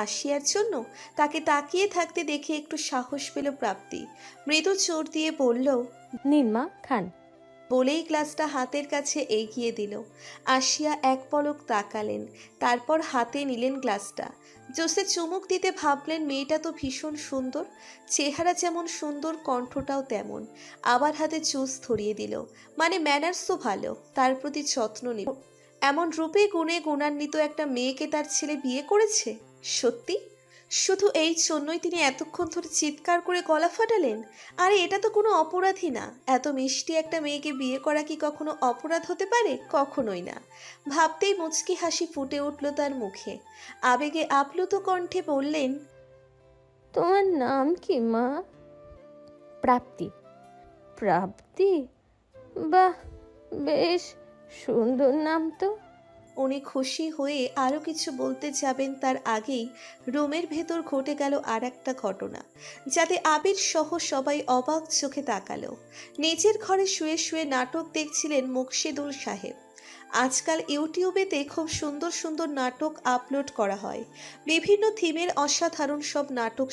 Speaker 2: আসিয়ার জন্য? তাকে তাকিয়ে থাকতে দেখে একটু সাহস পেল প্রাপ্তি। মৃদু চোর দিয়ে বলল,
Speaker 1: নিন মা, খান।
Speaker 2: বলেই গ্লাসটা হাতের কাছে এগিয়ে দিল। আসিয়া এক পলক তাকালেন, তারপর হাতে নিলেন গ্লাসটা। জোসে চুমুক দিতে ভাবলেন মেয়েটা তো ভীষণ সুন্দর, চেহারা যেমন সুন্দর কণ্ঠটাও তেমন। আবার হাতে জুস ধরিয়ে দিল, মানে ম্যানার্সও ভালো, তার প্রতি যত্ন নিল। এমন রূপে গুণে গুণান্বিত একটা মেয়েকে তার ছেলে বিয়ে করেছে। সত্যি শুধু এই জন্যই তিনি এতক্ষণ ধরে চিৎকার করে গলা ফাটালেন? আরে এটা তো কোনো অপরাধী না। এত মিষ্টি একটা মেয়েকে বিয়ে করা কি কখনো অপরাধ হতে পারে? কখনোই না। ভাবতেই মুচকি হাসি ফুটে উঠল তার মুখে। আবেগে আপ্লুত কণ্ঠে বললেন,
Speaker 1: তোমার নাম কি মা? প্রাপ্তি। প্রাপ্তি? বাহ, বেশ সুন্দর নাম তো।
Speaker 2: উনি খুশি হয়ে আরও কিছু বলতে যাবেন তার আগেই রুমের ভেতর ঘটে গেল আর একটা ঘটনা, যাতে আবির সহ সবাই অবাক চোখে তাকালো। নিজের ঘরে শুয়ে শুয়ে নাটক দেখছিলেন মুকশিদুল সাহেব। আজকাল ইউটিউবেতে খুব সুন্দর সুন্দর নাটক আপলোড করা হয়, বিভিন্ন থিমের অসাধারণ সব নাটক।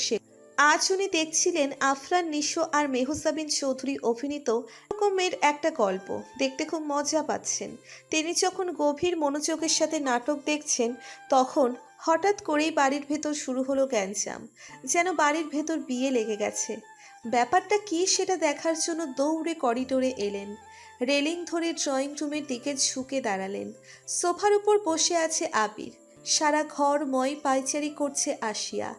Speaker 2: আজ উনি দেখছিলেন আফরান নিশো আর মেহজাবিন চৌধুরী অভিনীত রকমের একটা গল্প, দেখতে খুব মজা পাচ্ছেন। তিনি যখন গভীর মনোযোগের সাথে নাটক দেখছেন, তখন হঠাৎ করেই বাড়ির ভেতর শুরু হলো গ্যাঞ্জাম, যেন বাড়ির ভেতর বিয়ে লেগে গেছে। ব্যাপারটা কি সেটা দেখার জন্য দৌড়ে করিডোরে এলেন। রেলিং ধরে ড্রয়িং রুমের দিকে ঝুঁকে দাঁড়ালেন। সোফার উপর বসে আছে আবির, সারা ঘর মই পায়চারি করছে আসিয়া।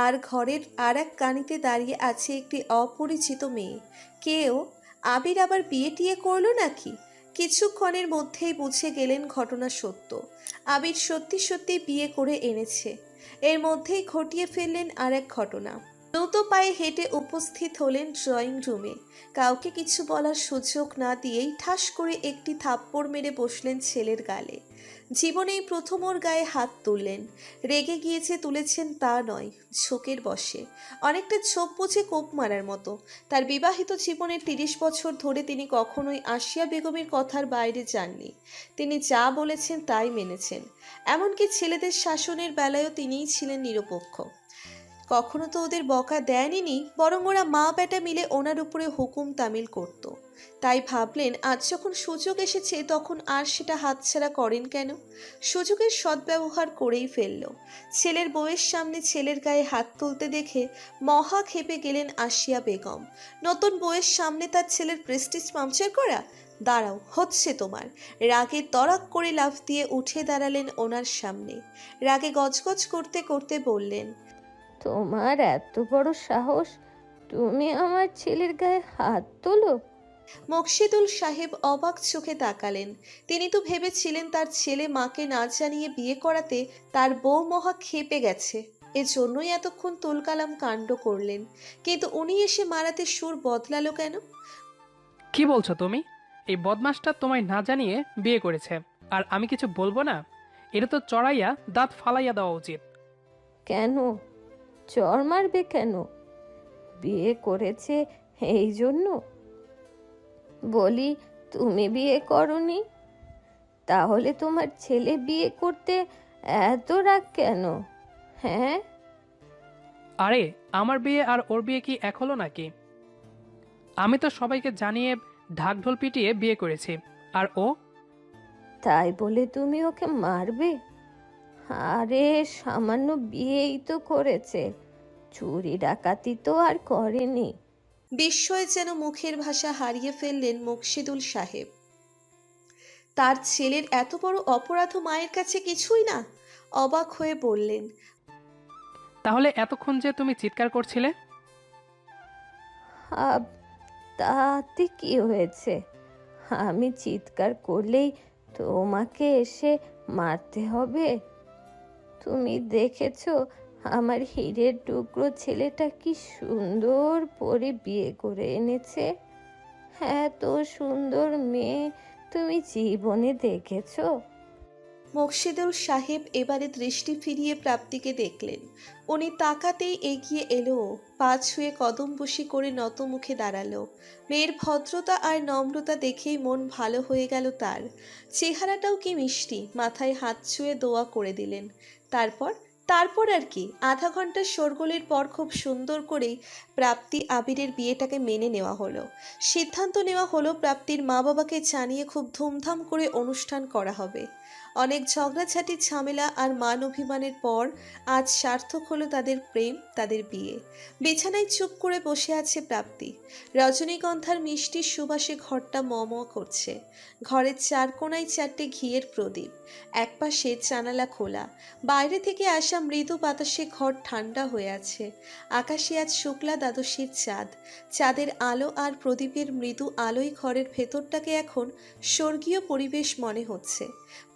Speaker 2: আর ঘরের আর এক কানিতে দাঁড়িয়ে আছে একটি অপরিচিত মেয়ে। কেউ আবির আবার বিয়ে টিয়ে করলো নাকি? কিছুক্ষণের মধ্যেই বুঝে গেলেন ঘটনা সত্য। আবির সত্যি সত্যি বিয়ে করে এনেছে। এর মধ্যেই ঘটিয়ে ফেললেন আর এক ঘটনা। দ্রুত পায়ে হেঁটে উপস্থিত হলেন ড্রয়িং রুমে। কাউকে কিছু বলার সুযোগ না দিয়েই ঠাস করে একটি থাপ্পড় মেরে বসলেন ছেলের গালে। জীবনেই প্রথম ওর গায়ে হাত তুললেন। রেগে গিয়েছে তুলেছেন তা নয়, ঝোঁকের বশে, অনেকটা ছোপ বুঝে কোপ মারার মতো। তার বিবাহিত জীবনের 30 বছর ধরে তিনি কখনোই আসিয়া বেগমের কথার বাইরে যাননি। তিনি যা বলেছেন তাই মেনেছেন। এমনকি ছেলেদের শাসনের বেলায়ও তিনিই ছিলেন নিরপেক্ষ। কখনো তো ওদের বকা দেয়নি, বরং ওরা মা বেটা মিলে ওনার উপরে হুকুম তামিল করত। তাই ভাবলেন আজ যখন সুযোগ এসেছে তখন আর সেটা হাতছাড়া করেন কেন। সুযোগের সদ্ব্যবহার করেই ফেলল। ছেলের বউয়ের সামনে ছেলের গায়ে হাত তুলতে দেখে মহা ক্ষেপে গেলেন আসিয়া বেগম। নতুন বউয়ের সামনে তার ছেলের প্রেস্টিজ পাংচার করা? দাঁড়াও, হচ্ছে তোমার। রাগে তড়াক করে লাফ দিয়ে উঠে দাঁড়ালেন ওনার সামনে। রাগে গজগজ করতে করতে বললেন,
Speaker 1: তোমার এত বড় সাহস, তুমি আমার ছেলের গায়ে হাত তোলো?
Speaker 2: মুকশিদুল সাহেব অবাক চোখে তাকালেন। তিনি তো ভেবেছিলেন তার ছেলে মাকে না জানিয়ে বিয়ে করাতে তার বউ মহা ক্ষেপে গেছে, এজন্যই এতক্ষণ তুলকালাম কাণ্ড করলেন। কিন্তু উনি এসে মারাতে সুর বদলালো কেন?
Speaker 7: কি বলছো তুমি? এই বদমাসটা তোমায় না জানিয়ে বিয়ে করেছে, আর আমি কিছু বলবো না? এটা তো চড়াইয়া দাঁত ফালাইয়া দেওয়া উচিত।
Speaker 1: কেন চর মারবে কেন? বিয়ে করেছে এই জন্য? বলি, তুমি বিয়ে করনি? তাহলে তোমার ছেলে বিয়ে করতে এত রাগ কেন? হ্যাঁ,
Speaker 7: আরে আমার বিয়ে আর ওর বিয়ে কি এক হলো নাকি? আমি তো সবাইকে জানিয়ে ঢাকঢোল পিটিয়ে বিয়ে করেছি, আর ও?
Speaker 1: তাই বলে তুমি ওকে মারবে? আরে সামান্য বিয়েই তো করেছে, চুরি ডাকাতি তো আর করেনি।
Speaker 2: বিস্ময়ে যেন মুখের ভাষা হারিয়ে ফেললেন মুকশিদুল সাহেব। তার ছেলের এত বড় অপরাধ মায়ের কাছে কিছুই না। অবাক হয়ে বললেন,
Speaker 7: তাহলে এতক্ষণ যে তুমি চিৎকার করছিলে?
Speaker 1: তাতে কি হয়েছে? আমি চিৎকার করলেই তোমাকে এসে মারতে হবে? তুমি দেখেছো আমার হীরের টুকরো ছেলেটা কি সুন্দর করে বিয়ে করে এনেছে? এত সুন্দর মেয়ে তুমি জীবনে দেখেছো?
Speaker 2: মুকশিদুল সাহেব এবারে দৃষ্টি ফিরিয়ে প্রাপ্তিকে দেখলেন। উনি তাকাতেই এগিয়ে এলো, পা ছুঁয়ে কদম বসি করে নত মুখে দাঁড়ালো। মেয়ের ভদ্রতা আর নম্রতা দেখেই মন ভালো হয়ে গেল তার। চেহারাটাও কি মিষ্টি। মাথায় হাত ছুঁয়ে দোয়া করে দিলেন। তারপর তারপর আর কি, আধা ঘন্টার শোরগোলের পর খুব সুন্দর করেই প্রাপ্তি আবিরের বিয়েটাকে মেনে নেওয়া হলো। সিদ্ধান্ত নেওয়া হলো প্রাপ্তির মা বাবাকে জানিয়ে খুব ধুমধাম করে অনুষ্ঠান করা হবে। অনেক ঝগড়াঝাটি ঝামেলা আর মান অভিমানের পর আজ সার্থক হলো তাদের প্রেম, তাদের বিয়ে। বিছানায় চুপ করে বসে আছে প্রাপ্তি। রজনীগন্ধার মিষ্টি সুবাসে ঘরটা ম করছে। ঘরের চার কোণায় 4টে ঘিয়ের প্রদীপ, একপাশে জানালা খোলা। বাইরে থেকে আসা মৃদু বাতাসে ঘর ঠান্ডা হয়ে আছে। আকাশে আজ শুক্লা দ্বাদশীর চাঁদ। চাঁদের আলো আর প্রদীপের মৃদু আলোয় ঘরের ভেতরটাকে এখন স্বর্গীয় পরিবেশ মনে হচ্ছে।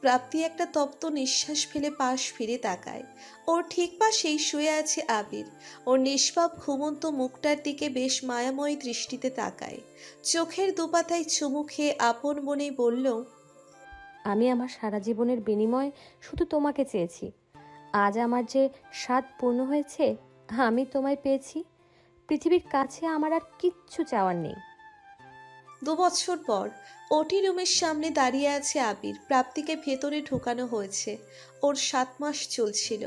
Speaker 2: প্রাপ্তি একটা তপ্ত নিঃশ্বাস ফেলে পাশ ফিরে তাকায়। ওর ঠিক পাশেই শুয়ে আছে আবির। ওর নিষ্পাপ ঘুমন্ত মুখটার দিকে বেশ মায়াময় দৃষ্টিতে তাকায়। চোখের দুপাতায় চুমু খেয়ে আপন মনেই বলল,
Speaker 1: আমি আমার সারা জীবনের বিনিময়ে শুধু তোমাকে চেয়েছি। আজ আমার যে স্বাদ পূর্ণ হয়েছে, আমি তোমায় পেয়েছি। পৃথিবীর কাছে আমার আর কিচ্ছু চাওয়ার নেই।
Speaker 2: 2 বছর পর ওটি রুমের সামনে দাঁড়িয়ে আছে আবির। প্রাপ্তিকে ভেতরে ঢোকানো হয়েছে। ওর 7 মাস চলছিল।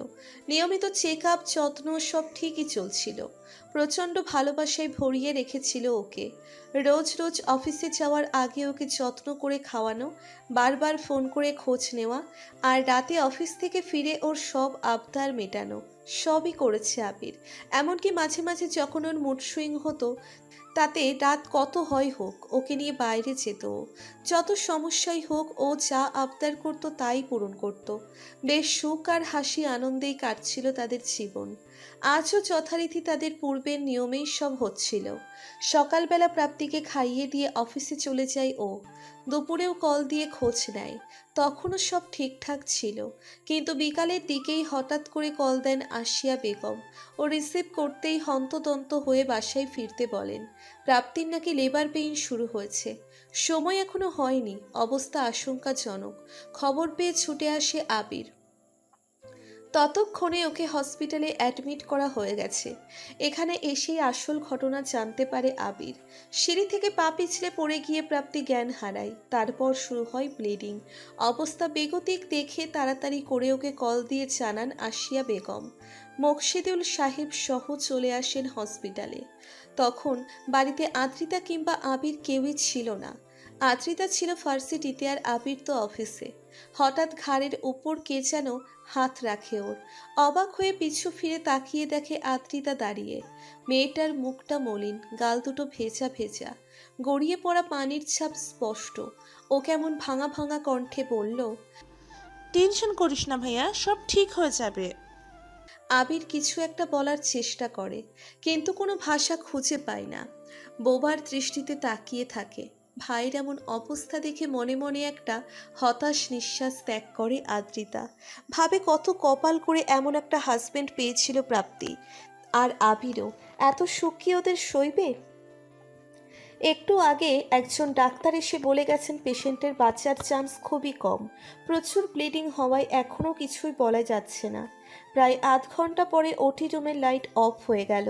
Speaker 2: নিয়মিত চেক আপ, যত্ন সব ঠিকই চলছিল। প্রচণ্ড ভালোবাসায় ভরিয়ে রেখেছিল ওকে। রোজ রোজ অফিসে যাওয়ার আগে ওকে যত্ন করে খাওয়ানো, বারবার ফোন করে খোঁজ নেওয়া, আর রাতে অফিস থেকে ফিরে ওর সব আবদার মেটানো, সবই করেছে আবির। এমনকি মাঝে মাঝে যখন ওর মুড সুইং হতো, তাতে রাত কত হয় হোক, ওকে নিয়ে বাইরে যেত ও। যত সমস্যাই হোক, ও যা আবদার করতো তাই পূরণ করত। বেশ সুখ আর হাসি আনন্দেই কাটছিল তাদের জীবন। আজও যথারীতি তাদের পূর্বের নিয়মেই সব হচ্ছিল। সকালবেলা প্রাপ্তিকে খাইয়ে দিয়ে অফিসে চলে যায় ও। দুপুরেও কল দিয়ে খোঁজ নেয়। তখনও সব ঠিকঠাক ছিল, কিন্তু বিকালের দিকেই হঠাৎ করে কল দেন আসিয়া বেগম। ও রিসিভ করতেই হন্তদন্ত হয়ে বাসায় ফিরতে বলেন। প্রাপ্তির নাকি লেবার পেইন শুরু হয়েছে। সময় এখনো হয়নি, অবস্থা আশঙ্কাজনক। খবর পেয়ে ছুটে আসে আবির। ততক্ষণে ওকে হসপিটালে অ্যাডমিট করা হয়ে গেছে। এখানে এসেই আসল ঘটনা জানতে পারে আবির। সিঁড়ি থেকে পা পিছলে পড়ে গিয়ে প্রাপ্তি জ্ঞান হারায়। তারপর শুরু হয় ব্লিডিং। অবস্থা বেগতিক দেখে তাড়াতাড়ি করে ওকে কল দিয়ে জানান আসিয়া বেগম। মকসিদুল সাহেব সহ চলে আসেন হসপিটালে। তখন বাড়িতে আদ্রিতা কিংবা আবির কেউই ছিল না। আদ্রিতা ছিল ভার্সিটিতে আর আবির তো অফিসে। হঠাৎ ঘাড়ের উপর কে যেন হাত রাখে ওর। অবাক হয়ে পিছু ফিরে তাকিয়ে দেখে আদ্রিতা দাঁড়িয়ে। মেয়েটার মুখটা মলিন, গাল দুটো ভেজা ভেজা, গড়িয়ে পড়া পানির ছাপ স্পষ্ট। ও কেমন ভাঙা ভাঙা কণ্ঠে বলল,
Speaker 5: টেনশন করিস না ভাইয়া, সব ঠিক হয়ে যাবে।
Speaker 2: আবির কিছু একটা বলার চেষ্টা করে, কিন্তু কোনো ভাষা খুঁজে পায় না। বোবার দৃষ্টিতে তাকিয়ে থাকে। ভাইয়ের এমন অবস্থা দেখে মনে মনে একটা হতাশ নিঃশ্বাস ত্যাগ করে আদ্রিতা। ভাবে কত কপাল করে এমন একটা হাজবেন্ড পেয়েছিল প্রাপ্তি। আর আবিরও এত সুখ কি ওদের সইবে? একটু আগে একজন ডাক্তার এসে বলে গেছেন পেশেন্টের বাঁচার চান্স খুবই কম। প্রচুর ব্লিডিং হওয়ায় এখনও কিছুই বলা যাচ্ছে না। প্রায় আধ ঘন্টা পরে ওটি রুমের লাইট অফ হয়ে গেল।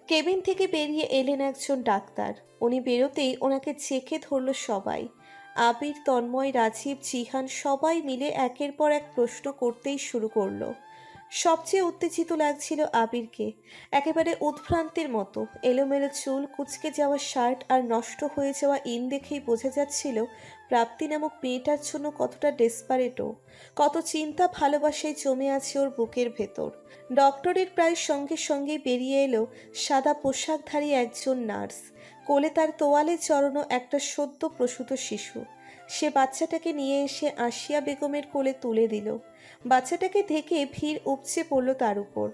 Speaker 2: কেবিন থেকে বেরিয়ে এলেন একজন ডাক্তার। উনি বেরোতেই ওনাকে চেখে ধরল সবাই। আবির, তন্ময়, রাজীব, জিহান সবাই মিলে একের পর এক প্রশ্ন করতেই শুরু করলো। সবচেয়ে উত্তেজিত লাগছিল আবিরকে। একেবারে উদ্ভ্রান্তের মতো এলোমেলো চুল, কুঁচকে যাওয়া শার্ট আর নষ্ট হয়ে যাওয়া ইন দেখেই বোঝা যাচ্ছিল প্রাপ্তি নামক মেয়েটার জন্য কতটা ডেসপারেটও, কত চিন্তা ভালোবাসায় জমে আছে ওর বুকের ভেতর। ডক্টরের প্রায় সঙ্গে সঙ্গেই বেরিয়ে এলো সাদা পোশাকধারী একজন নার্স। কোলে তার তোয়ালে জড়ানো একটা সদ্য প্রসূত শিশু। সে বাচ্চাটাকে নিয়ে এসে আসিয়া বেগমের কোলে তুলে দিল। বাচ্চাটাকে দেখে ভিড় উপচে পড়ল তার উপর।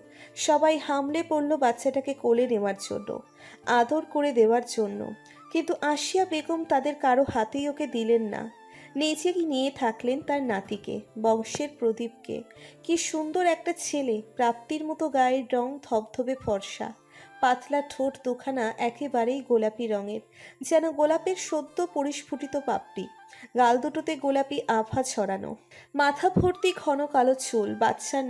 Speaker 2: সবাই হামলে পড়ল বাচ্চাটাকে কোলে নেওয়ার জন্য, আদর করে দেওয়ার জন্য। কিন্তু আসিয়া বেগম তাদের কারো হাতেই ওকে দিলেন না। নিজে নিয়ে থাকলেন তার নাতিকে, বংশের প্রদীপকে। কি সুন্দর একটা ছেলে, প্রাপ্তির মতো গায়ের রং, ধবধবে ফর্সা, পাতলা ঠোঁট দুখানা একেবারেই গোলাপি রঙের, যেন গোলাপের সদ্য পরিস্ফুটিত পাপড়ি। গাল দুটোতে গোলাপি আভা ছড়ানো, মাথা ভর্তি ঘন কালো চুল। বাচ্চার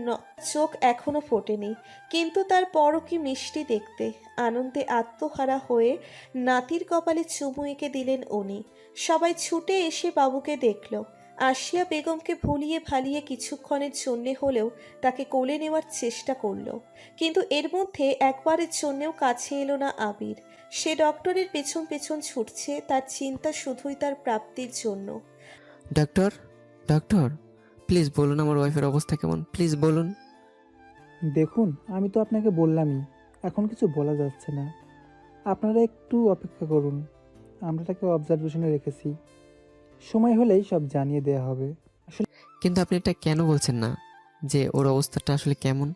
Speaker 2: চোখ এখনো ফোটেনি, কিন্তু তার পরও কি মিষ্টি দেখতে। আনন্দে আত্মহারা হয়ে নাতির কপালে চুমু এঁকে দিলেন উনি। সবাই ছুটে এসে বাবুকে দেখল। আসিয়া বেগমকে ভুলিয়ে ভালিয়ে কিছুক্ষণের জন্যে হলেও তাকে কোলে নেওয়ার চেষ্টা করল, কিন্তু এর মধ্যে একবারের জন্যেও কাছে এলো না আবির। সে ডক্টরের পেছন পেছন ছুটছে, তার চিন্তা শুধুই তার প্রাপ্তির জন্য।
Speaker 3: ডক্টর, ডক্টর, প্লিজ বলুন আমার ওয়াইফের অবস্থা কেমন, প্লিজ বলুন।
Speaker 6: দেখুন, আমি তো আপনাকে বললামই, এখন কিছু বলা যাচ্ছে না। আপনারা একটু অপেক্ষা করুন, আমরা তাকে অবজারভেশনে রেখেছি। সময় হলেই সব জানিয়ে দেওয়া হবে।
Speaker 3: কিন্তু আপনি এটা কেন বলছেন না যে ওর অবস্থাটা আসলে কেমন?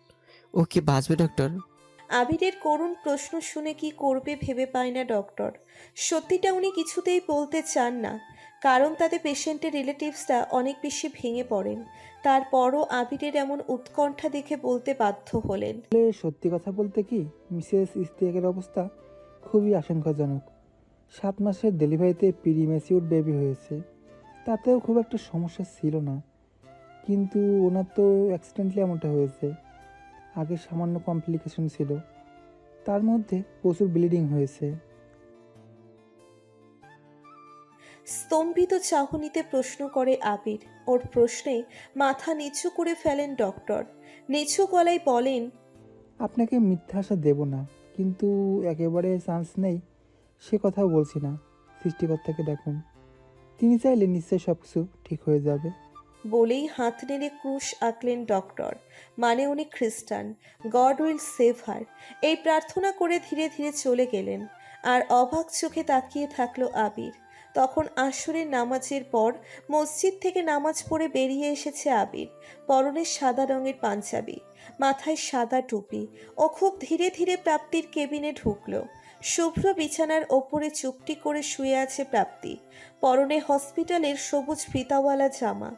Speaker 3: ও কি বাঁচবে ডক্টর?
Speaker 2: আবিরের করুণ প্রশ্ন শুনে কি করবে ভেবে পায় না ডক্টর। সত্যিটা উনি কিছুতেই বলতে চান না, কারণ তাতে পেশেন্টের রিলেটিভসরা অনেক বেশি ভেঙে পড়েন। তারপরও আবিরের এমন উৎকণ্ঠা দেখে বলতে বাধ্য হলেন,
Speaker 6: আসলে সত্যি কথা বলতে কি, মিসেস ইস্তিয়াকের অবস্থা খুবই আশঙ্কাজনক। 7 মাসের ডেলিভারিতে প্রিম্যাচিউর বেবি হয়েছে, তাতেও খুব একটা সমস্যা ছিল না, কিন্তু ওনার তো অ্যাক্সিডেন্টলি এমনটা হয়েছে। আগে সামান্য কমপ্লিকেশন ছিল, তার মধ্যে প্রচুর ব্লিডিং হয়েছে।
Speaker 2: স্তম্ভিত চাহনিতে প্রশ্ন করে আবির। ওর প্রশ্নে মাথা নিচু করে ফেলেন ডক্টর। নিচু গলায় বলেন,
Speaker 6: আপনাকে মিথ্যা আশা দেব না, কিন্তু একেবারে চান্স নেই সে কথাও বলছি না। সৃষ্টিকর্তাকে ডাকুন, তিনি চাইলে নিশ্চয়ই সব কিছু ঠিক হয়ে যাবে।
Speaker 2: বলেই হাত নেড়ে ক্রুশ আঁকলেন ডক্টর। মানে উনি খ্রিস্টান, গড উইল সেভ হার, এই প্রার্থনা করে ধীরে ধীরে চলে গেলেন। আর অবাক চোখে তাকিয়ে থাকলো আবির। তখন আসরের নামাজের পর মসজিদ থেকে নামাজ পড়ে বেরিয়ে এসেছে আবির। পরনে সাদা রঙের পাঞ্জাবি, মাথায় সাদা টুপি। ও খুব ধীরে ধীরে প্রাপ্তির কেবিনে ঢুকলো। শুভ্র বিছানার ওপরে চুপটি করে শুয়ে আছে প্রাপ্তি। পরনে হসপিটালের সবুজ ফিতাওয়ালা জামা,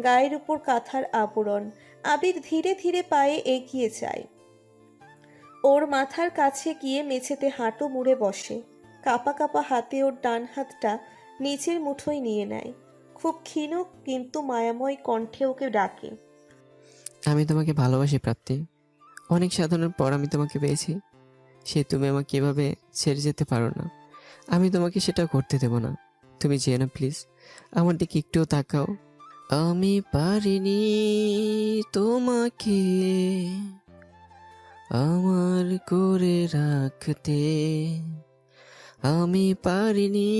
Speaker 2: গায়ের উপর কাঁথার আবরণ। আবির ধীরে ধীরে পায়ে এগিয়ে যায়। ওর মাথার কাছে গিয়ে মেঝেতে হাঁটু মুড়ে বসে। কাঁপা কাঁপা হাতে ওর ডান হাতটা নিচের মুঠোয় নিয়ে নেয়। খুব ক্ষীণ কিন্তু মায়াময় কণ্ঠে ওকে ডাকে,
Speaker 3: আমি তোমাকে ভালোবাসি প্রাপ্তি। অনেক সাধনার পর আমি তোমাকে পেয়েছি। সে তুমি আমাকে এভাবে ছেড়ে যেতে পারো না। আমি তোমাকে সেটা করতে দেব না। তুমি যেও না প্লিজ, আমার দিকে একটুও তাকাও। আমি পারিনি তোমাকে আমার করে রাখতে, আমি পারিনি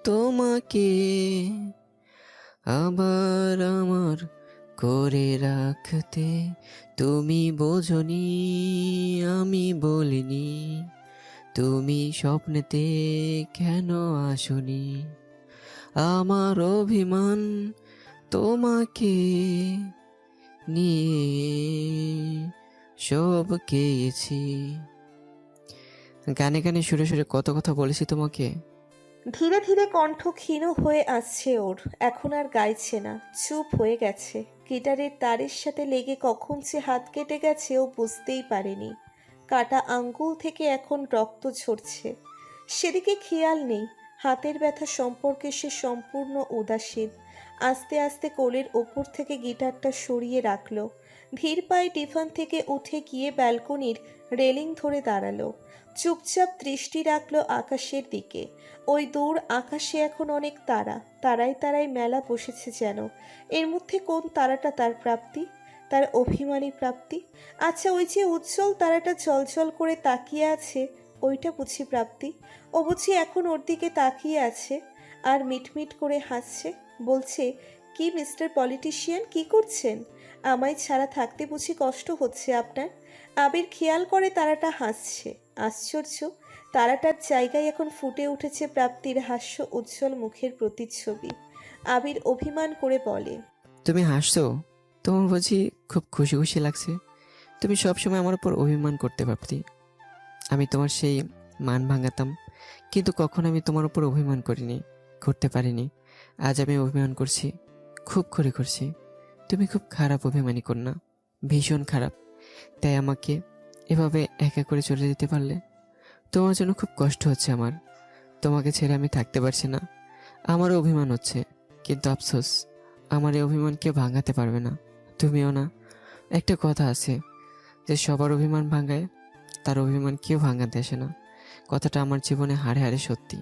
Speaker 3: তোমাকে আবার আমার করে রাখতে। তুমি বোঝনি আমি বলিনি, তুমি স্বপ্নেতে কেন আসনি। আমার অভিমান তোমাকে নিয়ে সব গেয়েছি। গানে গানে সুরে সুরে কত কথা বলেছি তোমাকে।
Speaker 2: ধীরে ধীরে কণ্ঠ ক্ষীণ হয়ে আসছে ওর। এখন আর গাইছে না, চুপ হয়ে গেছে। গিটারের তারের সাথে লেগে কখন যে হাত কেটে গেছে ও বুঝতেই পারেনি। কাটা আঙ্গুল থেকে এখন রক্ত ঝরছে, সেদিকে খেয়াল নেই। হাতের ব্যথা সম্পর্কে সে সম্পূর্ণ উদাসীন। আস্তে আস্তে কোলের ওপর থেকে গিটারটা সরিয়ে রাখলো। ধীর পায়ে টিফান থেকে উঠে গিয়ে ব্যালকনির রেলিং ধরে দাঁড়ালো। চুপচাপ দৃষ্টি রাখলো আকাশের দিকে। ওই দূর আকাশে এখন অনেক তারা, তারায় তারায় মেলা বসেছে যেন। এর মধ্যে কোন তারাটা তার প্রাপ্তি, তার অভিমানী প্রাপ্তি? আচ্ছা, ওই যে উজ্জ্বল তারাটা জলজল করে তাকিয়ে আছে, ওইটা বুঝি প্রাপ্তি? ও বুঝি এখন ওর দিকে তাকিয়ে আছে আর মিটমিট করে হাসছে, বলছে, কি মিস্টার পলিটিশিয়ান, কি করছেন? আমায় ছাড়া থাকতে বুঝি কষ্ট হচ্ছে আপনার? আবির খেয়াল করে তারাটা হাসছে। আশ্চর্য, তারাটার জায়গায় এখন ফুটে উঠেছে প্রাপ্তির হাস্য উজ্জ্বল মুখের প্রতিচ্ছবি। আবির অভিমান করে বলে,
Speaker 3: তুমি হাসছো? তোমার বুঝি খুব খুশি খুশি লাগছে? তুমি সবসময় আমার উপর অভিমান করতে প্রাপ্তি। আমি তোমার সেই মান ভাঙাতাম, কিন্তু কখনো আমি তোমার উপর অভিমান করিনি, করতে পারিনি। আজ আমি অভিমান করছি, খুব করে করছি। তুমি খুব খারাপ অভিমানী কন্যা, ভীষণ খারাপ। তাই আমাকে এভাবে একা করে চলে যেতে পারলে? তোমার জন্য খুব কষ্ট হচ্ছে আমার। তোমাকে ছেড়ে আমি থাকতে পারছি না। আমারও অভিমান হচ্ছে, কিন্তু আফসোস, আমার এই অভিমান কেউ ভাঙাতে পারবে না, তুমিও না। একটা কথা আছে যে সবার অভিমান ভাঙায়, তার অভিমান কেউ ভাঙাতে আসে না। কথাটা আমার জীবনে হাড়ে হাড়ে সত্যি।